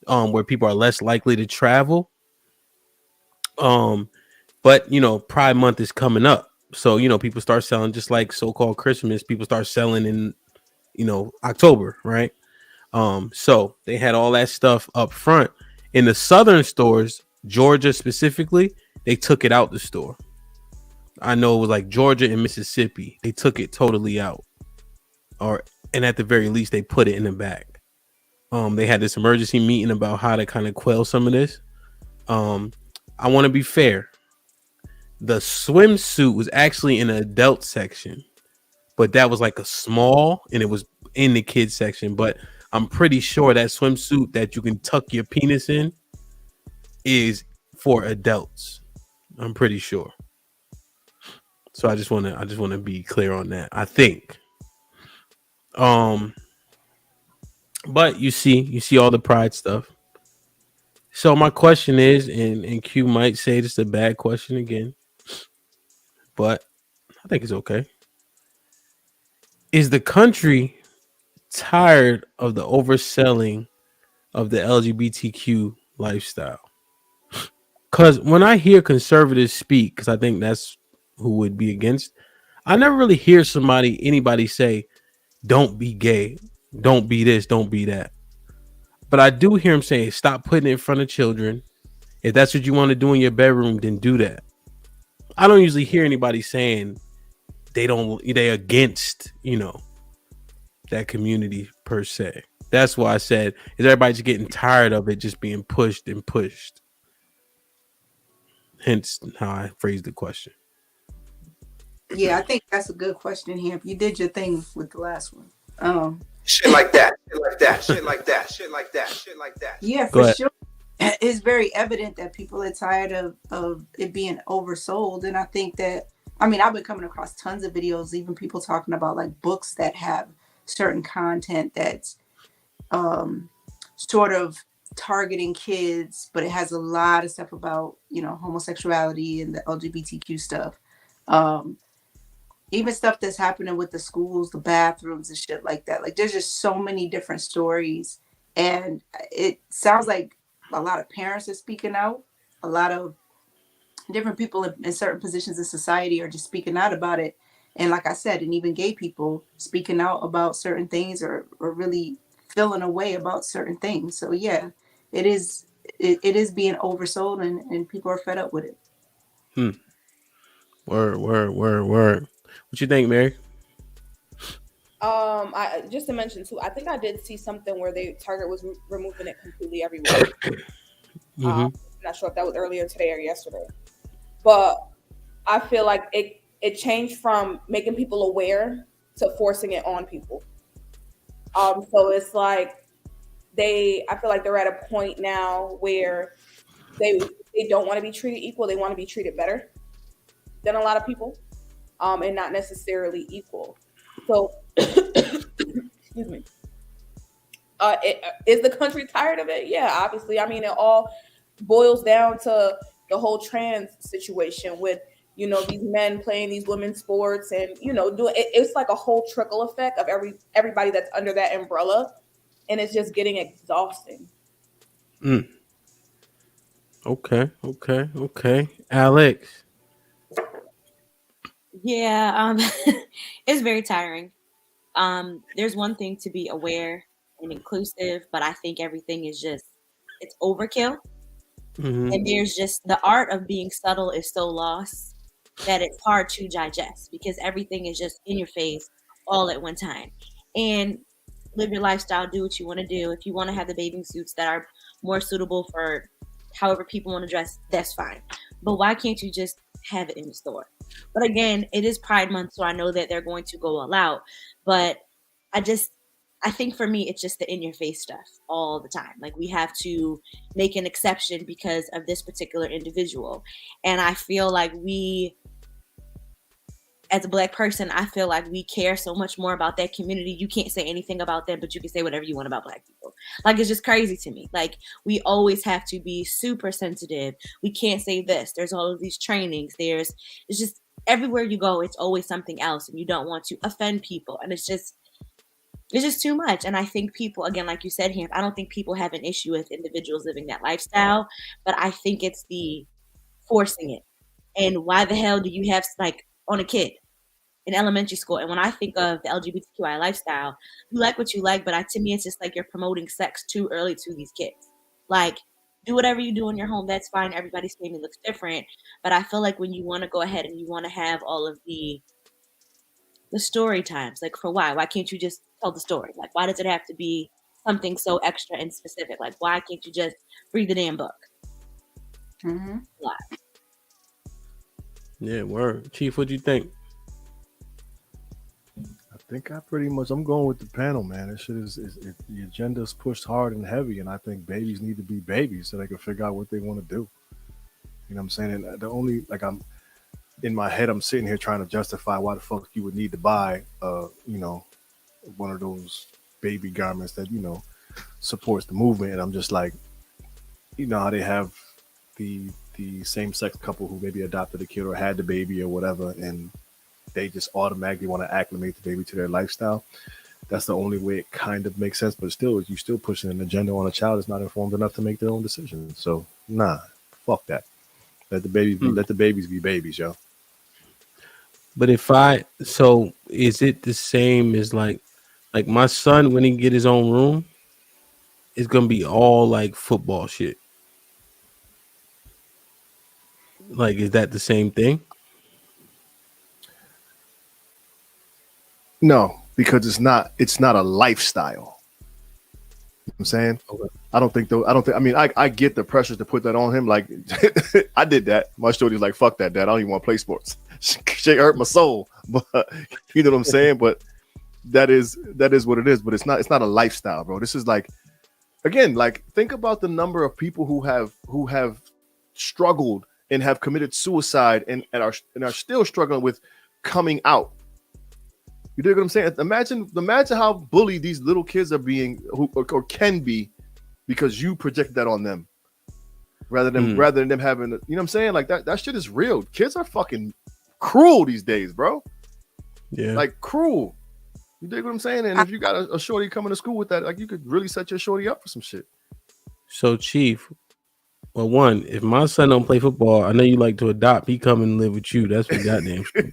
F: where people are less likely to travel. But Pride Month is coming up, so people start selling, just like so-called Christmas. People start selling in October, right? So they had all that stuff up front in the southern stores. Georgia specifically, they took it out the store. I know it was like Georgia and Mississippi. They took it totally out, and at the very least, they put it in the back. They had this emergency meeting about how to kind of quell some of this. I want to be fair. The swimsuit was actually in the adult section, but that was like a small, and it was in the kids section. But I'm pretty sure that swimsuit that you can tuck your penis in is for adults. I'm pretty sure. So I just want to be clear on that. I think. But you see all the pride stuff. So my question is, and Q might say this is a bad question again, but I think it's okay. Is the country tired of the overselling of the LGBTQ lifestyle? Because when I hear conservatives speak, because I think that's who would be against, I never really hear anybody say, don't be gay, don't be this, don't be that. But I do hear them saying, stop putting it in front of children. If that's what you want to do in your bedroom, then do that. I don't usually hear anybody saying they against, that community per se. That's why I said, is everybody just getting tired of it just being pushed and pushed? Hence how I phrased the question.
B: Yeah, I think that's a good question here. You did your thing with the last one.
K: Shit like that, shit like that, shit like that, shit like that, shit like that.
B: Yeah, for sure. It's very evident that people are tired of it being oversold. And I think that, I've been coming across tons of videos, even people talking about like books that have certain content that's sort of targeting kids, but it has a lot of stuff about, homosexuality and the LGBTQ stuff. Even stuff that's happening with the schools, the bathrooms and shit like that. Like there's just so many different stories. And it sounds like a lot of parents are speaking out. A lot of different people in certain positions in society are just speaking out about it. And like I said, and even gay people speaking out about certain things or really feeling a way about certain things. So yeah, it is being oversold and people are fed up with it.
F: Word. What you think, Mary?
A: I just to mention too, I think I did see something where Target was removing it completely everywhere. I'm not sure if that was earlier today or yesterday, but I feel like it changed from making people aware to forcing it on people. So it's like I feel like they're at a point now where they don't want to be treated equal. They want to be treated better than a lot of people, and not necessarily equal. So, excuse me. Is the country tired of it? Yeah, obviously. It all boils down to the whole trans situation with, these men playing these women's sports and, it's like a whole trickle effect of everybody that's under that umbrella. And it's just getting exhausting.
F: Okay. Alex.
C: Yeah, it's very tiring. There's one thing to be aware and inclusive, but I think everything is it's overkill. And there's just the art of being subtle is so lost that it's hard to digest because everything is just in your face all at one time. And live your lifestyle, do what you want to do. If you want to have the bathing suits that are more suitable for however people want to dress, that's fine. But why can't you just have it in the store? But again, it is Pride Month, so I know that they're going to go all out. But I think for me, it's just the in-your-face stuff all the time. Like we have to make an exception because of this particular individual. And I feel like as a Black person, I feel like we care so much more about that community. You can't say anything about them, but you can say whatever you want about Black people. Like, it's just crazy to me. Like, we always have to be super sensitive. We can't say this. There's all of these trainings. It's just everywhere you go, it's always something else. And you don't want to offend people. And it's just, It's just too much. And I think people, again, like you said, here, I don't think people have an issue with individuals living that lifestyle, but I think it's the forcing it. And why the hell do you have, like, on a kid in elementary school? And when I think of the LGBTQI lifestyle, you like what you like, but to me, it's just like you're promoting sex too early to these kids. Like, do whatever you do in your home, that's fine. Everybody's family looks different. But I feel like when you want to go ahead and you want to have all of the story times, like, for why can't you just tell the story? Like, why does it have to be something so extra and specific? Like, why can't you just read the damn book?
B: Mm-hmm.
F: Yeah, word. Chief, what do you think?
G: I think I'm going with the panel, man. This shit is the agenda's pushed hard and heavy, and I think babies need to be babies so they can figure out what they want to do. You know what I'm saying? And the only, like, I'm in my head, I'm sitting here trying to justify why the fuck you would need to buy, one of those baby garments that, supports the movement. And I'm just like, you know how they have the same-sex couple who maybe adopted a kid or had the baby or whatever, and they just automatically want to acclimate the baby to their lifestyle. That's the only way it kind of makes sense. But still, you're still pushing an agenda on a child that's not informed enough to make their own decisions. So, nah, fuck that. Let the babies be babies, yo.
F: But so is it the same as like my son, when he get his own room, it's gonna be all like football shit? Like, is that the same thing?
G: No, because it's not a lifestyle. You know what I'm saying? Okay. I mean, I get the pressure to put that on him. Like, I did that. My shorty's like, fuck that, dad. I don't even want to play sports. Shit hurt my soul. But you know what I'm saying? But that is what it is. But it's not a lifestyle, bro. This is like, again, like, think about the number of people who have struggled and have committed suicide and are still struggling with coming out. You dig what I'm saying? Imagine how bullied these little kids are being, or can be, because you project that on them, rather than them having, you know what I'm saying? Like, that shit is real. Kids are fucking cruel these days, bro.
F: Yeah, like
G: cruel. You dig what I'm saying? And if you got a shorty coming to school with that, like, you could really set your shorty up for some shit.
F: So, Chief, well, one, if my son don't play football, I know you like to adopt. He come and live with you. That's for goddamn sure.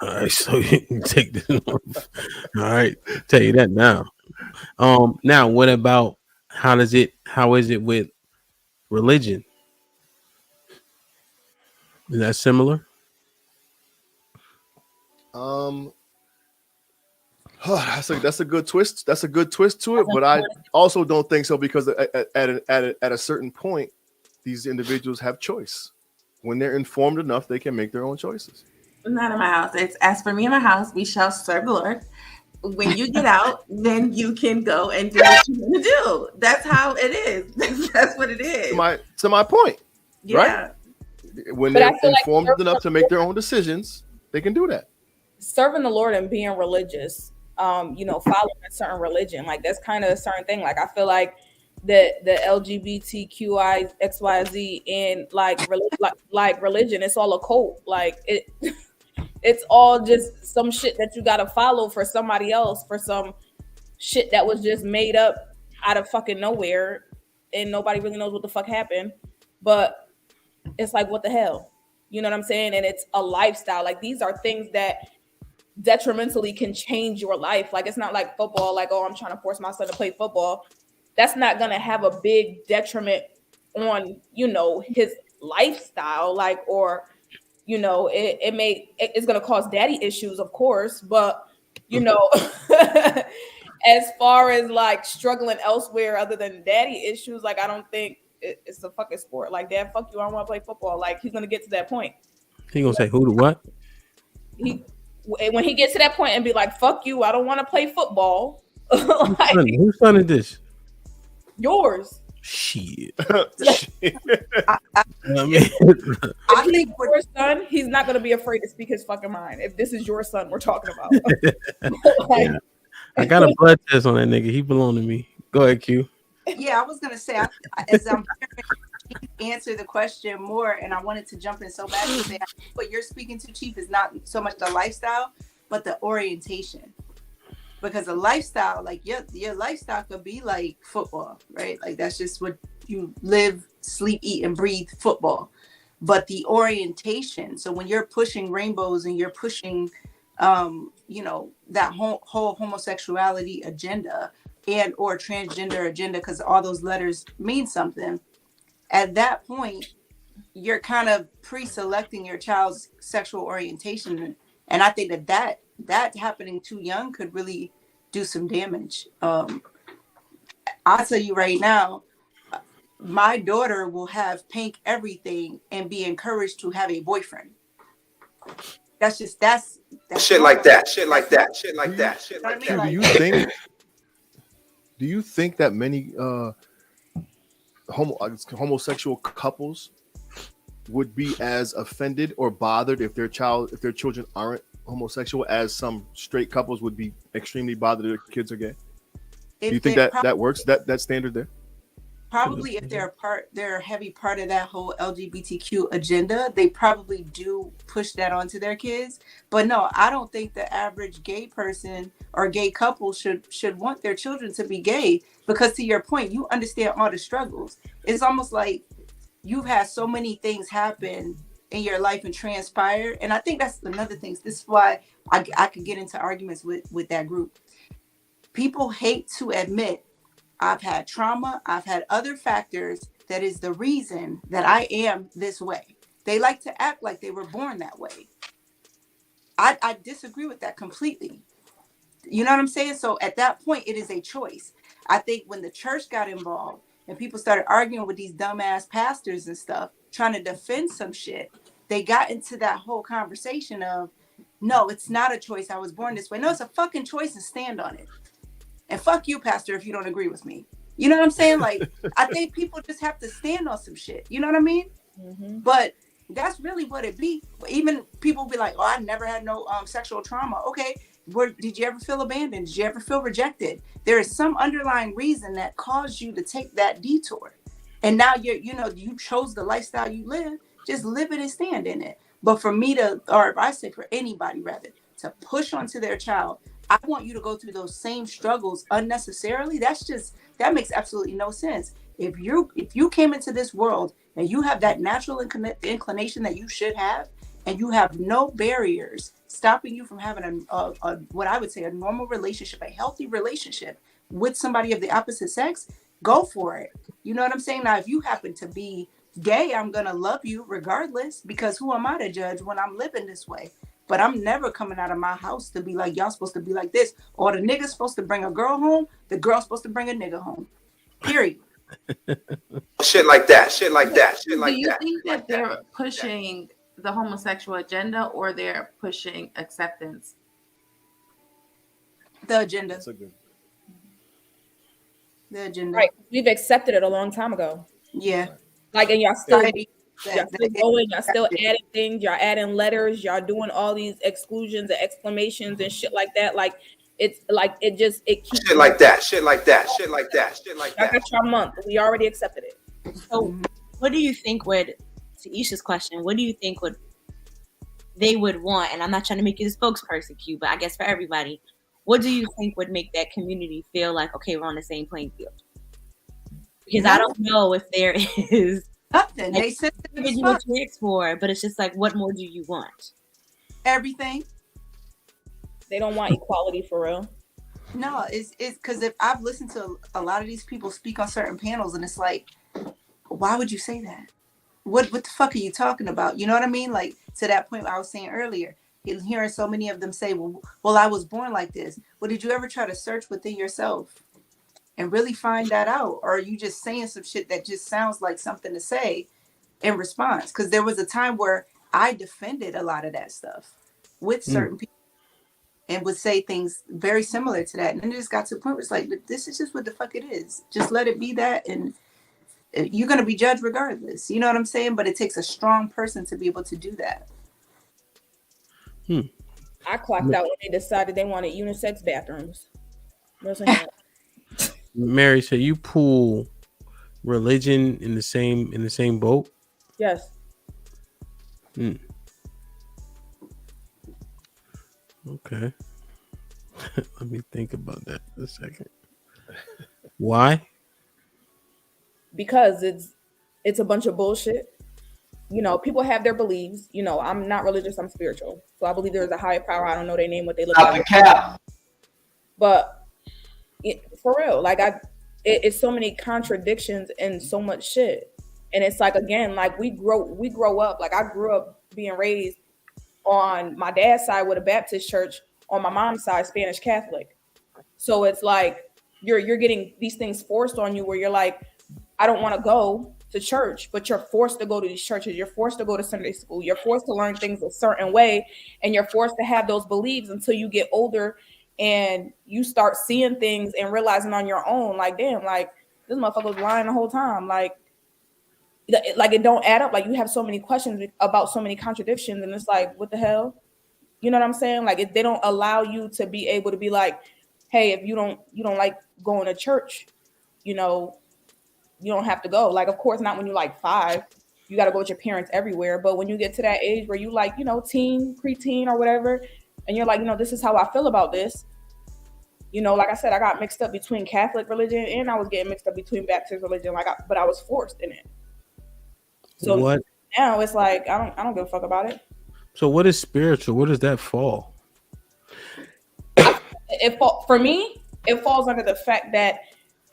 F: All right, so you can take this off. All right, tell you that now. Now, what about how is it with religion? Is that similar?
G: That's a good twist. That's a good twist to it, but I also don't think so, because at a certain point, these individuals have choice. When they're informed enough, they can make their own choices.
D: Not in my house. It's, as for me and my house, we shall serve the Lord. When you get out, then you can go and do what you want to do. That's how it is. That's what it is.
G: To my point,
D: yeah.
G: Right? When they're informed enough to make their own decisions, they can do that.
A: Serving the Lord and being religious, following a certain religion, like, that's kind of a certain thing. Like, I feel like the LGBTQI XYZ and like religion, it's all a cult. Like, it's all just some shit that you gotta follow for somebody else, for some shit that was just made up out of fucking nowhere, and nobody really knows what the fuck happened. But it's like, what the hell? You know what I'm saying? And it's a lifestyle. Like, these are things that detrimentally can change your life. Like, it's not like football, like, oh, I'm trying to force my son to play football. That's not gonna have a big detriment on, his lifestyle, like, or it's gonna cause daddy issues, of course, but as far as like struggling elsewhere other than daddy issues, like, I don't think it's a fucking sport. Like, dad, fuck you, I don't want to play football. Like, he's gonna get to that point.
F: He gonna say who to what?
A: When he gets to that point and be like, fuck you, I don't want to play football.
F: Like, whose son is this?
A: Yours.
F: Shit.
A: I think your son, he's not going to be afraid to speak his fucking mind. If this is your son we're talking about.
F: Yeah. I got a blood test on that nigga. He belong to me. Go ahead, Q.
B: Yeah, I was going to say, as I'm answer the question more, and I wanted to jump in so bad to say, what you're speaking to, Chief, is not so much the lifestyle, but the orientation. because a lifestyle, like your lifestyle could be like football, right? Like that's just what you live, sleep, eat, and breathe football. But the orientation, so when you're pushing rainbows and you're pushing that whole homosexuality agenda and or transgender agenda, because all those letters mean something, at that point you're kind of pre-selecting your child's sexual orientation, and I think that happening too young could really do some damage. I'll tell you right now, my daughter will have pink everything and be encouraged to have a boyfriend. That's
K: shit like that, shit like that, shit like that, shit like that.
G: Do you think that many homosexual couples would be as offended or bothered if their children aren't homosexual as some straight couples would be extremely bothered if their kids are gay? Do you think that works, that standard there?
B: Probably if they're a heavy part of that whole LGBTQ agenda, they probably do push that onto their kids. But no, I don't think the average gay person or gay couple should want their children to be gay, because to your point, you understand all the struggles. It's almost like you've had so many things happen in your life and transpire. And I think that's another thing. This is why I could get into arguments with that group. People hate to admit, I've had trauma, I've had other factors that is the reason that I am this way. They like to act like they were born that way. I disagree with that completely. You know what I'm saying? So at that point, it is a choice. I think when the church got involved and people started arguing with these dumbass pastors and stuff, trying to defend some shit, they got into that whole conversation of, no, it's not a choice. I was born this way. No, it's a fucking choice, and stand on it. And fuck you, pastor, if you don't agree with me. You know what I'm saying? Like, I think people just have to stand on some shit. You know what I mean? Mm-hmm. But that's really what it be. Even people be like, oh, I never had no sexual trauma. Okay, did you ever feel abandoned? Did you ever feel rejected? There is some underlying reason that caused you to take that detour. And now you chose the lifestyle you live. Just live it and stand in it. But for me or I say for anybody rather, to push onto their child, I want you to go through those same struggles unnecessarily. That makes absolutely no sense. If you came into this world and you have that natural inclination that you should have, and you have no barriers stopping you from having a what I would say a normal relationship, a healthy relationship with somebody of the opposite sex, go for it. You know what I'm saying? Now, if you happen to be gay, I'm gonna love you regardless, because who am I to judge when I'm living this way? But I'm never coming out of my house to be like, y'all supposed to be like this. Or the nigga's supposed to bring a girl home. The girl's supposed to bring a nigga home. Period.
K: Shit like that. Shit like that. Shit like that.
D: Do you think that they're pushing the homosexual agenda, or they're pushing acceptance?
B: The agenda. That's a good. The agenda.
A: Right. We've accepted it a long time ago.
B: Yeah.
A: Like, and y'all still... Y'all still going, y'all still adding things, y'all adding letters, y'all doing all these exclusions and exclamations and shit like that. Like, it's like it keeps
K: shit like that, shit like that, shit like that, shit like that.
A: I got your month. We already accepted it.
C: So what do you think to Isha's question, what do you think they would want? And I'm not trying to make you the spokesperson, Q, but I guess for everybody, what do you think would make that community feel like, okay, we're on the same playing field? Because I don't know if there is
B: nothing. They said
C: you what you asked for, but it's just like, what more do you want?
B: Everything.
A: They don't want equality for real.
B: No, it's because if I've listened to a lot of these people speak on certain panels, and it's like, why would you say that? What the fuck are you talking about? You know what I mean? Like, to that point I was saying earlier, hearing so many of them say, well, I was born like this. Well, did you ever try to search within yourself and really find that out? Or are you just saying some shit that just sounds like something to say in response? Because there was a time where I defended a lot of that stuff with certain people and would say things very similar to that. And then it just got to the point where it's like, this is just what the fuck it is. Just let it be that, and you're going to be judged regardless. You know what I'm saying? But it takes a strong person to be able to do that.
A: I clocked out when they decided they wanted unisex bathrooms.
F: Mary, so you pull religion in the same boat?
A: Yes.
F: Okay. Let me think about that for a second. Why?
A: Because it's a bunch of bullshit. You know, people have their beliefs. You know, I'm not religious, I'm spiritual. So I believe there's a higher power. I don't know their name, what they look
K: Stop the
A: like.
K: cap.
A: But for real, like it's so many contradictions and so much shit. And it's like, again, like we grow up, like I grew up being raised on my dad's side with a Baptist church, on my mom's side Spanish Catholic. So it's like you're getting these things forced on you where you're like, I don't want to go to church, but you're forced to go to these churches. You're forced to go to Sunday school. You're forced to learn things a certain way, and you're forced to have those beliefs until you get older and you start seeing things and realizing on your own, like, damn, like this motherfucker was lying the whole time. Like it don't add up. Like you have so many questions about so many contradictions, and it's like, what the hell? You know what I'm saying? Like if they don't allow you to be able to be like, hey, if you don't like going to church, you know, you don't have to go. Like, of course, not when you're like 5. You got to go with your parents everywhere. But when you get to that age where you like, you know, teen, preteen or whatever, and you're like, you know, this is how I feel about this. You know, like I said, I got mixed up between Catholic religion and I was getting mixed up between Baptist religion. But I was forced in it. So
F: what?
A: Now it's like I don't give a fuck about it.
F: So what is spiritual? Where does that fall?
A: For me, it falls under the fact that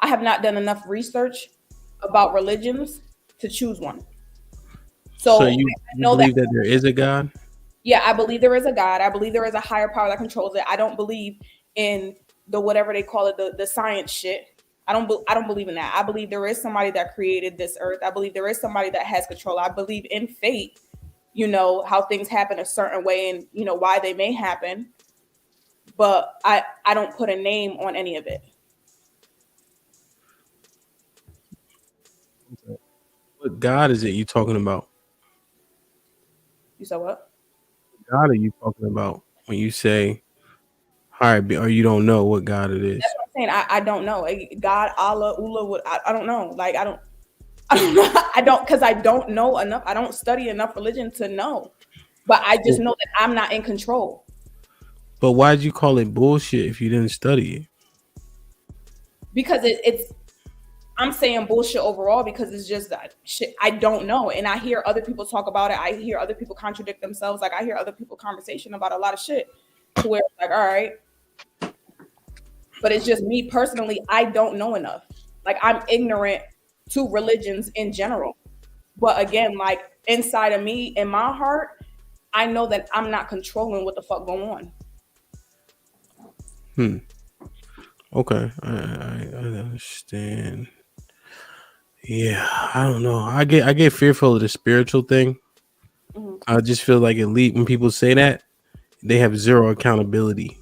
A: I have not done enough research about religions to choose one.
F: So you believe that there is a God?
A: Yeah, I believe there is a God. I believe there is a higher power that controls it. I don't believe in the whatever they call it, the science shit. I don't believe in that. I believe there is somebody that created this earth. I believe there is somebody that has control. I believe in fate, you know, how things happen a certain way and, you know, why they may happen. But I don't put a name on any of it.
F: What God is it you talking about?
A: You said what?
F: God are you talking about when you say, all right, or you don't know what God it is?
A: That's what I'm saying. I don't know. God, Allah, Ula, I don't know. Like I don't know. Because I don't know enough. I don't study enough religion to know. But I just know that I'm not in control.
F: But why'd you call it bullshit if you didn't study it?
A: Because it's I'm saying bullshit overall because it's just that shit I don't know. And I hear other people talk about it. I hear other people contradict themselves. Like I hear other people conversation about a lot of shit to where it's like, all right. But it's just me personally, I don't know enough. Like I'm ignorant to religions in general. But again, like inside of me, in my heart, I know that I'm not controlling what the fuck going on.
F: Okay. I understand. Yeah, I don't know. I get fearful of the spiritual thing. Mm-hmm. I just feel like when people say that, they have zero accountability.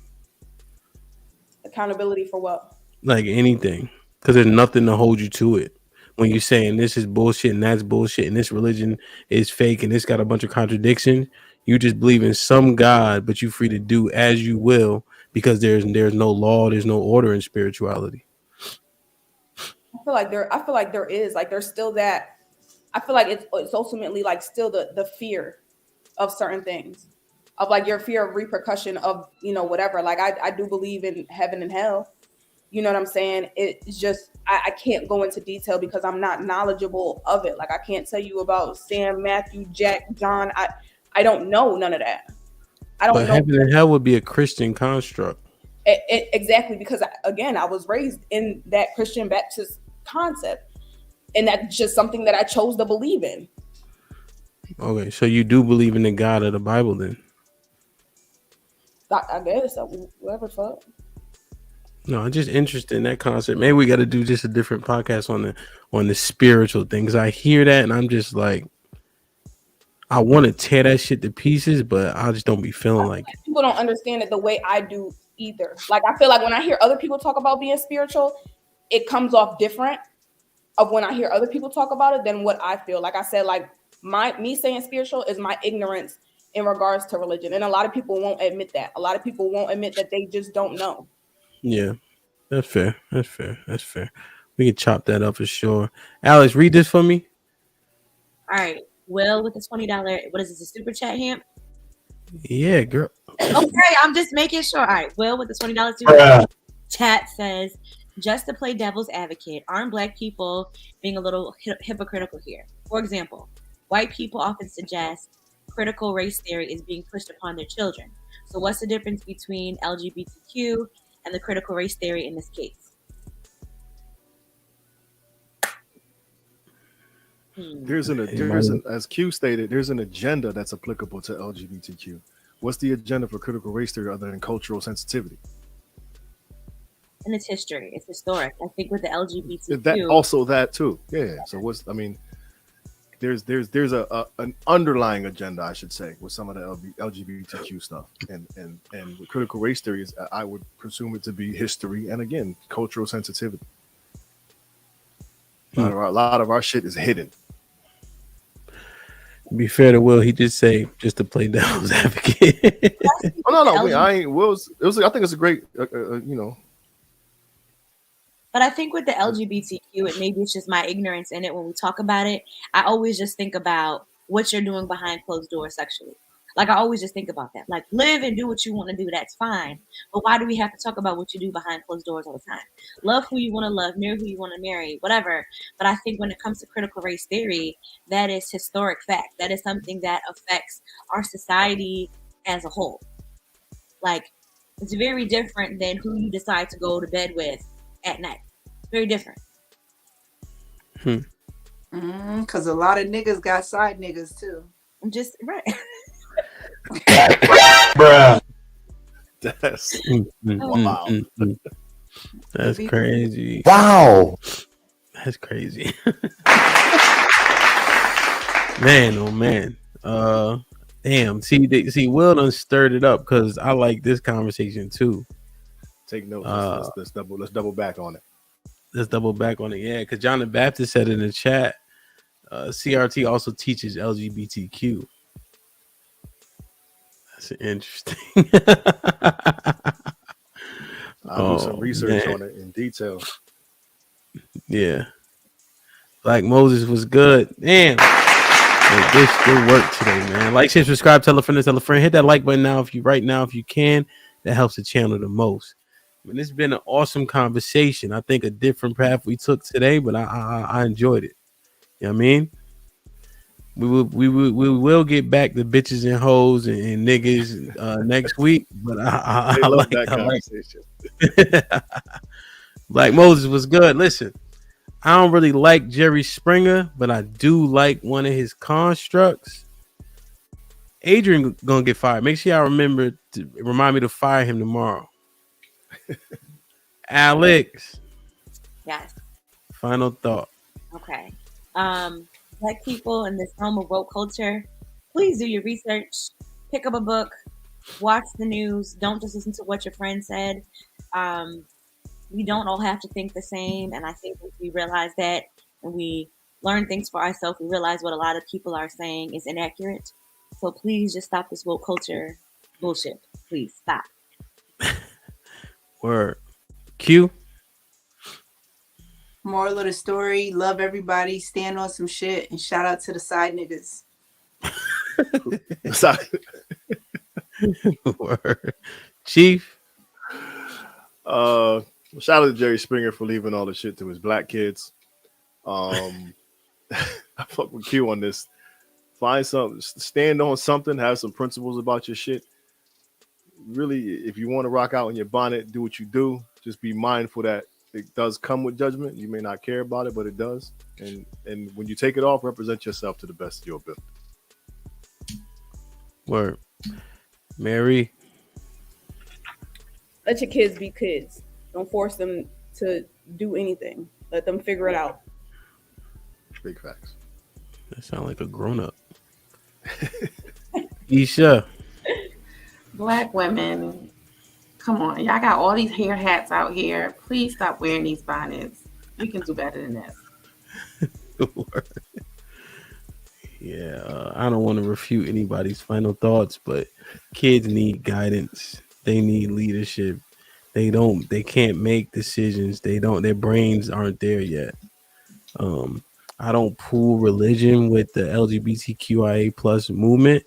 A: Accountability for what?
F: Like anything. Because there's nothing to hold you to it. When you're saying this is bullshit and that's bullshit and this religion is fake and it's got a bunch of contradictions, you just believe in some God, but you're free to do as you will because there's no law, there's no order in spirituality.
A: I feel like there is, like there's still that. I feel like it's ultimately like still the fear of certain things, of like your fear of repercussion of, you know, whatever. Like I do believe in heaven and hell. You know what I'm saying? It's just I can't go into detail because I'm not knowledgeable of it. Like I can't tell you about Sam, Matthew, Jack, John. I don't know none of that. I don't know.
F: Heaven and hell would be a Christian construct.
A: Exactly, because again, I was raised in that Christian Baptist concept, and that's just something that I chose to believe in.
F: Okay, so you do believe in the God of the Bible then?
A: I guess whatever fuck.
F: No, I'm just interested in that concept. Maybe we got to do just a different podcast on the spiritual thing, because I hear that and I'm just like, I want to tear that shit to pieces, but I just don't be feeling like it.
A: People don't understand it the way I do either. Like I feel like when I hear other people talk about being spiritual, it comes off different of when I hear other people talk about it than what I feel. Like I said, like me saying spiritual is my ignorance in regards to religion. And a lot of people won't admit that. A lot of people won't admit that they just don't know.
F: Yeah, that's fair. We can chop that up for sure. Alex, read this for me.
C: All right. Will with the $20, what is this, a super chat, Hamp?
F: Yeah, girl.
C: Okay, I'm just making sure. All right, Will with the $20 chat says, just to play devil's advocate, aren't Black people being a little hypocritical here? For example, white people often suggest critical race theory is being pushed upon their children. So what's the difference between LGBTQ and the critical race theory in this case?
G: As Q stated, there's an agenda that's applicable to LGBTQ. What's the agenda for critical race theory other than cultural sensitivity?
C: And it's history. It's historic. I think with the LGBTQ,
G: that too. Yeah. So there's an underlying agenda, I should say, with some of the LGBTQ stuff, and with critical race theories, I would presume it to be history and again cultural sensitivity. A lot of our shit is hidden.
F: To be fair to Will, he did say just to play devil's advocate.
G: I ain't Will's. I think it's a great,
C: But I think with the LGBTQ, and maybe it's just my ignorance in it when we talk about it, I always just think about what you're doing behind closed doors sexually. Like, I always just think about that. Like, live and do what you want to do. That's fine. But why do we have to talk about what you do behind closed doors all the time? Love who you want to love, marry who you want to marry, whatever. But I think when it comes to critical race theory, that is historic fact. That is something that affects our society as a whole. Like, it's very different than who you decide to go to bed with at night. It's very different.
B: Because a lot of niggas got side niggas too.
C: I'm just right.
G: Bruh. That's
F: wow. That's crazy.
K: Wow.
F: That's crazy. Man, oh man. Damn. See, Will done stirred it up because I like this conversation too.
G: Take notes. Let's double back on it.
F: Let's double back on it. Yeah, because John the Baptist said in the chat, CRT also teaches LGBTQ. That's interesting.
G: I'll do some research on it in detail.
F: Yeah. Black Moses was good. Damn. This good work today, man. Like, share, subscribe, tell a friend, Hit that like button now if you can. That helps the channel the most. I mean, it's been an awesome conversation. I think a different path we took today, but I enjoyed it. You know what I mean? We will get back to bitches and hoes and niggas next week, but I like that conversation. Black Moses was good. Listen, I don't really like Jerry Springer, but I do like one of his constructs. Adrian gonna get fired. Make sure y'all remind me to fire him tomorrow. Alex.
C: Yes.
F: Final thought.
C: Okay. Black people in this realm of woke culture, please do your research. Pick up a book. Watch the news. Don't just listen to what your friend said. We don't all have to think the same. And I think if we realize that and we learn things for ourselves, we realize what a lot of people are saying is inaccurate. So please just stop this woke culture bullshit. Please stop.
F: Word. Q.
B: Moral of the story: love everybody, stand on some shit, and shout out to the side niggas.
F: Word. Chief.
G: Shout out to Jerry Springer for leaving all the shit to his black kids. I fuck with Q on this. Find something, stand on something, have some principles about your shit. Really, if you want to rock out in your bonnet, do what you do. Just be mindful that it does come with judgment. You may not care about it, but it does. And when you take it off, represent yourself to the best of your ability.
F: Word. Mary.
A: Let your kids be kids. Don't force them to do anything. Let them figure it out.
G: Big facts.
F: That sounds like a grown-up. Isha.
D: Black women, come on. Y'all got all these hair hats out here. Please stop wearing these bonnets. We can do better than this.
F: Yeah, I don't want to refute anybody's final thoughts, but kids need guidance. They need leadership. They can't make decisions. Their brains aren't there yet. I don't pool religion with the LGBTQIA plus movement.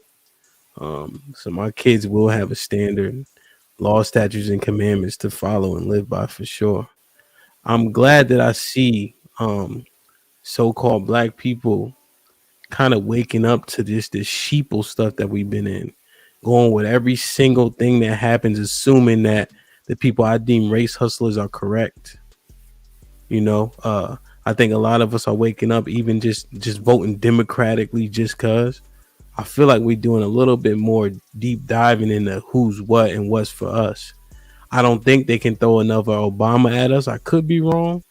F: So my kids will have a standard, law, statutes, and commandments to follow and live by for sure. I'm glad that I see so-called black people kind of waking up to this sheeple stuff that we've been in, going with every single thing that happens, assuming that the people I deem race hustlers are correct. You know, I think a lot of us are waking up, even just voting democratically, just cause. I feel like we're doing a little bit more deep diving into who's what and what's for us. I don't think they can throw another Obama at us. I could be wrong,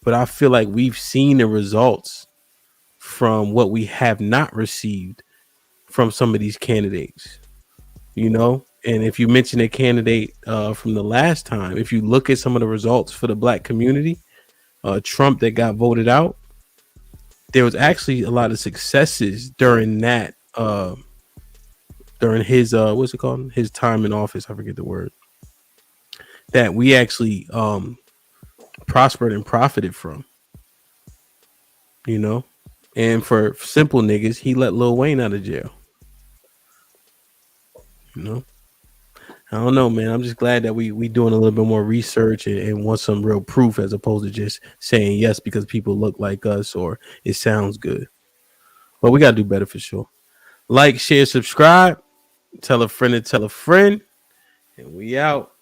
F: but I feel like we've seen the results from what we have not received from some of these candidates, you know? And if you mention a candidate from the last time, if you look at some of the results for the black community, Trump that got voted out, there was actually a lot of successes during that, during his, what's it called? His time in office. I forget the word. That we actually prospered and profited from, you know? And for simple niggas, he let Lil Wayne out of jail. You know? I don't know, man. I'm just glad that we doing a little bit more research and want some real proof as opposed to just saying yes because people look like us or it sounds good. But we got to do better for sure. Like, share, subscribe. Tell a friend to tell a friend. And we out.